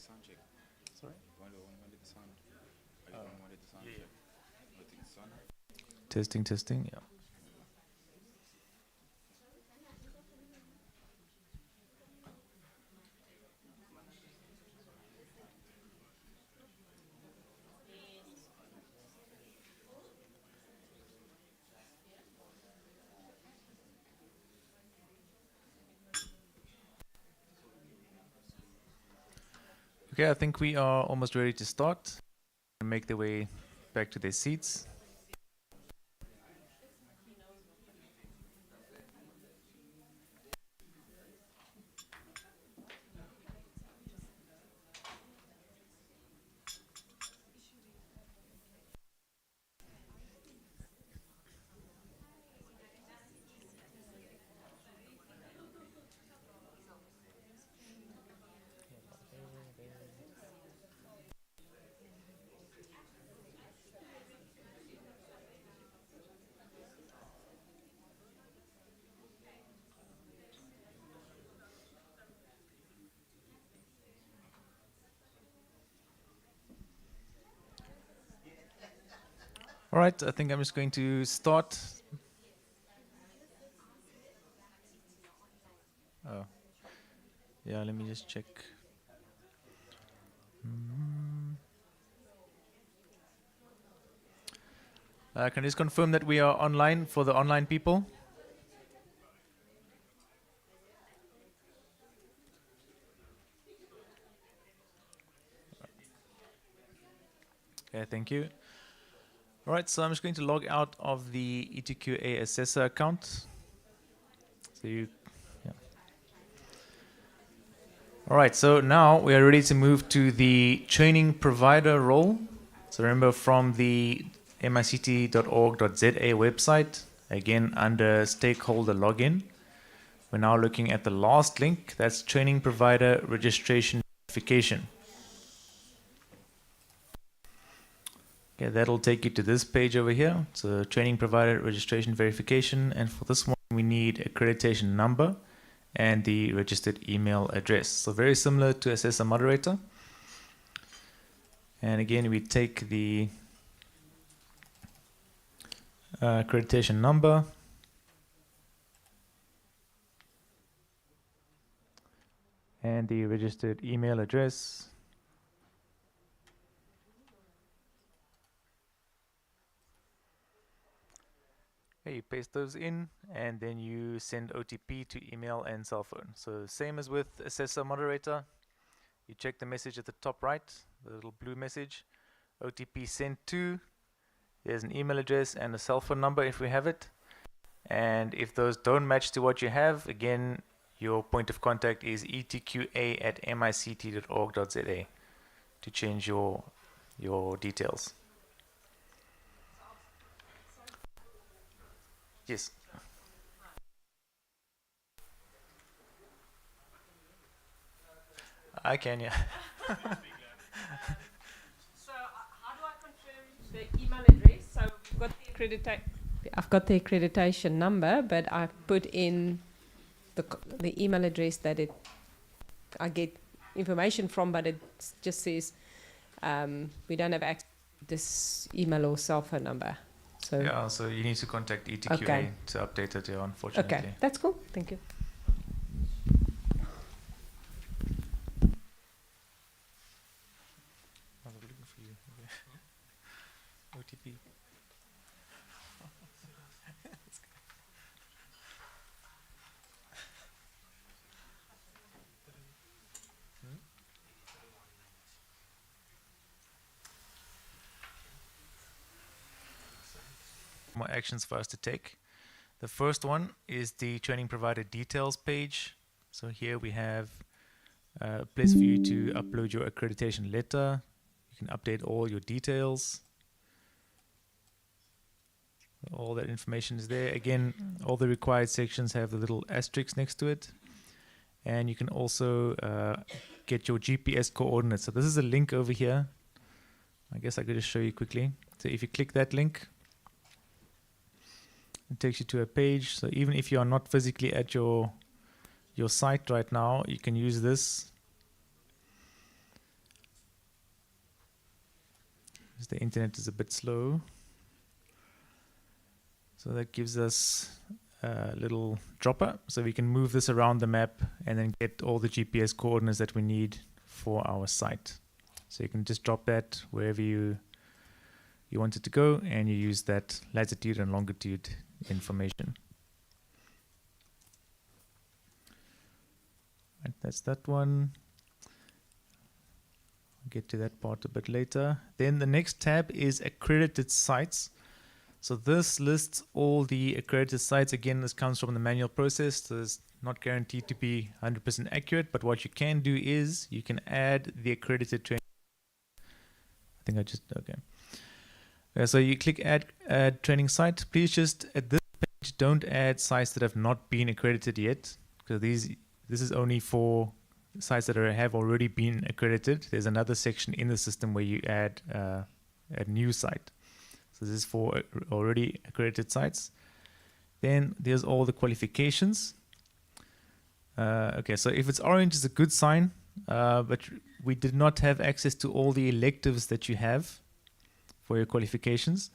sound check. Sorry? When did the sound? When did the sound check? I think it's on. Testing, testing. Yeah. Okay, I think we are almost ready to start. Make their way back to their seats. All right, I think I'm just going to start. Oh, yeah, let me just check. Can I just confirm that we are online for the online people? Okay, thank you. All right, so I'm just going to log out of the ETQA assessor account. So you, yeah. All right, so now we are ready to move to the training provider role. So remember, from the mict.org.za website, again under stakeholder login, we're now looking at the last link. That's training provider registration verification. Okay, that'll take you to this page over here. So training provider registration verification, and for this one we need accreditation number and the registered email address. So very similar to assessor moderator. And again, we take the accreditation number and the registered email address. Okay, you paste those in and then you send OTP to email and cell phone. So same as with assessor moderator, you check the message at the top right, the little blue message, OTP sent to, there's an email address and a cell phone number if we have it. And if those don't match to what you have, again, your point of contact is etqa@mict.org.za to change your details. Yes. I can, yeah. So how do I confirm the email address? So I've got the accreditation number, but I put in the email address that I get information from, but it just says we don't have access to this email or cell phone number. So Yeah, so you need to contact ETQA Okay. to update it, yeah, unfortunately. Okay, that's cool. Thank you. I was looking for you. OTP. More actions for us to take. The first one is the training provider details page. So here we have a place for you to upload your accreditation letter. You can update all your details. All that information is there. Again, all the required sections have the little asterisk next to it. And you can also get your GPS coordinates. So this is a link over here. I guess I could just show you quickly. So if you click that link, it takes you to a page. So even if you are not physically at your site right now, you can use this because the internet is a bit slow. So that gives us a little dropper, so we can move this around the map and then get all the GPS coordinates that we need for our site. So you can just drop that wherever you want it to go, and you use that latitude and longitude information. Right, that's that one. I'll get to that part a bit later. Then the next tab is accredited sites. So this lists all the accredited sites. Again, this comes from the manual process, so it's not guaranteed to be 100% accurate, but what you can do is you can add the accredited training. I think I just, okay. So you click add training site. Please just at this page don't add sites that have not been accredited yet, because this is only for sites that have already been accredited. There's another section in the system where you add a new site. So this is for already accredited sites. Then there's all the qualifications. Okay, so if it's orange, it's a good sign, but we did not have access to all the electives that you have for your qualifications.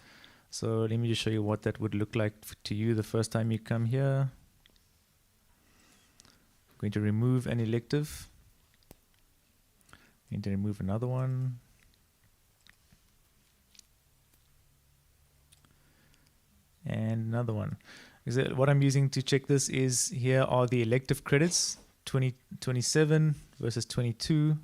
So let me just show you what that would look like to you the first time you come here. I'm going to remove an elective. I'm going to remove another one. And another one. What I'm using to check this is here are the elective credits, 27 versus 22.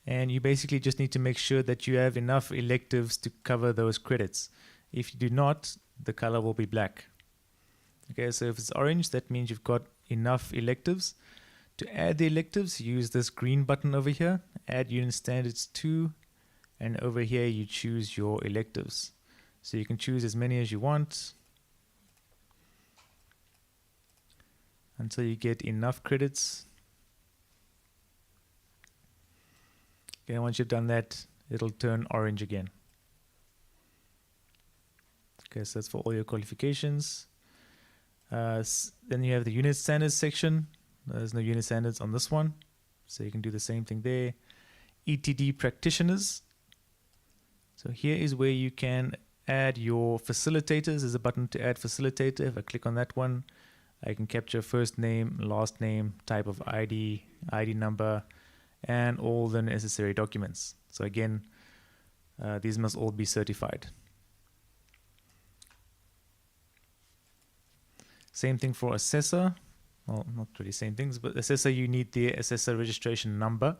And you basically just need to make sure that you have enough electives to cover those credits. If you do not, the color will be black. Okay, so if it's orange, that means you've got enough electives. To add the electives, use this green button over here, add unit standards 2, and over here you choose your electives. So you can choose as many as you want until you get enough credits. Okay, once you've done that, it'll turn orange again. Okay, so that's for all your qualifications. Then you have the unit standards section. There's no unit standards on this one, so you can do the same thing there. ETD practitioners. So here is where you can add your facilitators. There's a button to add facilitator. If I click on that one, I can capture first name, last name, type of ID, ID number, and all the necessary documents. So again, these must all be certified. Same thing for assessor. Well, not really same things, but assessor, you need the assessor registration number.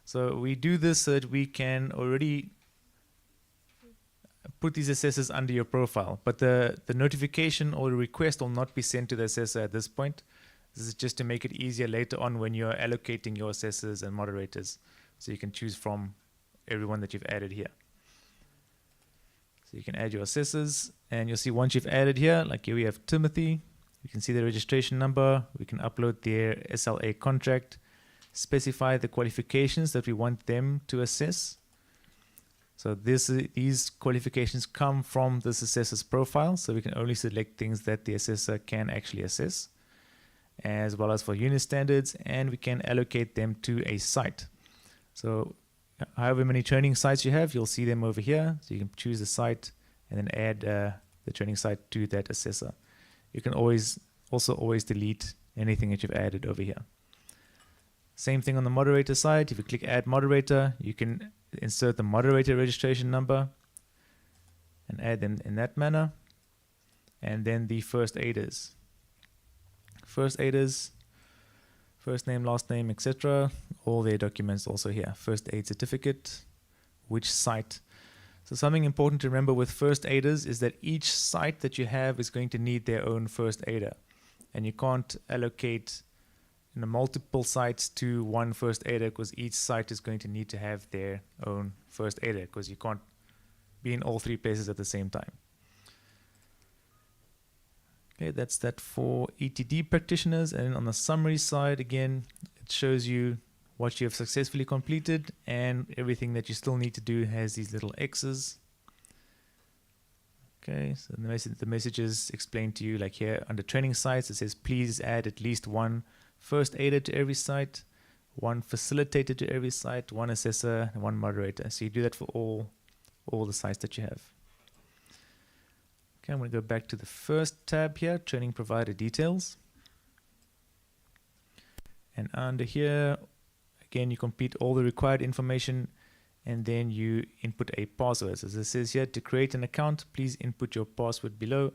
So we do this so that we can already put these assessors under your profile, but the notification or the request will not be sent to the assessor at this point. This is just to make it easier later on when you're allocating your assessors and moderators, so you can choose from everyone that you've added here. So you can add your assessors, and you'll see once you've added here, like here we have Timothy, you can see the registration number, we can upload their SLA contract, specify the qualifications that we want them to assess. So these qualifications come from this assessor's profile, so we can only select things that the assessor can actually assess, as well as for unit standards, and we can allocate them to a site. So however many training sites you have, you'll see them over here. So you can choose the site and then add the training site to that assessor. You can also always delete anything that you've added over here. Same thing on the moderator side. If you click add moderator, you can insert the moderator registration number and add them in that manner. And then the first aiders. First aiders, first name, last name, etc. All their documents also here. First aid certificate, which site. So something important to remember with first aiders is that each site that you have is going to need their own first aider. And you can't allocate multiple sites to one first aider, because each site is going to need to have their own first aider, because you can't be in all three places at the same time. Okay, that's that for ETD practitioners. And on the summary side, again, it shows you what you have successfully completed, and everything that you still need to do has these little X's. Okay, so the messages explained to you, like here under training sites, it says please add at least one first aider to every site. one facilitator to every site, one assessor, and one moderator. So you do that for all the sites that you have. Okay, I'm going to go back to the first tab here, training provider details. And under here, again, you complete all the required information and then you input a password. So as it says here, to create an account, please input your password below.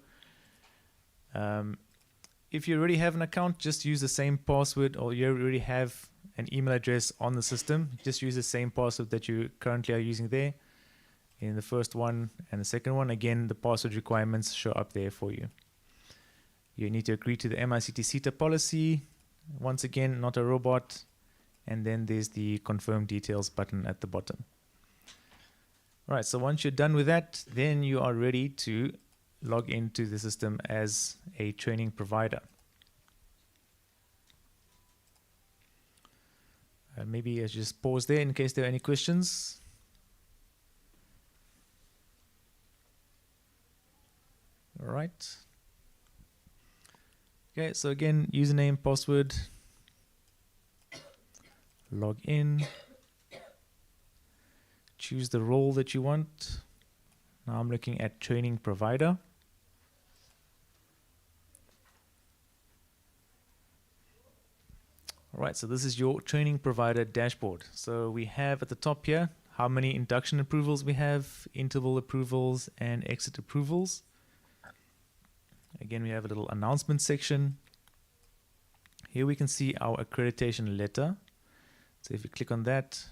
If you already have an account, just use the same password, or you already have an email address on the system, just use the same password that you currently are using there. In the first one and the second one, again, the password requirements show up there for you. You need to agree to the MICT SETA policy. Once again, not a robot. And then there's the confirm details button at the bottom. All right, so once you're done with that, then you are ready to log into the system as a training provider. Maybe I just pause there in case there are any questions. All right. Okay, so again, username, password, log in, choose the role that you want. Now I'm looking at training provider. All right, so this is your training provider dashboard. So we have at the top here how many induction approvals we have, interval approvals, and exit approvals. Again, we have a little announcement section. Here we can see our accreditation letter. So if you click on that,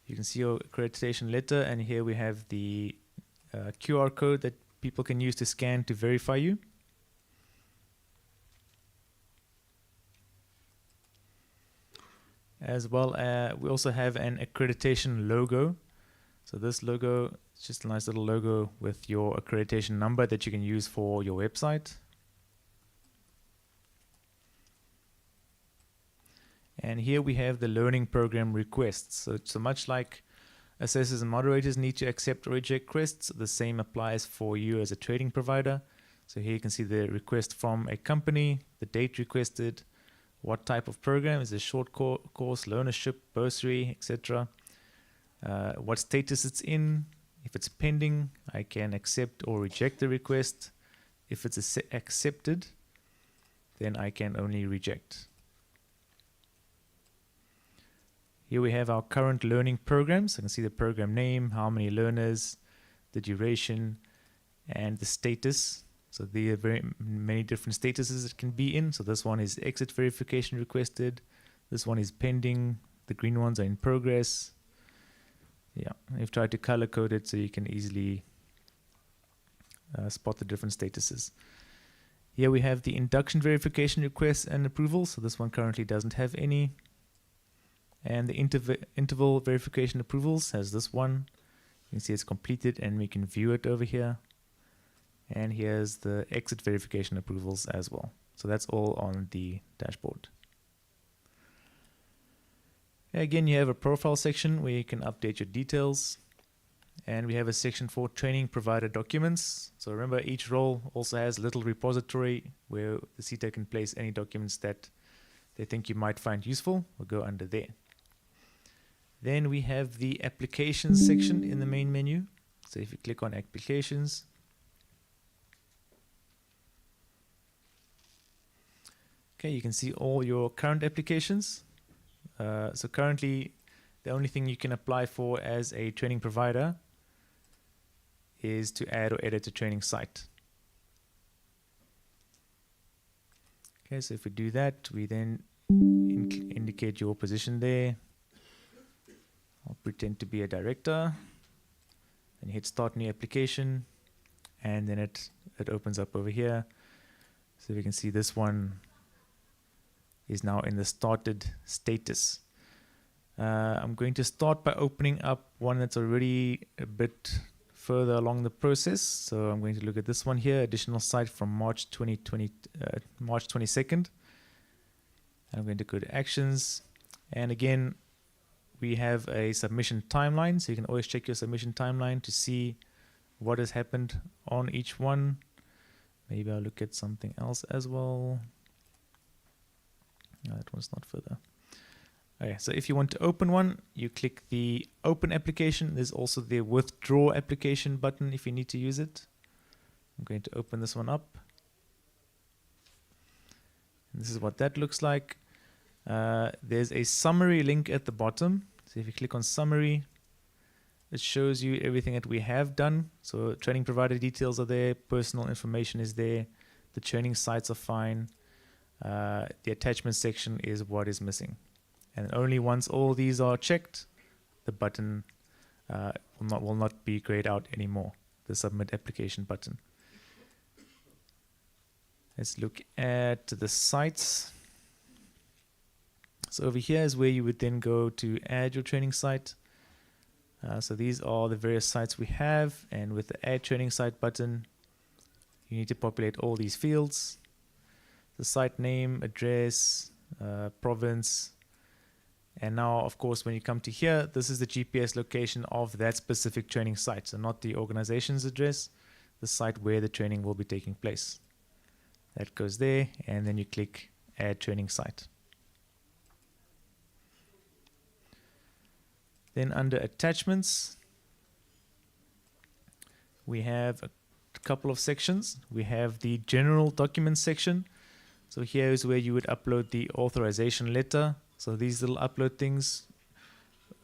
you can see your accreditation letter, and here we have the QR code that people can use to scan to verify you. As well, we also have an accreditation logo. So this logo is just a nice little logo with your accreditation number that you can use for your website. And here we have the learning program requests. So much like assessors and moderators need to accept or reject requests, the same applies for you as a training provider. So here you can see the request from a company, the date requested, what type of program, is it a short course, learnership, bursary, etc. What status it's in. If it's pending, I can accept or reject the request. If it's accepted, then I can only reject. Here we have our current learning programs. I can see the program name, how many learners, the duration, and the status. So there are very many different statuses it can be in. So this one is exit verification requested. This one is pending. The green ones are in progress. Yeah, I've tried to color code it so you can easily spot the different statuses. Here we have the induction verification requests and approvals. So this one currently doesn't have any. And the interval verification approvals has this one. You can see it's completed and we can view it over here. And here's the exit verification approvals as well. So that's all on the dashboard. Again, you have a profile section where you can update your details. And we have a section for training provider documents. So remember, each role also has a little repository where the SETA can place any documents that they think you might find useful. We'll go under there. Then we have the applications section in the main menu. So if you click on applications, okay, you can see all your current applications. So currently, the only thing you can apply for as a training provider is to add or edit a training site. Okay, so if we do that, we then indicate your position there. I'll pretend to be a director. Then hit start new application, and then it opens up over here. So we can see this one is now in the started status. I'm going to start by opening up one that's already a bit further along the process. So I'm going to look at this one here, additional site from March 22nd. I'm going to go to actions. And again, we have a submission timeline. So you can always check your submission timeline to see what has happened on each one. Maybe I'll look at something else as well. No, that one's not further. Okay, so if you want to open one, you click the open application. There's also the withdraw application button if you need to use it. I'm going to open this one up. And this is what that looks like. There's a summary link at the bottom. So if you click on summary, it shows you everything that we have done. So training provider details are there, personal information is there, the training sites are fine. The attachment section is what is missing. And only once all these are checked, the button will not be grayed out anymore, the submit application button. Let's look at the sites. So over here is where you would then go to add your training site. So these are the various sites we have, and with the add training site button, you need to populate all these fields. The site name, address, province, and now of course when you come to here, this is the GPS location of that specific training site, so not the organization's address, the site where the training will be taking place. That goes there, and then you click add training site. Then under attachments, we have a couple of sections. We have the general documents section. So here is where you would upload the authorization letter. So these little upload things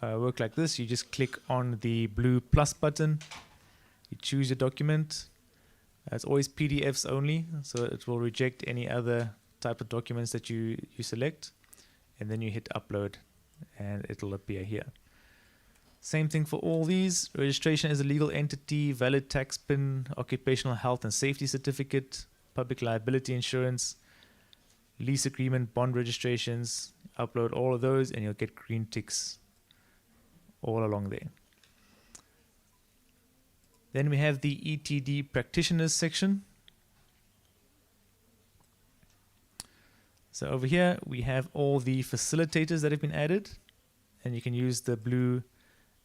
work like this. You just click on the blue plus button. You choose your document. It's always PDFs only, so it will reject any other type of documents that you select. And then you hit upload and it'll appear here. Same thing for all these. Registration as a legal entity, valid tax PIN, occupational health and safety certificate, public liability insurance, lease agreement, bond registrations. Upload all of those and you'll get green ticks all along there. Then we have the ETD practitioners section. So over here we have all the facilitators that have been added, and you can use the blue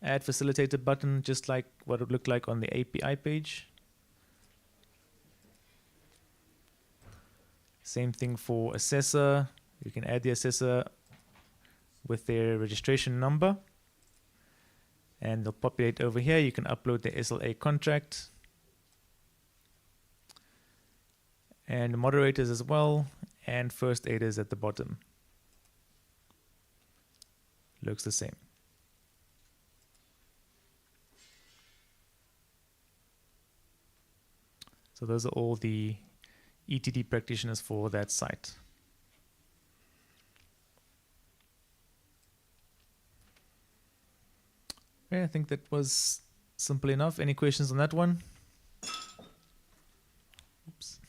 add facilitator button just like what it would look like on the API page. Same thing for assessor. You can add the assessor with their registration number, and they'll populate over here. You can upload the SLA contract and the moderators as well, and first aiders at the bottom. Looks the same. So those are all the ETD practitioners for that site. Okay, I think that was simple enough. Any questions on that one? Oops.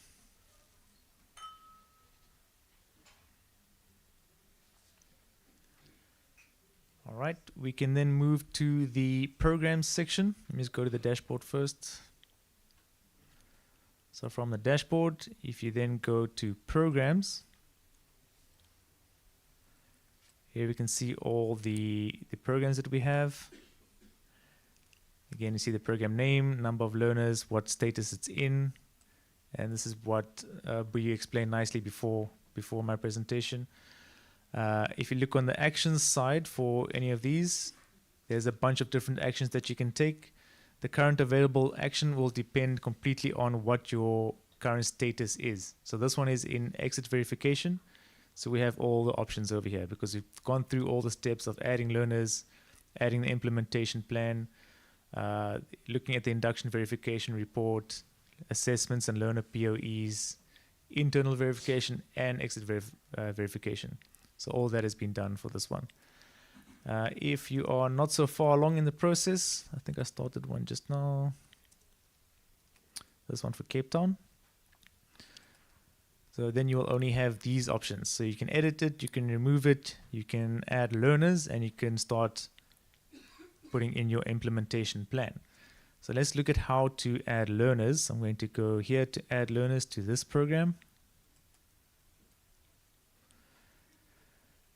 All right, we can then move to the programs section. Let me just go to the dashboard first. So from the dashboard, if you then go to programs, here we can see all the programs that we have. Again, you see the program name, number of learners, what status it's in, and this is what we explained nicely before my presentation. If you look on the actions side for any of these, there's a bunch of different actions that you can take. The current available action will depend completely on what your current status is. So this one is in exit verification. So we have all the options over here because we've gone through all the steps of adding learners, adding the implementation plan, looking at the induction verification report, assessments and learner POEs, internal verification and exit verification. So all that has been done for this one. If you are not so far along in the process, I think I started one just now. This one for Cape Town. So then you will only have these options. So you can edit it, you can remove it, you can add learners, and you can start putting in your implementation plan. So let's look at how to add learners. I'm going to go here to add learners to this program.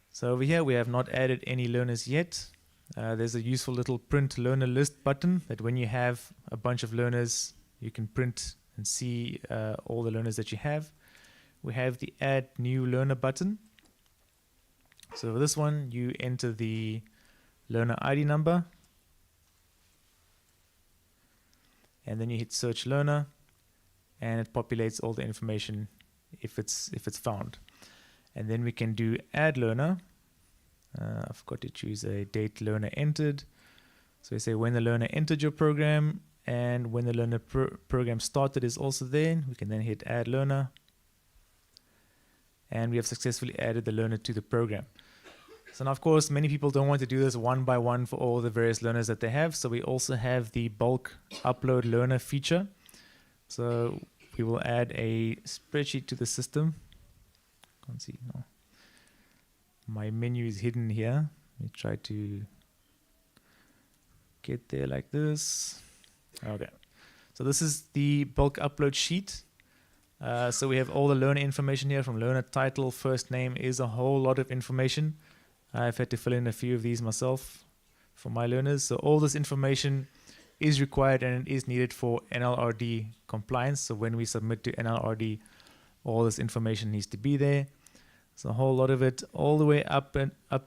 So over here we have not added any learners yet. There's a useful little print learner list button that when you have a bunch of learners, you can print and see all the learners that you have. We have the add new learner button. So for this one, you enter the learner ID number, and then you hit search learner, and it populates all the information if it's found. And then we can do add learner. I forgot to choose a date learner entered. So we say when the learner entered your program, and when the learner program started is also there. We can then hit add learner, and we have successfully added the learner to the program. So now, of course, many people don't want to do this one by one for all the various learners that they have. So we also have the bulk upload learner feature. So we will add a spreadsheet to the system. Can't see, no. My menu is hidden here. Let me try to get there like this. Okay. So this is the bulk upload sheet. So we have all the learner information here, from learner title, first name, is a whole lot of information. I've had to fill in a few of these myself for my learners. So all this information is required and it is needed for NLRD compliance. So when we submit to NLRD, all this information needs to be there. So a whole lot of it, all the way up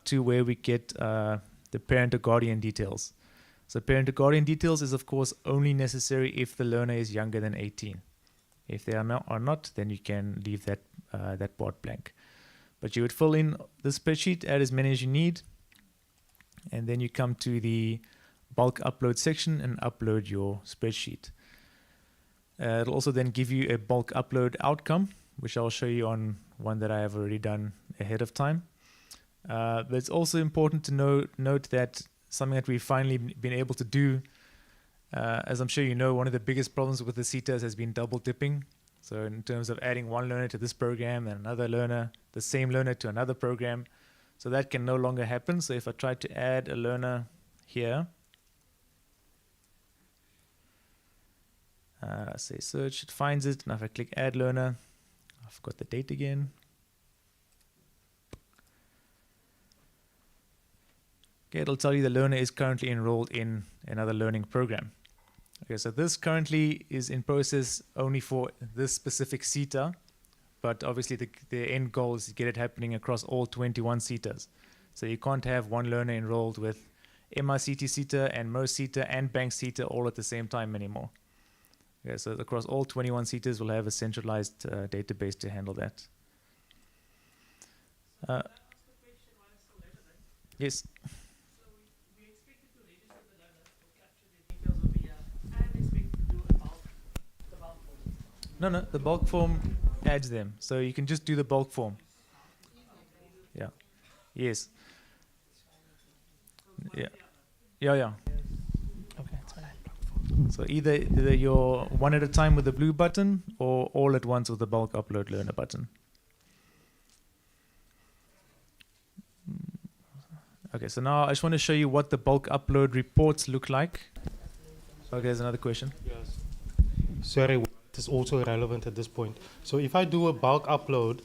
to where we get the parent or guardian details. So parent or guardian details is of course only necessary if the learner is younger than 18. If they are not, then you can leave that that part blank. But you would fill in the spreadsheet, add as many as you need, and then you come to the bulk upload section and upload your spreadsheet. It'll also then give you a bulk upload outcome, which I'll show you on one that I have already done ahead of time. But it's also important to note that something that we've finally been able to do, as I'm sure you know, one of the biggest problems with the SETAs has been double dipping. So in terms of adding one learner to this program and another learner, the same learner to another program, so that can no longer happen. So if I try to add a learner here, say search, it finds it. Now if I click add learner, I've got the date again. Okay, it'll tell you the learner is currently enrolled in another learning program. Okay, so this currently is in process only for this specific SETA, but obviously the end goal is to get it happening across all 21 SETAs. So you can't have one learner enrolled with MICT SETA and Mo SETA and Bank SETA all at the same time anymore. Okay, so across all 21 SETAs, we'll have a centralized database to handle that. Yes. No, the bulk form adds them. So you can just do the bulk form. Yeah. Yes. Yeah. Okay, that's fine. So either you're one at a time with the blue button or all at once with the bulk upload learner button. Okay, so now I just want to show you what the bulk upload reports look like. Okay, there's another question. Yes. Sorry. Is also relevant at this point. So if I do a bulk upload,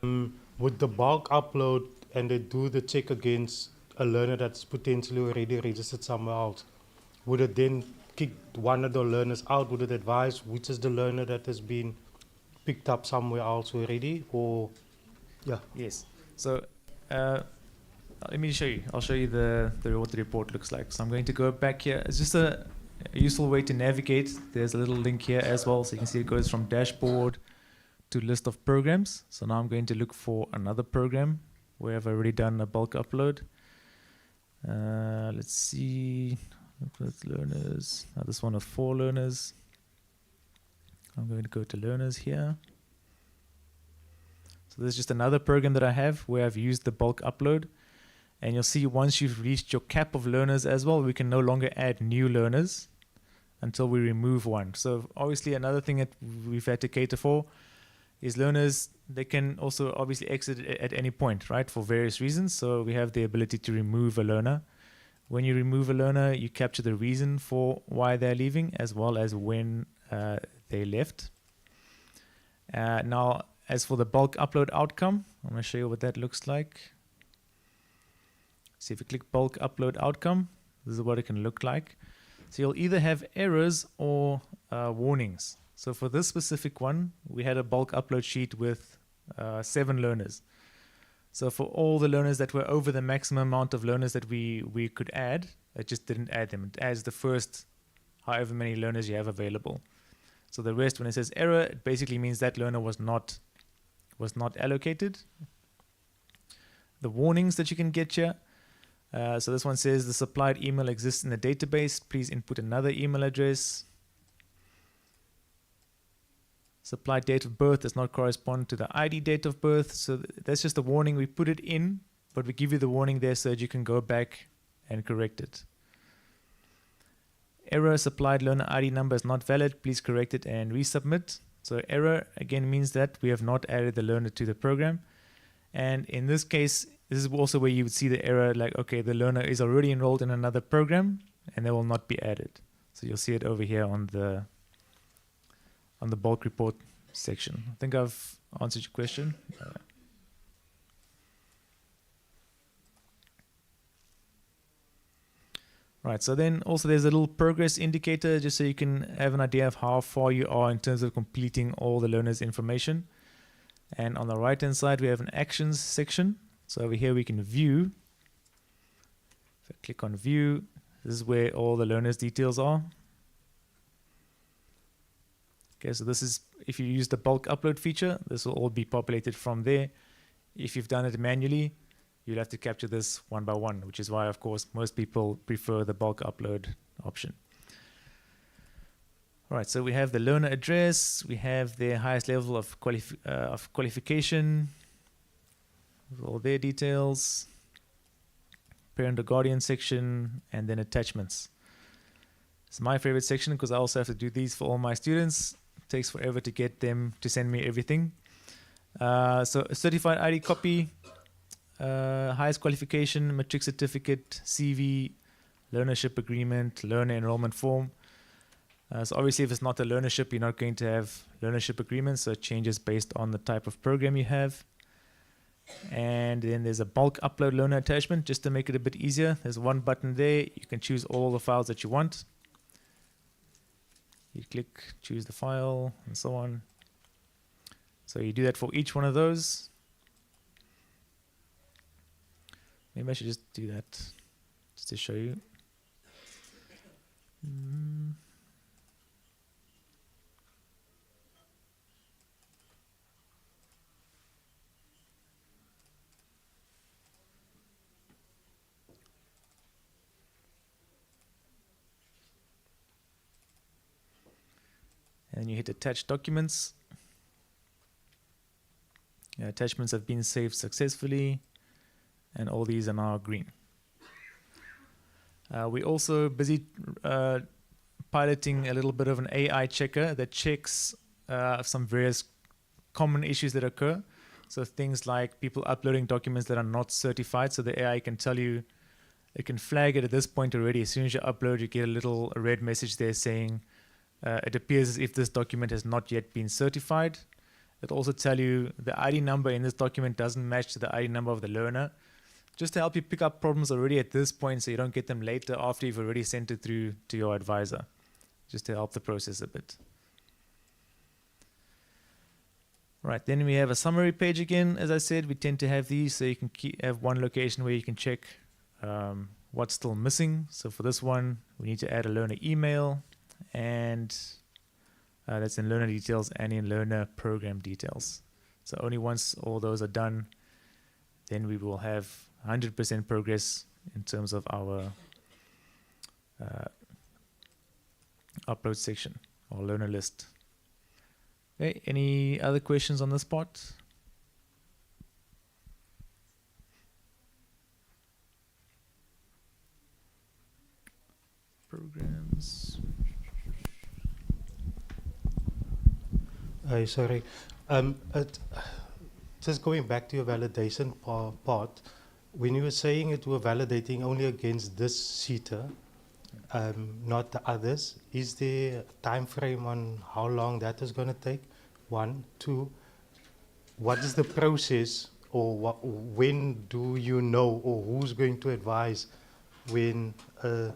would the bulk upload and they do the check against a learner that's potentially already registered somewhere else, would it then kick one of the learners out? Would it advise which is the learner that has been picked up somewhere else already? Or yeah. Yes. So let me show you. I'll show you what the report looks like. So I'm going to go back here. It's just a useful way to navigate. There's a little link here as well, so you can see it goes from dashboard to list of programs. So now I'm going to look for another program where I've already done a bulk upload. Let's see, with learners. Now this one of 4 learners. I'm going to go to learners here. So there's just another program that I have where I've used the bulk upload. And you'll see once you've reached your cap of learners as well, we can no longer add new learners until we remove one. So obviously another thing that we've had to cater for is learners, they can also obviously exit at any point, right, for various reasons. So we have the ability to remove a learner. When you remove a learner, you capture the reason for why they're leaving as well as when they left. Now, as for the bulk upload outcome, I'm going to show you what that looks like. So if you click bulk upload outcome, this is what it can look like. So you'll either have errors or warnings. So for this specific one, we had a bulk upload sheet with 7 learners. So for all the learners that were over the maximum amount of learners that we could add, it just didn't add them. It adds the first however many learners you have available. So the rest, when it says error, it basically means that learner was not allocated. The warnings that you can get here. So this one says the supplied email exists in the database. Please input another email address. Supplied date of birth does not correspond to the ID date of birth. So that's just a warning. We put it in, but we give you the warning there so that you can go back and correct it. Error, supplied learner ID number is not valid. Please correct it and resubmit. So error again means that we have not added the learner to the program. And in this case, this is also where you would see the error like, okay, the learner is already enrolled in another program and they will not be added. So you'll see it over here on the bulk report section. I think I've answered your question. Right, so then also there's a little progress indicator just so you can have an idea of how far you are in terms of completing all the learners' information. And on the right hand side we have an actions section. So over here we can view. If I click on view, this is where all the learners' details are. Okay, so this is, if you use the bulk upload feature, this will all be populated from there. If you've done it manually, you'll have to capture this one by one, which is why, of course, most people prefer the bulk upload option. All right, so we have the learner address, we have their highest level of qualification, all their details, parent or guardian section, and then attachments. It's my favorite section because I also have to do these for all my students. It takes forever to get them to send me everything. So a certified ID copy, highest qualification, matric certificate, CV, learnership agreement, learner enrollment form. So obviously if it's not a learnership, you're not going to have learnership agreements, so it changes based on the type of program you have. And then there's a bulk upload learner attachment just to make it a bit easier. There's one button there. You can choose all the files that you want. You click, choose the file, and so on. So you do that for each one of those. Maybe I should just do that just to show you. And you hit attach documents. Yeah, attachments have been saved successfully, and all these are now green. We're also busy piloting a little bit of an AI checker that checks some various common issues that occur. So things like people uploading documents that are not certified. So the AI can tell you, it can flag it at this point already. As soon as you upload, you get a little red message there saying, it appears as if this document has not yet been certified. It'll also tell you the ID number in this document doesn't match to the ID number of the learner, just to help you pick up problems already at this point so you don't get them later after you've already sent it through to your advisor, just to help the process a bit. Right, then we have a summary page again. As I said, we tend to have these so you can have one location where you can check what's still missing. So for this one, we need to add a learner email, and that's in learner details and in learner program details. So only once all those are done, then we will have 100% progress in terms of our upload section or learner list. Okay, any other questions on this part? Programs. Sorry. Just going back to your validation part, when you were saying it were validating only against this SETA, not the others, is there a time frame on how long that is going to take? 1, 2, what is the process, or when do you know, or who's going to advise when an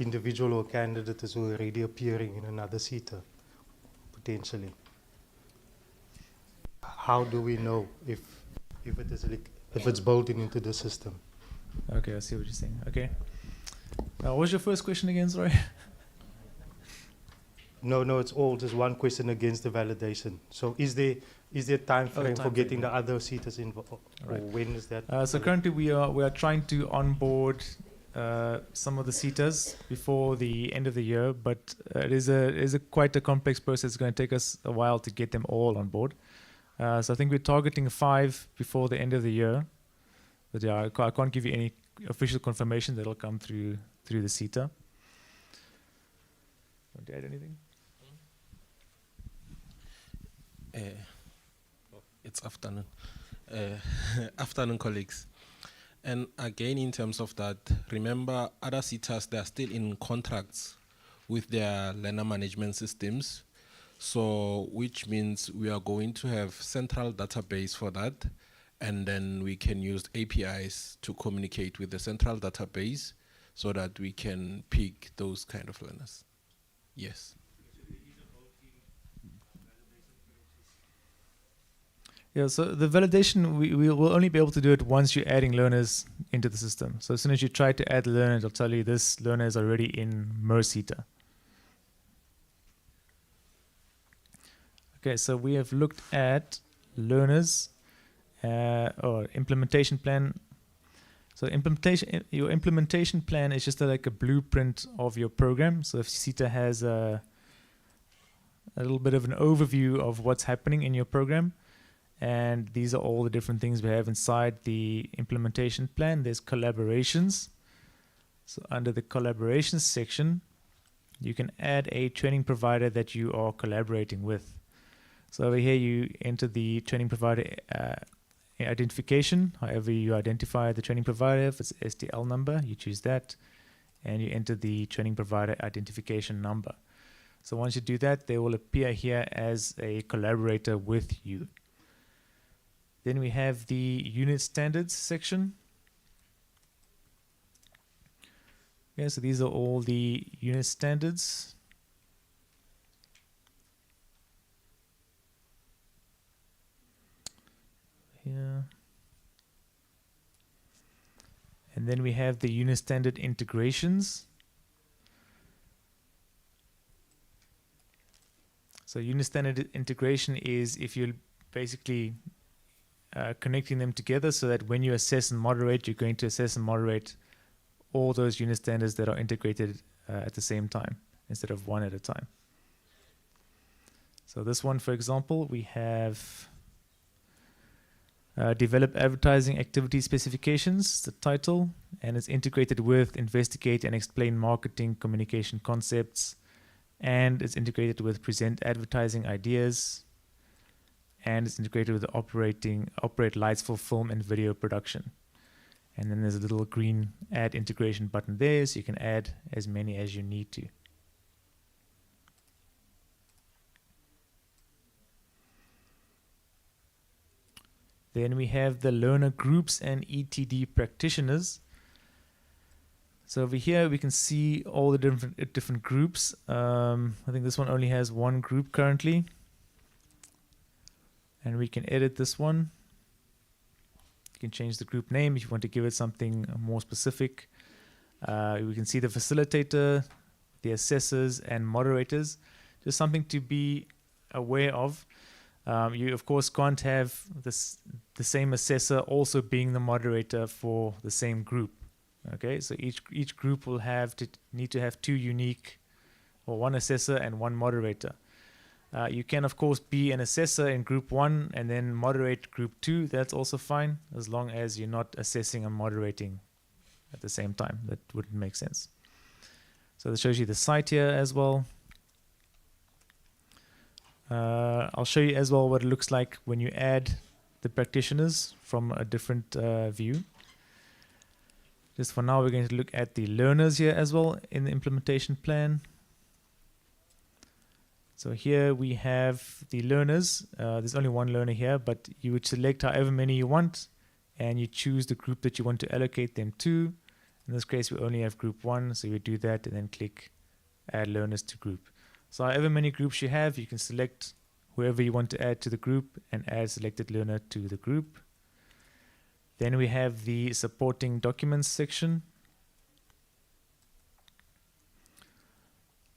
individual or candidate is already appearing in another SETA, potentially? How do we know if if it's built into the system. Okay, I see what you're saying. Okay. What was your first question again, sorry? No, it's all just one question against the validation. So is there time frame for getting the other SETAs involved? Right. Or when is that? So currently we are trying to onboard some of the SETAs before the end of the year, but it is a quite a complex process. It's going to take us a while to get them all on board. So I think we're targeting 5 before the end of the year. But yeah, I can't give you any official confirmation that'll come through the SETA. Want to add anything? It's afternoon. Afternoon, colleagues. And again, in terms of that, remember other SETAs, they are still in contracts with their learner management systems. So, which means we are going to have central database for that. And then we can use APIs to communicate with the central database so that we can pick those kind of learners. Yes. Yeah, so the validation, we will only be able to do it once you're adding learners into the system. So as soon as you try to add a learner, it'll tell you this learner is already in MERSETA. Okay, so we have looked at learners or implementation plan. So your implementation plan is just like a blueprint of your program. So if SETA has a little bit of an overview of what's happening in your program, and these are all the different things we have inside the implementation plan. There's collaborations. So under the collaborations section, you can add a training provider that you are collaborating with. So over here, you enter the training provider identification. However you identify the training provider, if it's STL number, you choose that, and you enter the training provider identification number. So once you do that, they will appear here as a collaborator with you. Then we have the unit standards section. Okay, so these are all the unit standards. Here. And then we have the unit standard integrations. So unit standard integration is if you're basically connecting them together so that when you assess and moderate, you're going to assess and moderate all those unit standards that are integrated at the same time instead of one at a time. So this one, for example, we have develop advertising activity specifications, the title, and it's integrated with investigate and explain marketing communication concepts, and it's integrated with present advertising ideas, and it's integrated with operate lights for film and video production. And then there's a little green add integration button there, so you can add as many as you need to. Then we have the learner groups and ETD practitioners. So over here we can see all the different groups. I think this one only has one group currently. And we can edit this one. You can change the group name if you want to give it something more specific. We can see the facilitator, the assessors, and moderators. Just something to be aware of. You, of course, can't have the same assessor also being the moderator for the same group. Okay, so each group will need to have 2 unique, or 1 assessor and 1 moderator. You can, of course, be an assessor in group 1 and then moderate group 2. That's also fine, as long as you're not assessing and moderating at the same time. That wouldn't make sense. So this shows you the site here as well. I'll show you as well what it looks like when you add the practitioners from a different view. Just for now, we're going to look at the learners here as well in the implementation plan. So here we have the learners. There's only 1 learner here, but you would select however many you want, and you choose the group that you want to allocate them to. In this case, we only have group 1, so you do that and then click add learners to group. So however many groups you have, you can select whoever you want to add to the group and add selected learner to the group. Then we have the supporting documents section.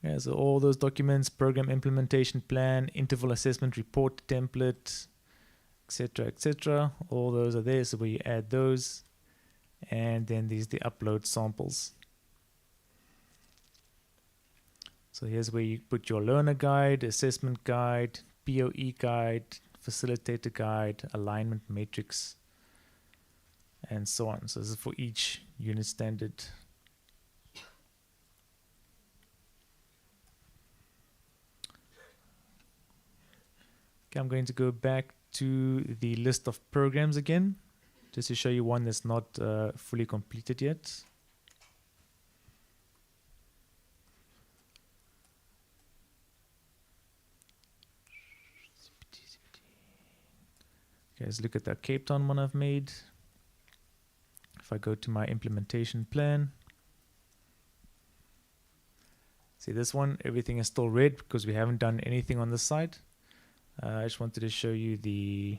Yeah, so all those documents, program implementation plan, interval assessment report template, etc., all those are there, so where you add those. And then these the upload samples. So here's where you put your learner guide, assessment guide, POE guide, facilitator guide, alignment matrix, and so on. So this is for each unit standard. Okay, I'm going to go back to the list of programs again, just to show you one that's not fully completed yet. Okay, let's look at that Cape Town one I've made. If I go to my implementation plan, see this one, everything is still red because we haven't done anything on this side. I just wanted to show you the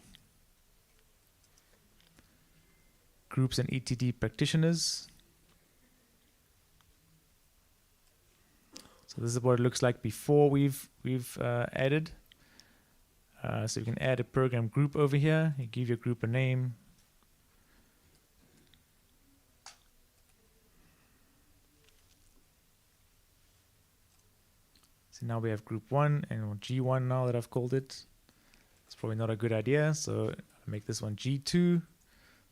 groups and ETD practitioners. So this is what it looks like before we've added. So you can add a program group over here. You give your group a name. So now we have group 1 and G1 now that I've called it. It's probably not a good idea, so I'll make this one G2.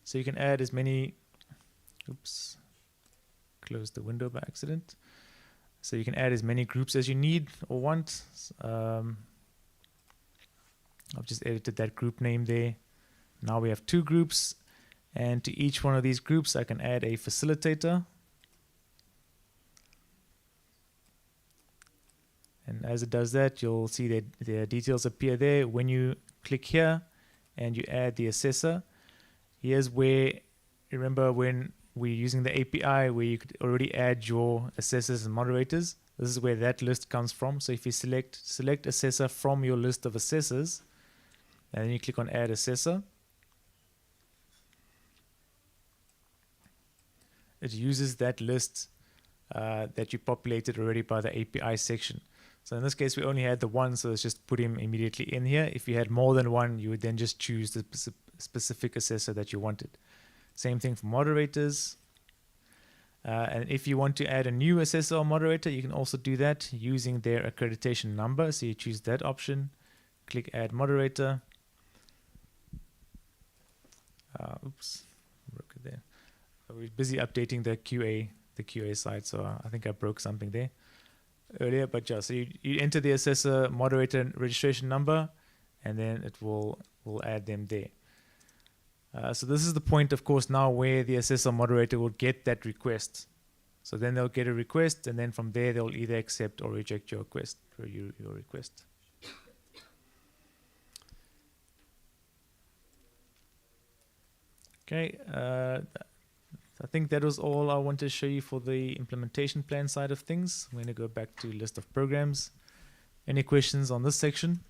So you can add as many, oops, closed the window by accident. So you can add as many groups as you need or want. I've just edited that group name there. Now we have 2 groups, and to each one of these groups I can add a facilitator. And as it does that, you'll see that the details appear there. When you click here and you add the assessor, here's where, remember when we're using the API where you could already add your assessors and moderators, this is where that list comes from. So if you select assessor from your list of assessors, and then you click on add assessor, it uses that list that you populated already by the API section. So in this case, we only had the one, so let's just put him immediately in here. If you had more than one, you would then just choose the specific assessor that you wanted. Same thing for moderators. And if you want to add a new assessor or moderator, you can also do that using their accreditation number. So you choose that option, click add moderator. Oops, broke it there. We're busy updating the QA side, so I think I broke something there earlier. But yeah, so you enter the assessor, moderator, and registration number, and then it will add them there. So this is the point, of course, now where the assessor moderator will get that request. So then they'll get a request, and then from there they'll either accept or reject your request. Okay, I think that was all I wanted to show you for the implementation plan side of things. I'm going to go back to list of programs. Any questions on this section?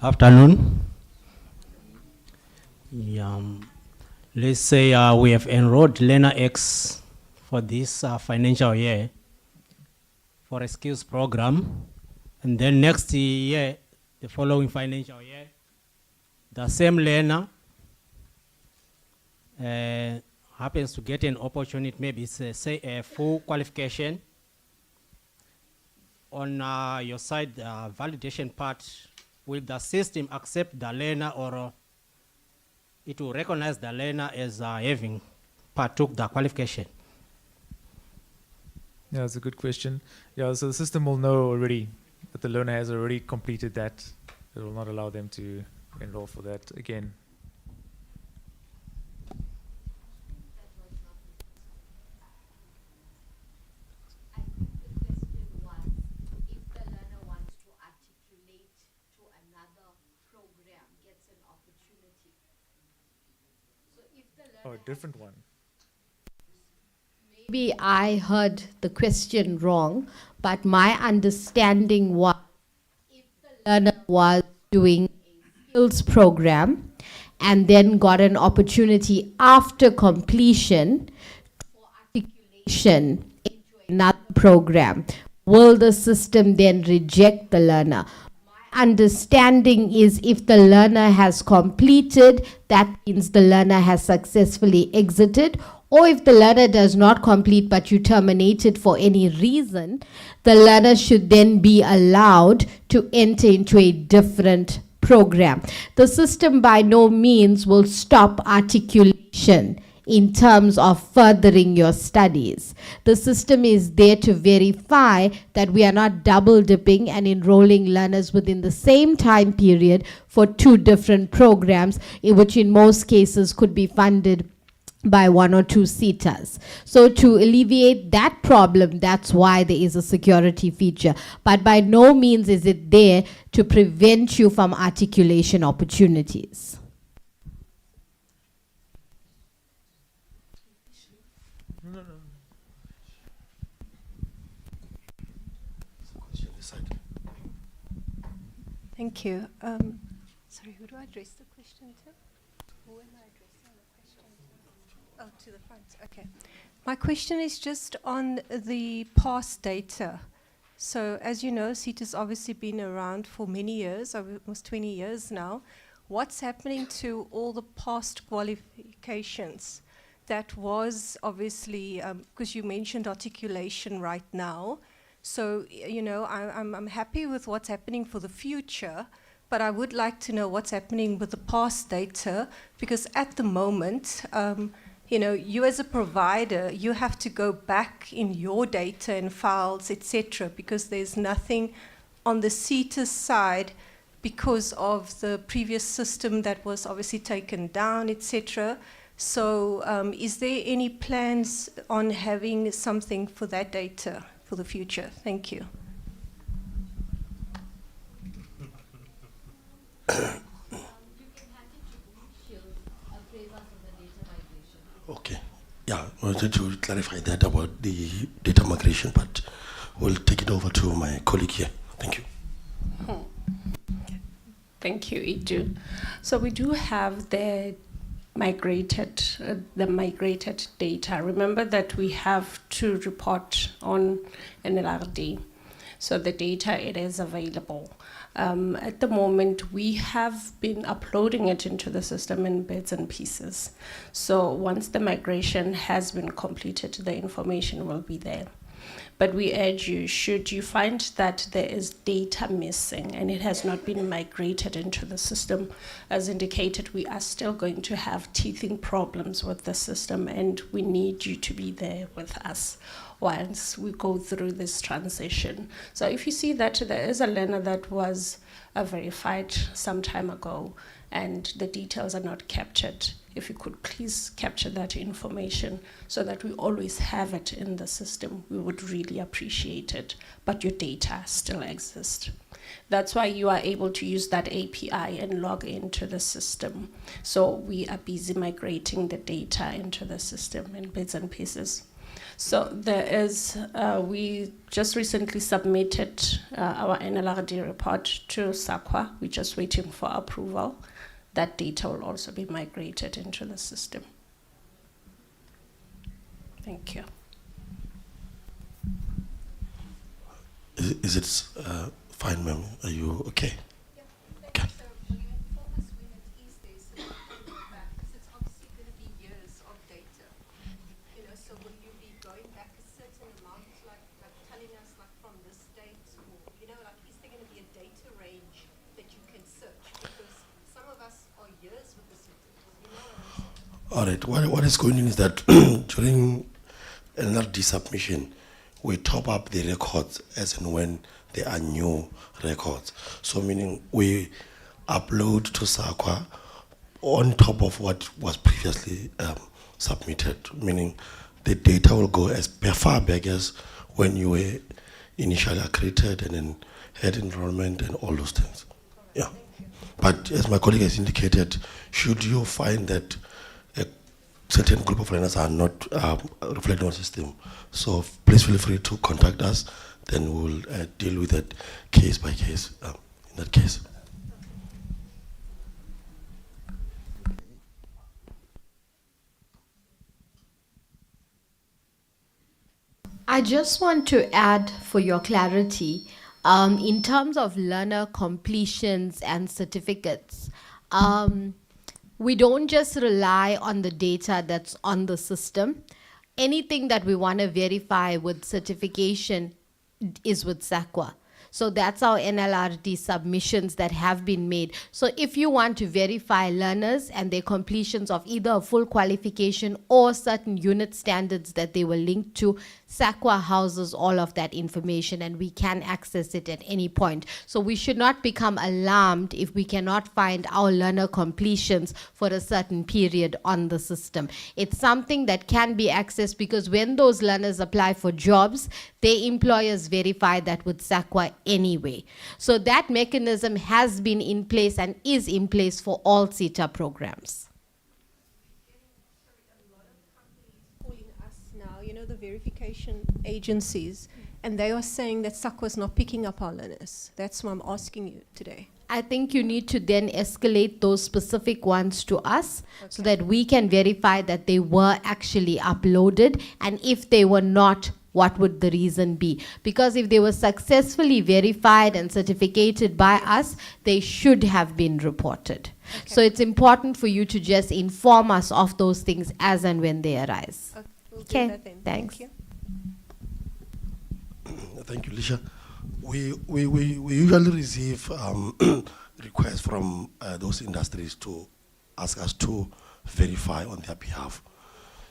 Afternoon. Let's say we have enrolled Learner X for this financial year for a skills program, and then next year, the following financial year, the same learner happens to get an opportunity, maybe it's say a full qualification. On your side, validation part, will the system accept the learner, or it will recognize the learner as having partook the qualification? Yeah, that's a good question. Yeah, so the system will know already that the learner has already completed that. It will not allow them to enroll for that again. Oh, a different one. Maybe I heard the question wrong, but my understanding was if the learner was doing a skills program and then got an opportunity after completion for articulation into another program, will the system then reject the learner? My understanding is if the learner has completed, that means the learner has successfully exited. Or if the learner does not complete but you terminate it for any reason, the learner should then be allowed to enter into a different program. The system by no means will stop articulation in terms of furthering your studies. The system is there to verify that we are not double dipping and enrolling learners within the same time period for two different programs, which in most cases could be funded by one or two SETAs. So to alleviate that problem, that's why there is a security feature. But by no means is it there to prevent you from articulation opportunities. Thank you. Sorry, who do I address the question to? Who am I addressing the question to? Oh, to the front. Okay. My question is just on the past data. So, as you know, SETA's obviously been around for many years, almost 20 years now. What's happening to all the past qualifications? That was obviously, because you mentioned articulation right now. So, you know, I'm happy with what's happening for the future, but I would like to know what's happening with the past data, because at the moment, you know, you as a provider, you have to go back in your data and files, etc., because there's nothing on the SETA side because of the previous system that was obviously taken down, etc. So is there any plans on having something for that data for the future? Thank you. Okay. Yeah, I wanted to clarify that about the data migration, but we'll take it over to my colleague here. Thank you. Thank you, Itu. So we do have the migrated data. Remember that we have to report on an LRD. So the data, it is available. At the moment, we have been uploading it into the system in bits and pieces. So once the migration has been completed, the information will be there. But we urge you, should you find that there is data missing and it has not been migrated into the system, as indicated, we are still going to have teething problems with the system, and we need you to be there with us once we go through this transition. So if you see that there is a learner that was verified some time ago and the details are not captured, if you could please capture that information so that we always have it in the system, we would really appreciate it. But your data still exists. That's why you are able to use that API and log into the system. So we are busy migrating the data into the system in bits and pieces. So there is, we just recently submitted our NLRD report to SAQA. We're just waiting for approval. That data will also be migrated into the system. Thank you. Is it fine, ma'am? Are you okay? Yeah, okay. So will you inform us when it is there, so we can go back? Because it's obviously going to be years of data. You know, so will you be going back a certain amount, like telling us like from this date, or, you know, like is there going to be a data range that you can search? Because some of us are years with the system. You know what I'm saying? All right. What is going on is that during NLRD submission, we top up the records as and when there are new records. So meaning we upload to SAQA on top of what was previously submitted, meaning the data will go as far back as when you were initially accredited and then had enrollment and all those things. Yeah. But as my colleague has indicated, should you find that a certain group of learners are not reflecting on the system. So please feel free to contact us, then we'll deal with it case by case in that case. I just want to add for your clarity, in terms of learner completions and certificates, we don't just rely on the data that's on the system. Anything that we want to verify with certification is with SAQA. So that's our NLRD submissions that have been made. So if you want to verify learners and their completions of either a full qualification or certain unit standards that they were linked to, SAQA houses all of that information and we can access it at any point. So we should not become alarmed if we cannot find our learner completions for a certain period on the system. It's something that can be accessed because when those learners apply for jobs, their employers verify that with SAQA anyway. So that mechanism has been in place and is in place for all SETA programs. Now, you know, the verification agencies, and they are saying that SAQA is not picking up our learners. That's why I'm asking you today. I think you need to then escalate those specific ones to us so that we can verify that they were actually uploaded, and if they were not, what would the reason be? Because if they were successfully verified and certificated by us, they should have been reported. Okay. So it's important for you to just inform us of those things as and when they arise. Okay, we'll okay. do that then. Thanks. Thank you. Thank you, Lisha. We usually receive requests from those industries to ask us to verify on their behalf.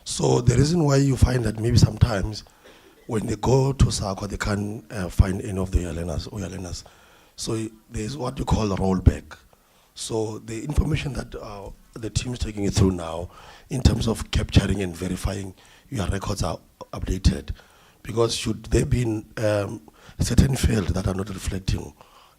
So the reason why you find that maybe sometimes when they go to SAQA, they can't find any of their learners. So there's what you call a rollback. So the information that the team is taking you through now, in terms of capturing and verifying your records are updated. Because should there be certain fields that are not reflecting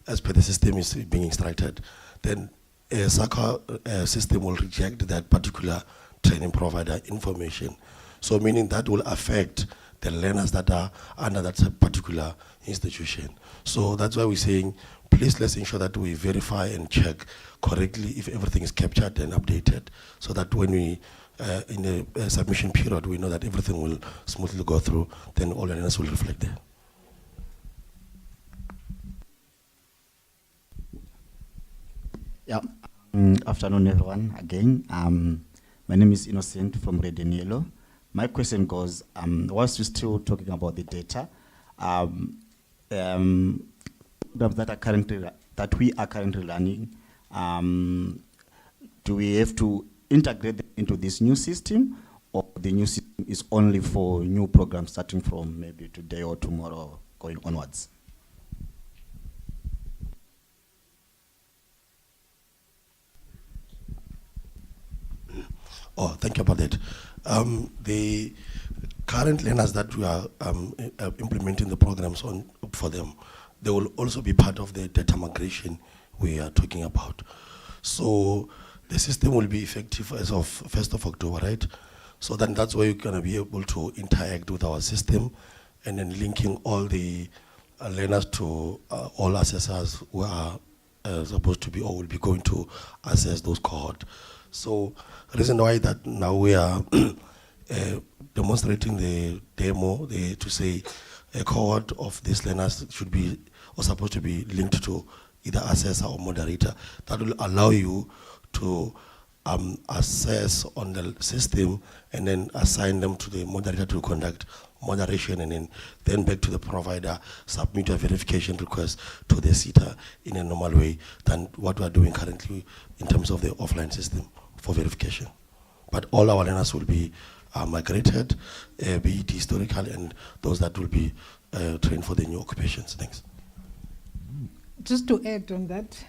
as per the system is being instructed, then a SAQA system will reject that particular training provider information. So meaning that will affect the learners that are under that particular institution. So that's why we're saying, please let's ensure that we verify and check correctly if everything is captured and updated, so that when we, in the submission period, we know that everything will smoothly go through, then all learners will reflect there. Yeah. Afternoon, everyone. Again, my name is Innocent from Red and Yellow. My question goes, whilst we're still talking about the data, that we are currently running, do we have to integrate them into this new system, or the new system is only for new programs starting from maybe today or tomorrow going onwards? Oh, thank you about that. The current learners that we are implementing the programs on for them, they will also be part of the data migration we are talking about. So the system will be effective as of 1st of October, right? So then that's where you're going to be able to interact with our system and then linking all the learners to all assessors who are supposed to be or will be going to assess those cohorts. So the reason why that now we are demonstrating the demo to say a cohort of these learners should be or supposed to be linked to either assessor or moderator. That will allow you to assess on the system and then assign them to the moderator to conduct moderation, and then back to the provider, submit a verification request to the SETA in a normal way than what we are doing currently in terms of the offline system for verification. But all our learners will be migrated, be it historical and those that will be trained for the new occupations. Thanks. Just to add on that,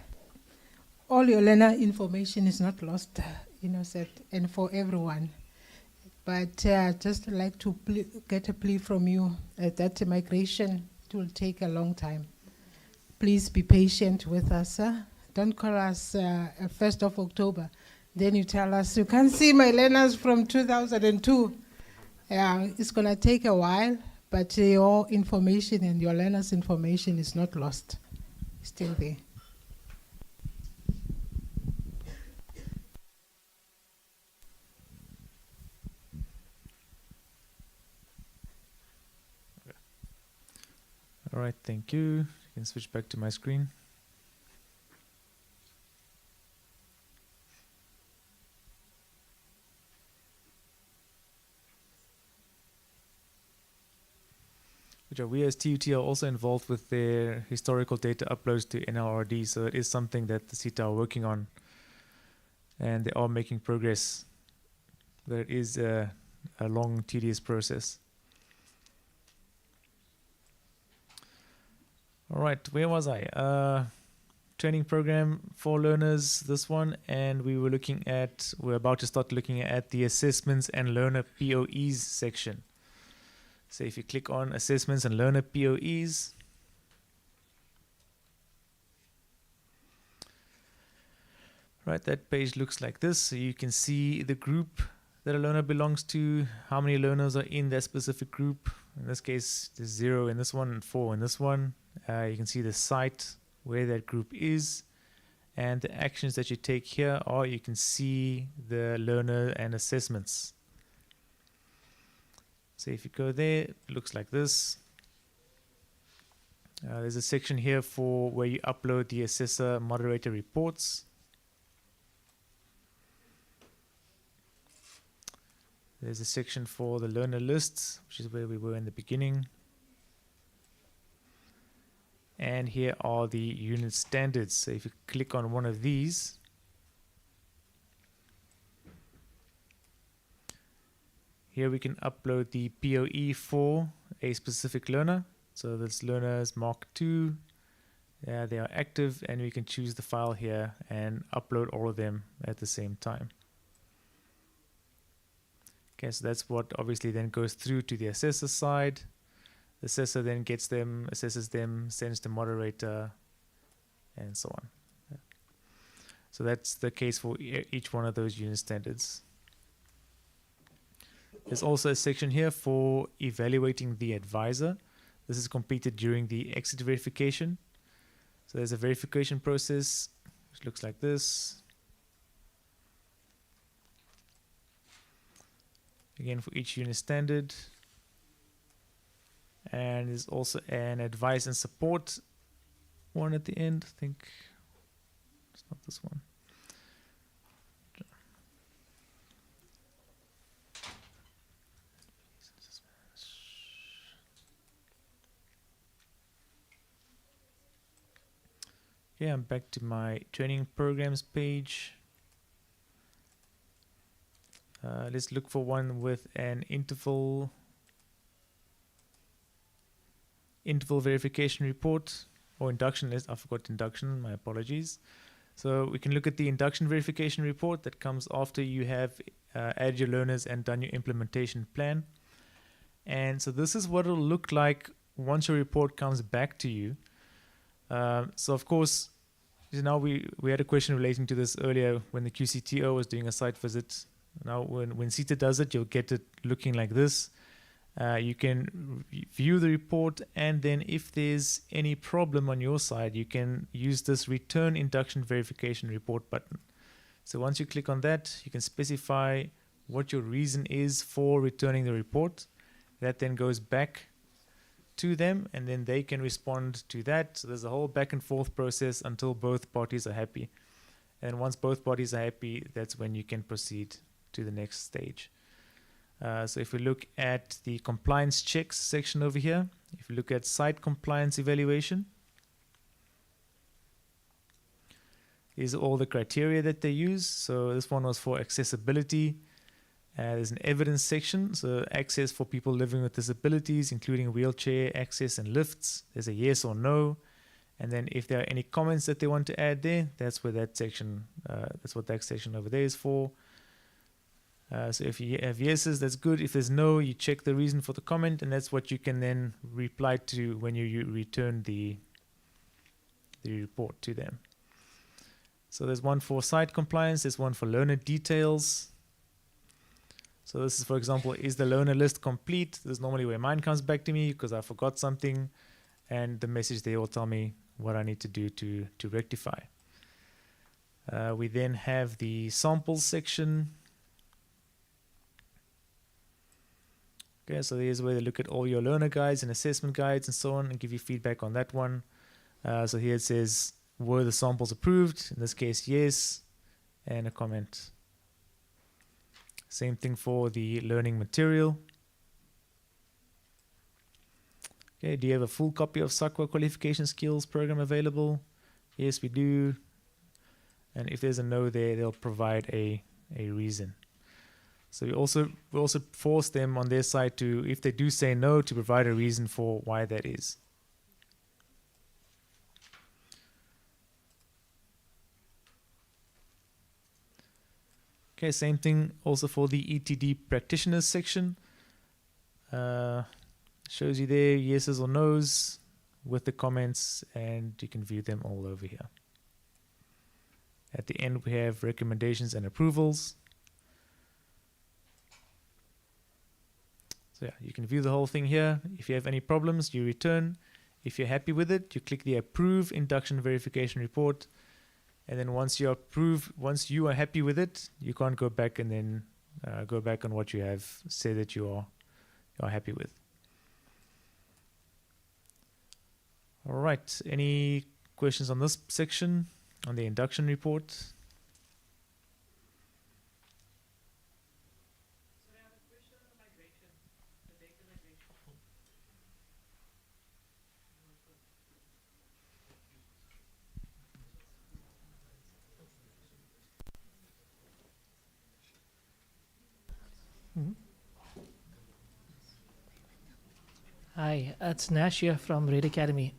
all your learner information is not lost, Innocent, and for everyone. But just like to get a plea from you that migration, it will take a long time. Please be patient with us. Don't call us 1st of October. Then you tell us, you can't see my learners from 2002. It's going to take a while, but your information and your learners' information is not lost. It's still there. All right, thank you. You can switch back to my screen. We as TUT are also involved with their historical data uploads to NLRD, so it is something that the SETA are working on, and they are making progress. But it is a long, tedious process. All right, where was I? Training program for learners, this one, and we're about to start looking at the assessments and learner POEs section. So if you click on assessments and learner POEs, right, that page looks like this. So you can see the group that a learner belongs to, how many learners are in that specific group. In this case, there's 0 in this one and 4 in this one. You can see the site where that group is, and the actions that you take here, or you can see the learner and assessments. So if you go there, it looks like this. There's a section here for where you upload the assessor moderator reports. There's a section for the learner lists, which is where we were in the beginning. And here are the unit standards. So if you click on one of these, here we can upload the POE for a specific learner. So this learner is Mark 2. They are active, and we can choose the file here and upload all of them at the same time. Okay, so that's what obviously then goes through to the assessor side. The assessor then gets them, assesses them, sends the moderator, and so on. So that's the case for each one of those unit standards. There's also a section here for evaluating the advisor. This is completed during the exit verification. So there's a verification process, which looks like this. Again, for each unit standard. And there's also an advice and support one at the end. I think it's not this one. Okay, I'm back to my training programs page. Let's look for one with an interval verification report or induction list. I forgot induction, my apologies. So we can look at the induction verification report that comes after you have added your learners and done your implementation plan. And so this is what it'll look like once your report comes back to you. So of course, now we had a question relating to this earlier when the QCTO was doing a site visit. Now when SETA does it, you'll get it looking like this. You can view the report, and then if there's any problem on your side, you can use this return induction verification report button. So once you click on that, you can specify what your reason is for returning the report. That then goes back to them, and then they can respond to that. So there's a whole back and forth process until both parties are happy. And once both parties are happy, that's when you can proceed to the next stage. So if we look at the compliance checks section over here, if you look at site compliance evaluation, these are all the criteria that they use. So this one was for accessibility. There's an evidence section, so access for people living with disabilities, including wheelchair access and lifts. There's a yes or no. And then if there are any comments that they want to add there, that's where that section, that's what that section over there is for. So if you have yeses, that's good. If there's no, you check the reason for the comment, and that's what you can then reply to when you return the report to them. So there's one for site compliance, there's one for learner details. So this is, for example, is the learner list complete? This is normally where mine comes back to me because I forgot something, and the message there will tell me what I need to do to rectify. We then have the samples section. Okay, so here's where they look at all your learner guides and assessment guides and so on and give you feedback on that one. So here it says, were the samples approved? In this case, yes, and a comment. Same thing for the learning material. Okay, do you have a full copy of SAQA qualification skills program available? Yes, we do. And if there's a no there, they'll provide a reason. So we also force them on their side to, if they do say no, to provide a reason for why that is. Okay, same thing also for the ETD practitioners section. Shows you there yeses or nos with the comments, and you can view them all over here. At the end, we have recommendations and approvals. So yeah, you can view the whole thing here. If you have any problems, you return. If you're happy with it, you click the Approve Induction Verification Report. And then once you are happy with it, you can't go back and then go back on what you have said that you are happy with. All right, any questions on this section, on the induction report? Hi, it's Nash here from Red Academy.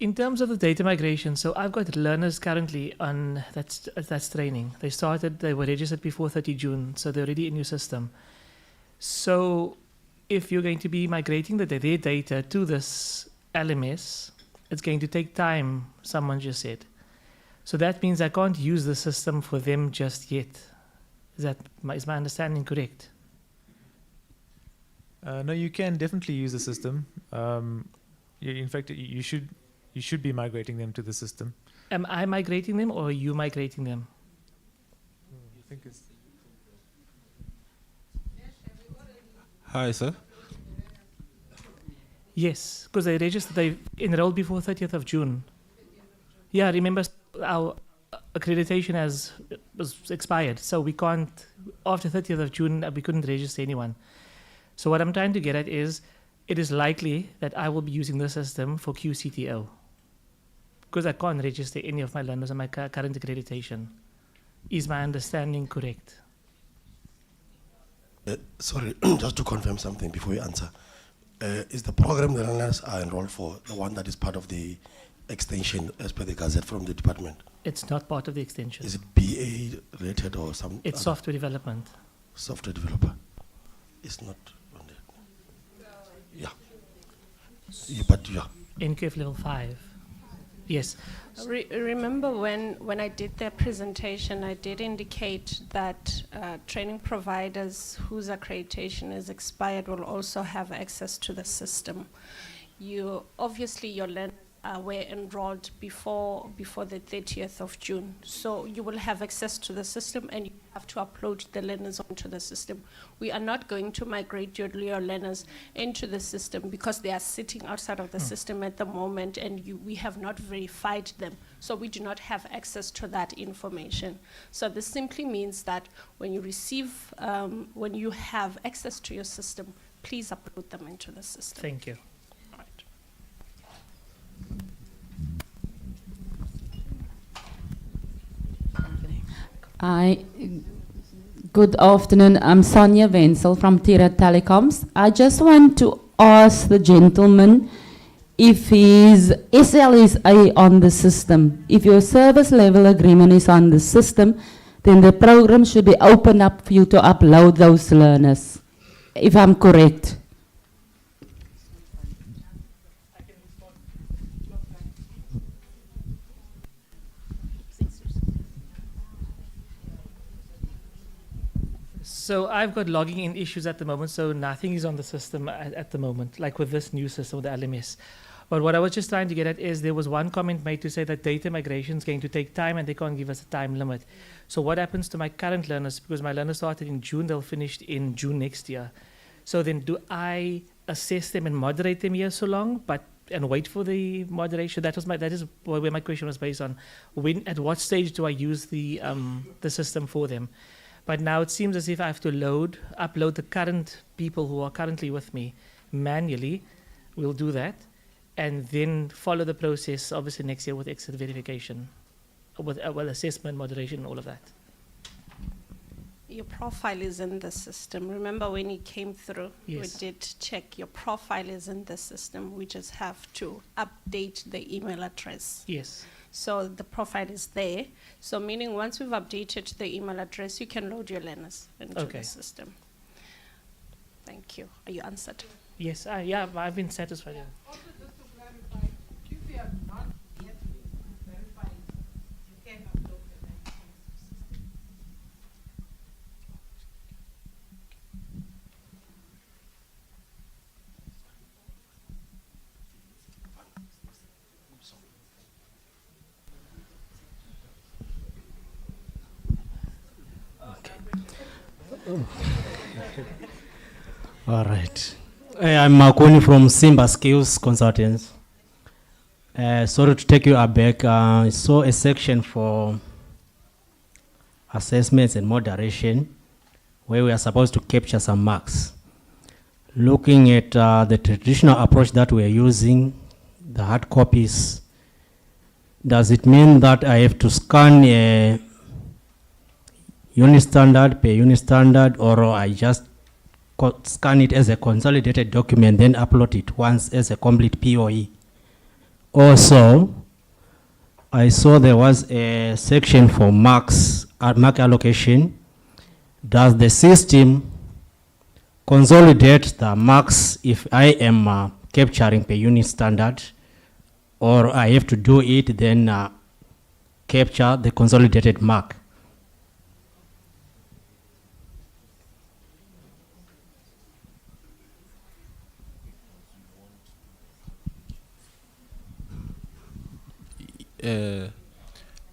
In terms of the data migration, so I've got learners currently on that's training. They were registered before 30 June, so they're already in your system. So if you're going to be migrating their data to this LMS, it's going to take time, someone just said. So that means I can't use the system for them just yet. Is my understanding correct? No, you can definitely use the system. In fact, you should be migrating them to the system. Am I migrating them or are you migrating them? I think it's Hi, sir. Yes, because they enrolled before 30th of June. Yeah, remember our accreditation was expired, so we can't, after 30th of June, we couldn't register anyone. So what I'm trying to get at is, it is likely that I will be using the system for QCTO, because I can't register any of my learners on my current accreditation. Is my understanding correct? Sorry, just to confirm something before you answer. Is the program the learners are enrolled for the one that is part of the extension as per the Gazette from the department? It's not part of the extension. Is it BA related or some? It's software development. Software developer. It's not on there. Yeah. But yeah. NQF level 5. Yes. Remember when I did their presentation, I did indicate that training providers whose accreditation is expired will also have access to the system. Obviously your learners were enrolled before the 30th of June, so you will have access to the system and you have to upload the learners onto the system. We are not going to migrate your learners into the system because they are sitting outside of the system at the moment and we have not verified them, so we do not have access to that information. So this simply means that when you receive, when you have access to your system, please upload them into the system. Thank you. Hi, good afternoon. I'm Sonia Wenzel from Tira Telecoms. I just want to ask the gentleman if his SL is on the system. If your service level agreement is on the system, then the program should be opened up for you to upload those learners, if I'm correct. So I've got logging in issues at the moment, so nothing is on the system at the moment, like with this new system, the LMS. But what I was just trying to get at is there was one comment made to say that data migration is going to take time and they can't give us a time limit. So what happens to my current learners? Because my learners started in June, they'll finish in June next year. So then do I assess them and moderate them here so long, and wait for the moderation? That is where my question was based on. At what stage do I use the system for them? But now it seems as if I have to upload the current people who are currently with me manually. We'll do that, and then follow the process, obviously next year with exit verification, with assessment, moderation, all of that. Your profile is in the system. Remember when you came through, Yes. we did check your profile is in the system. We just have to update the email address. Yes. So the profile is there. So meaning once we've updated the email address, you can load your learners into Okay. the system. Thank you. Are you answered? Yes, yeah, I've been satisfied. Yeah. Also, just to clarify, if you have not yet verified, you can upload the link into the system. All right. I'm Makoni from Simba Skills Consultants. Sorry to take you aback. I saw a section for assessments and moderation where we are supposed to capture some marks. Looking at the traditional approach that we are using, the hard copies, does it mean that I have to scan a unit standard, per unit standard, or I just scan it as a consolidated document, then upload it once as a complete POE? Also, I saw there was a section for marks, mark allocation. Does the system consolidate the marks if I am capturing per unit standard, or I have to do it then capture the consolidated mark?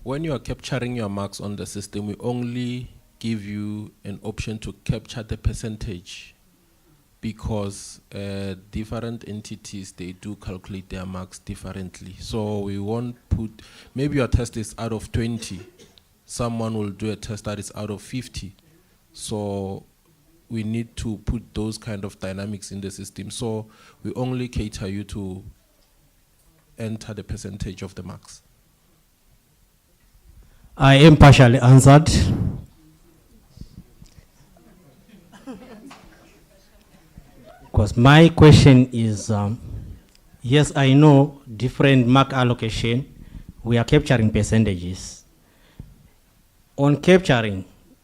When you are capturing your marks on the system, we only give you an option to capture the percentage, because different entities, they do calculate their marks differently. So we won't put, maybe your test is out of 20, someone will do a test that is out of 50. So we need to put those kind of dynamics in the system. So we only cater you to enter the percentage of the marks. I am partially answered. Because my question is, yes, I know different mark allocation, we are capturing percentages. On capturing,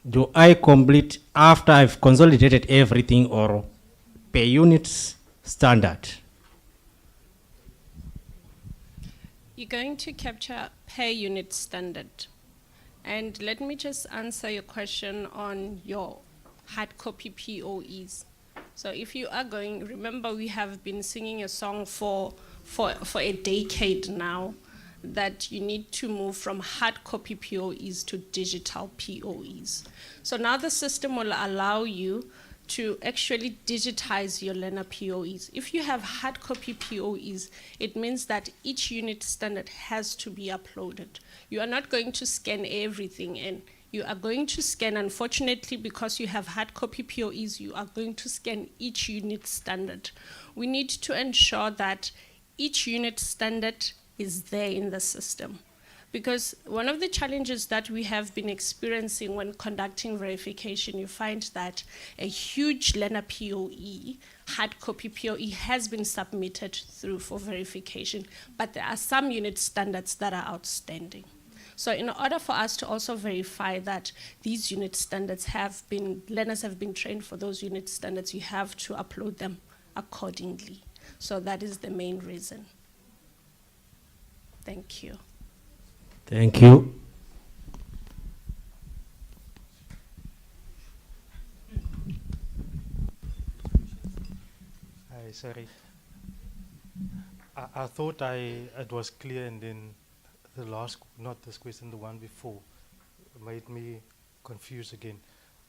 do I complete after I've consolidated everything, or per unit standard? You're going to capture per unit standard. And let me just answer your question on your hard copy POEs. So if you are going, remember we have been singing a song for a decade now, that you need to move from hard copy POEs to digital POEs. So now the system will allow you to actually digitize your learner POEs. If you have hard copy POEs, it means that each unit standard has to be uploaded. You are not going to scan everything in. You are going to scan, unfortunately, because you have hard copy POEs, you are going to scan each unit standard. We need to ensure that each unit standard is there in the system. Because one of the challenges that we have been experiencing when conducting verification, you find that a huge learner POE, hard copy POE, has been submitted through for verification, but there are some unit standards that are outstanding. So in order for us to also verify that these unit standards have been, learners have been trained for those unit standards, you have to upload them accordingly. So that is the main reason. Thank you. Thank you. Okay, sorry. I thought it was clear, and then the last, not this question, the one before, made me confused again.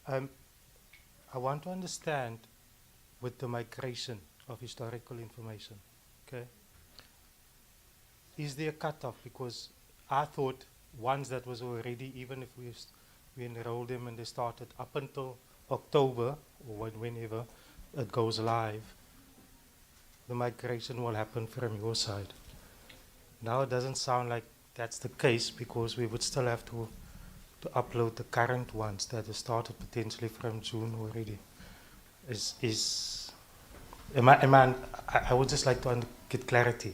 I want to understand with the migration of historical information, okay? Is there a cutoff? Because I thought once that was already, even if we enrolled them and they started up until October, or whenever it goes live, the migration will happen from your side. Now it doesn't sound like that's the case, because we would still have to upload the current ones that have started potentially from June already. I would just like to get clarity.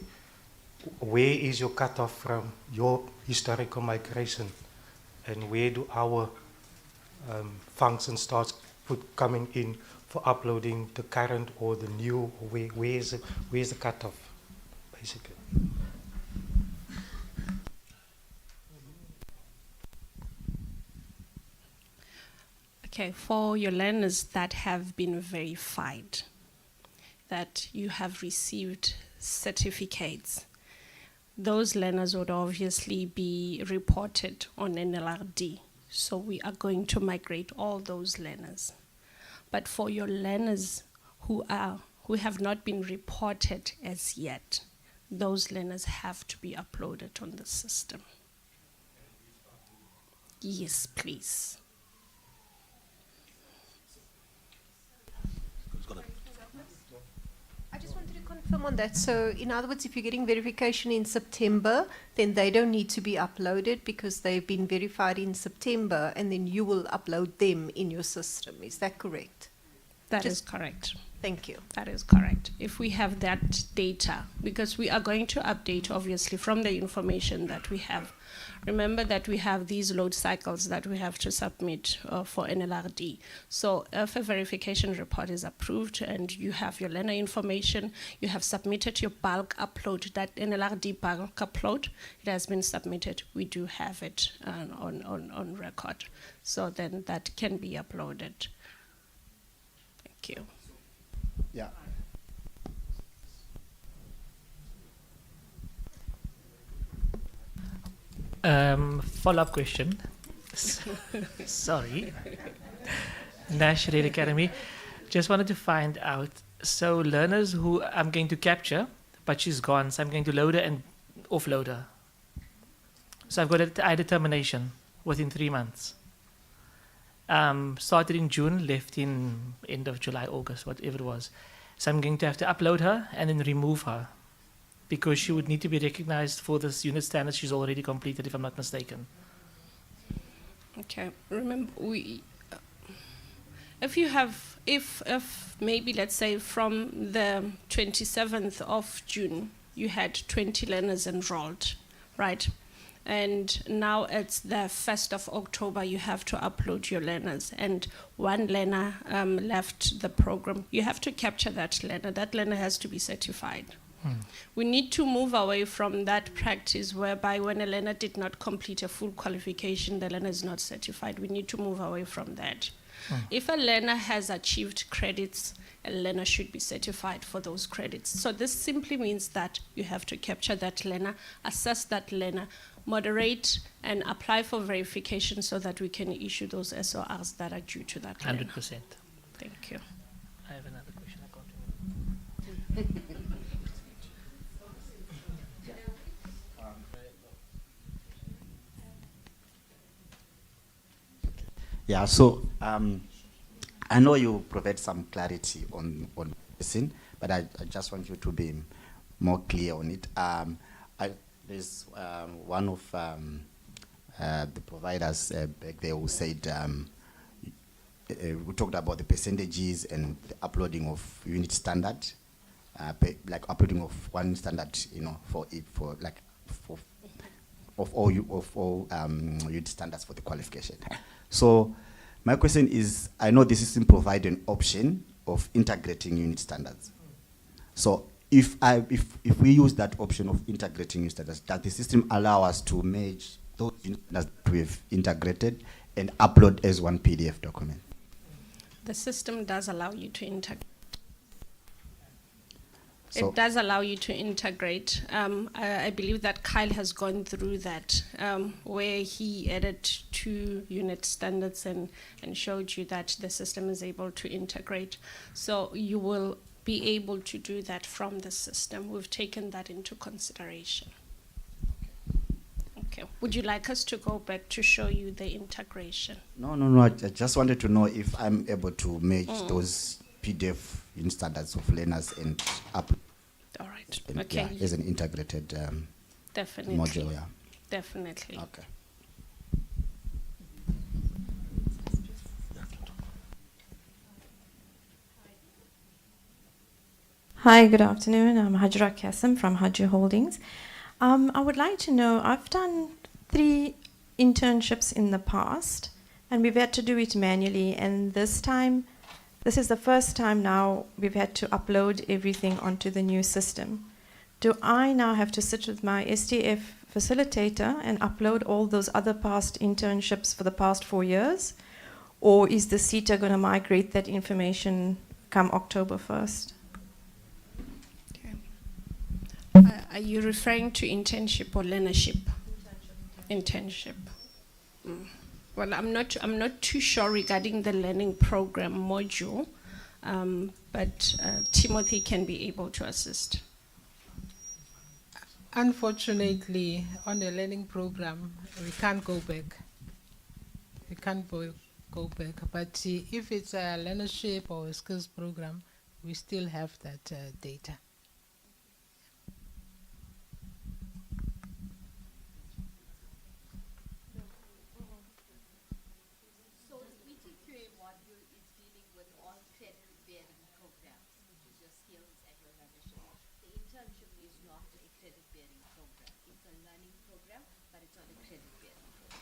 Where is your cutoff from your historical migration, and where do our functions start coming in for uploading the current or the new? Where's the cutoff, basically? Okay, for your learners that have been verified, that you have received certificates, those learners would obviously be reported on NLRD. So we are going to migrate all those learners. But for your learners who have not been reported as yet, those learners have to be uploaded on the system. Yes, please. I just wanted to confirm on that. So, in other words, if you're getting verification in September, then they don't need to be uploaded because they've been verified in September, and then you will upload them in your system. Is that correct? That is correct. Thank you. That is correct. If we have that data, because we are going to update, obviously, from the information that we have. Remember that we have these load cycles that we have to submit for NLRD. So if a verification report is approved and you have your learner information, you have submitted your bulk upload, that NLRD bulk upload, it has been submitted. We do have it on record. So then that can be uploaded. Thank you. Yeah. Follow-up question. Sorry. Nash Rail Academy. Just wanted to find out, so learners who I'm going to capture, but she's gone, so I'm going to load her and offload her. So I've got a determination within 3 months. Started in June, left in end of July, August, whatever it was. So I'm going to have to upload her and then remove her, because she would need to be recognized for this unit standard she's already completed, if I'm not mistaken. Okay, remember, if maybe, let's say, from the 27th of June, you had 20 learners enrolled, right? And now it's the 1st of October, you have to upload your learners, and one learner left the program. You have to capture that learner. That learner has to be certified. We need to move away from that practice whereby when a learner did not complete a full qualification, the learner is not certified. We need to move away from that. If a learner has achieved credits, a learner should be certified for those credits. So this simply means that you have to capture that learner, assess that learner, moderate, and apply for verification so that we can issue those SORs that are due to that learner. 100%. Thank you. I have another question. I can't remember. Yeah, so I know you provide some clarity on this, but I just want you to be more clear on it. There's one of the providers back there who said, we talked about the percentages and the uploading of unit standard, like uploading of one standard, for all unit standards for the qualification. So my question is, I know the system provides an option of integrating unit standards. So if we use that option of integrating unit standards, does the system allow us to merge those unit standards that we've integrated and upload as one PDF document? The system does allow you to integrate. It does allow you to integrate. I believe that Kyle has gone through that, where he added 2 unit standards and showed you that the system is able to integrate. So you will be able to do that from the system. We've taken that into consideration. Okay. Would you like us to go back to show you the integration? No. I just wanted to know if I'm able to merge those PDF in standards of learners and up. All right. And, Okay. yeah, as an integrated Definitely. module. Yeah. Definitely. Okay. Hi, good afternoon. I'm Hajra Kasim from Hajra Holdings. I would like to know, I've done 3 internships in the past, and we've had to do it manually, and this is the first time now we've had to upload everything onto the new system. Do I now have to sit with my STF facilitator and upload all those other past internships for the past 4 years? Or is the SETA going to migrate that information come October 1st? Are you referring to internship or learnership? Internship. Well, I'm not too sure regarding the learning program module, but Timothy can be able to assist. Unfortunately, on the learning program, we can't go back. We can't go back. But if it's a learnership or a skills program, we still have that data. So the ETQA module is dealing with all credit-bearing programs, which is your skills and your learnership. The internship is not a credit-bearing program. It's a learning program, but it's not a credit-bearing program.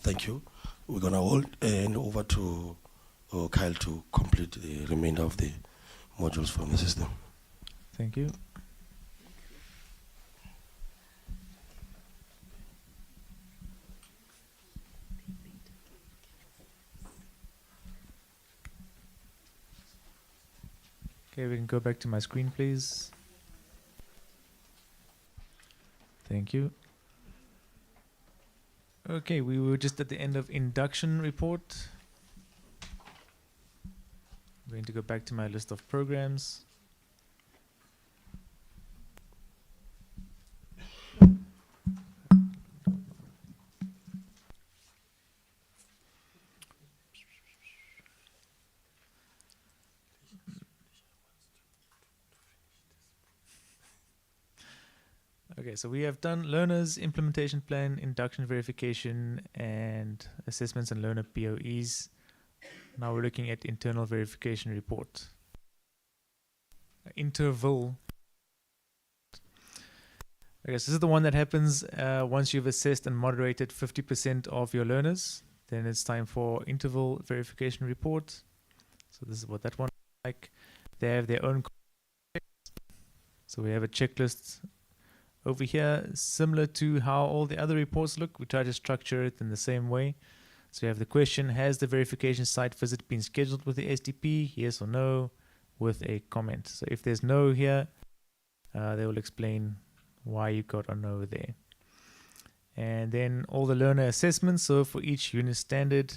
Thank you. We're going to hand over to Kyle to complete the remainder of the modules from the system. Thank you. Okay, we can go back to my screen, please. Thank you. Okay, we were just at the end of induction report. I'm going to go back to my list of programs. Okay, so we have done learners, implementation plan, induction verification, and assessments and learner POEs. Now we're looking at internal verification report. Interval. Okay, so this is the one that happens once you've assessed and moderated 50% of your learners. Then it's time for interval verification report. So this is what that one looks like. They have their own checks. So we have a checklist over here, similar to how all the other reports look. We try to structure it in the same way. So you have the question, has the verification site visit been scheduled with the SDP? Yes or no, with a comment. So if there's no here, they will explain why you got a no there. And then all the learner assessments. So for each unit standard,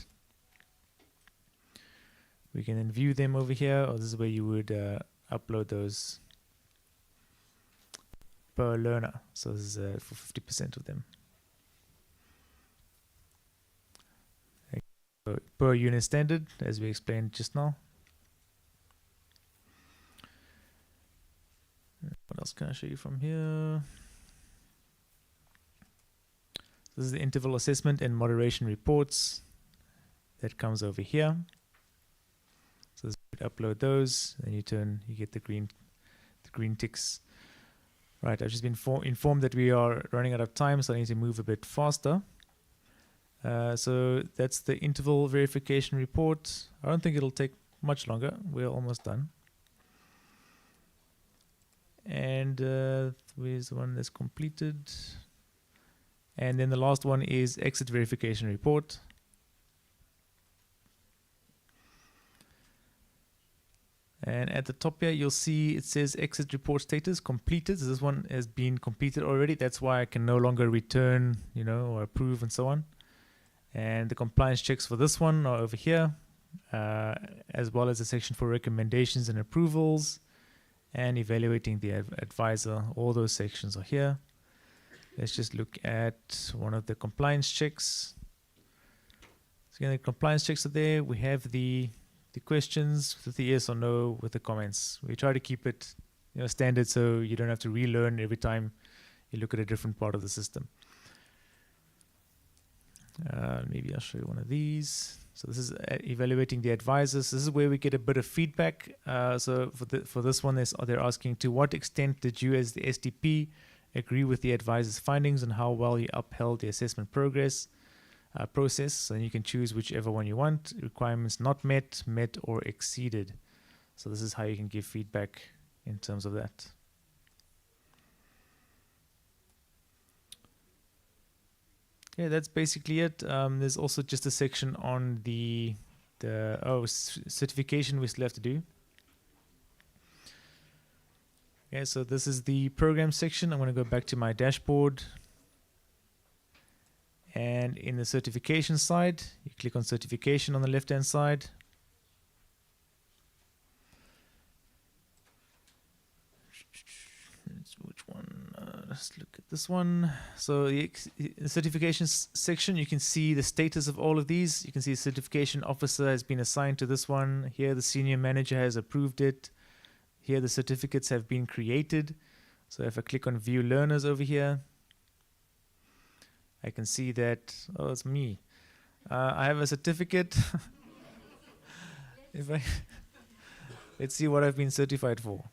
we can then view them over here, or this is where you would upload those per learner. So this is for 50% of them. So per unit standard, as we explained just now. What else can I show you from here? This is the interval assessment and moderation reports. That comes over here. So you upload those, then you get the green ticks. Right, I've just been informed that we are running out of time, so I need to move a bit faster. So that's the interval verification report. I don't think it'll take much longer. We're almost done. And where's the one that's completed? And then the last one is exit verification report. And at the top here, you'll see it says exit report status completed. So this one has been completed already. That's why I can no longer return, or approve and so on. And the compliance checks for this one are over here, as well as a section for recommendations and approvals and evaluating the advisor. All those sections are here. Let's just look at one of the compliance checks. So again, the compliance checks are there. We have the questions with the yes or no with the comments. We try to keep it standard so you don't have to relearn every time you look at a different part of the system. Maybe I'll show you one of these. So this is evaluating the advisors. This is where we get a bit of feedback. So for this one, they're asking, to what extent did you as the SDP agree with the advisor's findings and how well you upheld the assessment process? So you can choose whichever one you want. Requirements not met, met or exceeded. So this is how you can give feedback in terms of that. Yeah, that's basically it. There's also just a section on the certification we still have to do. Okay, so this is the program section. I'm going to go back to my dashboard. And in the certification side, you click on certification on the left-hand side. Which one? Let's look at this one. So the certification section, you can see the status of all of these. You can see certification officer has been assigned to this one. Here the senior manager has approved it. Here the certificates have been created. So if I click on view learners over here, I can see that, oh, it's me. I have a certificate. Let's see what I've been certified for.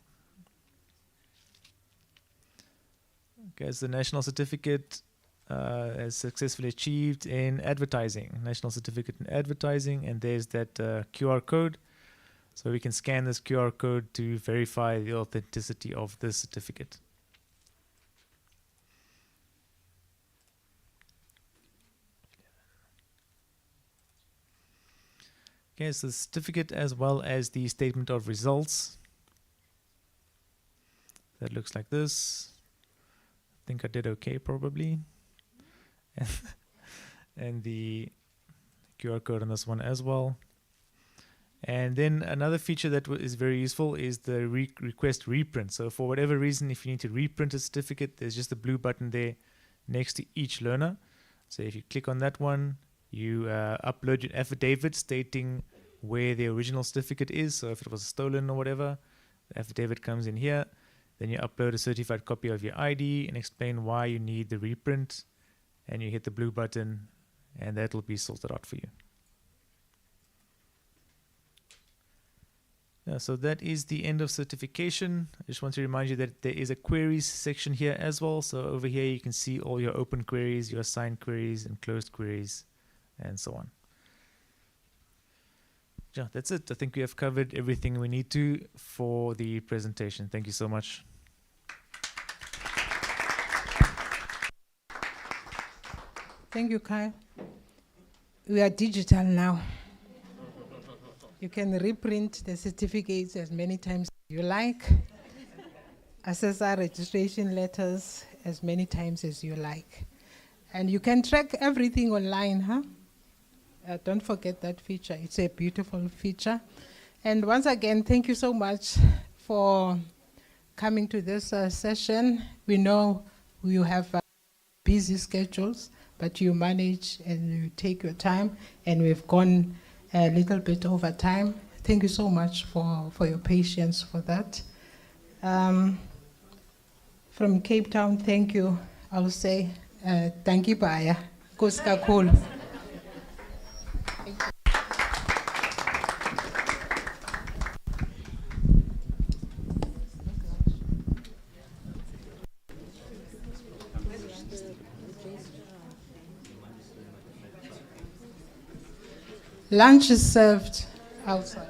Okay, so the national certificate is successfully achieved in advertising. National certificate in advertising, and there's that QR code. So we can scan this QR code to verify the authenticity of this certificate. Okay, so the certificate as well as the statement of results. That looks like this. I think I did okay probably. And the QR code on this one as well. And then another feature that is very useful is the request reprint. So for whatever reason, if you need to reprint a certificate, there's just a blue button there next to each learner. So if you click on that one, you upload your affidavit stating where the original certificate is. So if it was stolen or whatever, the affidavit comes in here. Then you upload a certified copy of your ID and explain why you need the reprint. And you hit the blue button and that will be sorted out for you. Yeah, so that is the end of certification. I just want to remind you that there is a queries section here as well. So over here you can see all your open queries, your assigned queries and closed queries and so on. Yeah, that's it. I think we have covered everything we need to for the presentation. Thank you so much. Thank you, Kyle. We are digital now. You can reprint the certificates as many times as you like. SSR registration letters as many times as you like. And you can track everything online, huh? Don't forget that feature. It's a beautiful feature. And once again, thank you so much for coming to this session. We know you have busy schedules, but you manage and you take your time, and we've gone a little bit over time. Thank you so much for your patience for that. From Cape Town, thank you. I'll say, Tanki Baya, Kuska Kul. Lunch is served outside.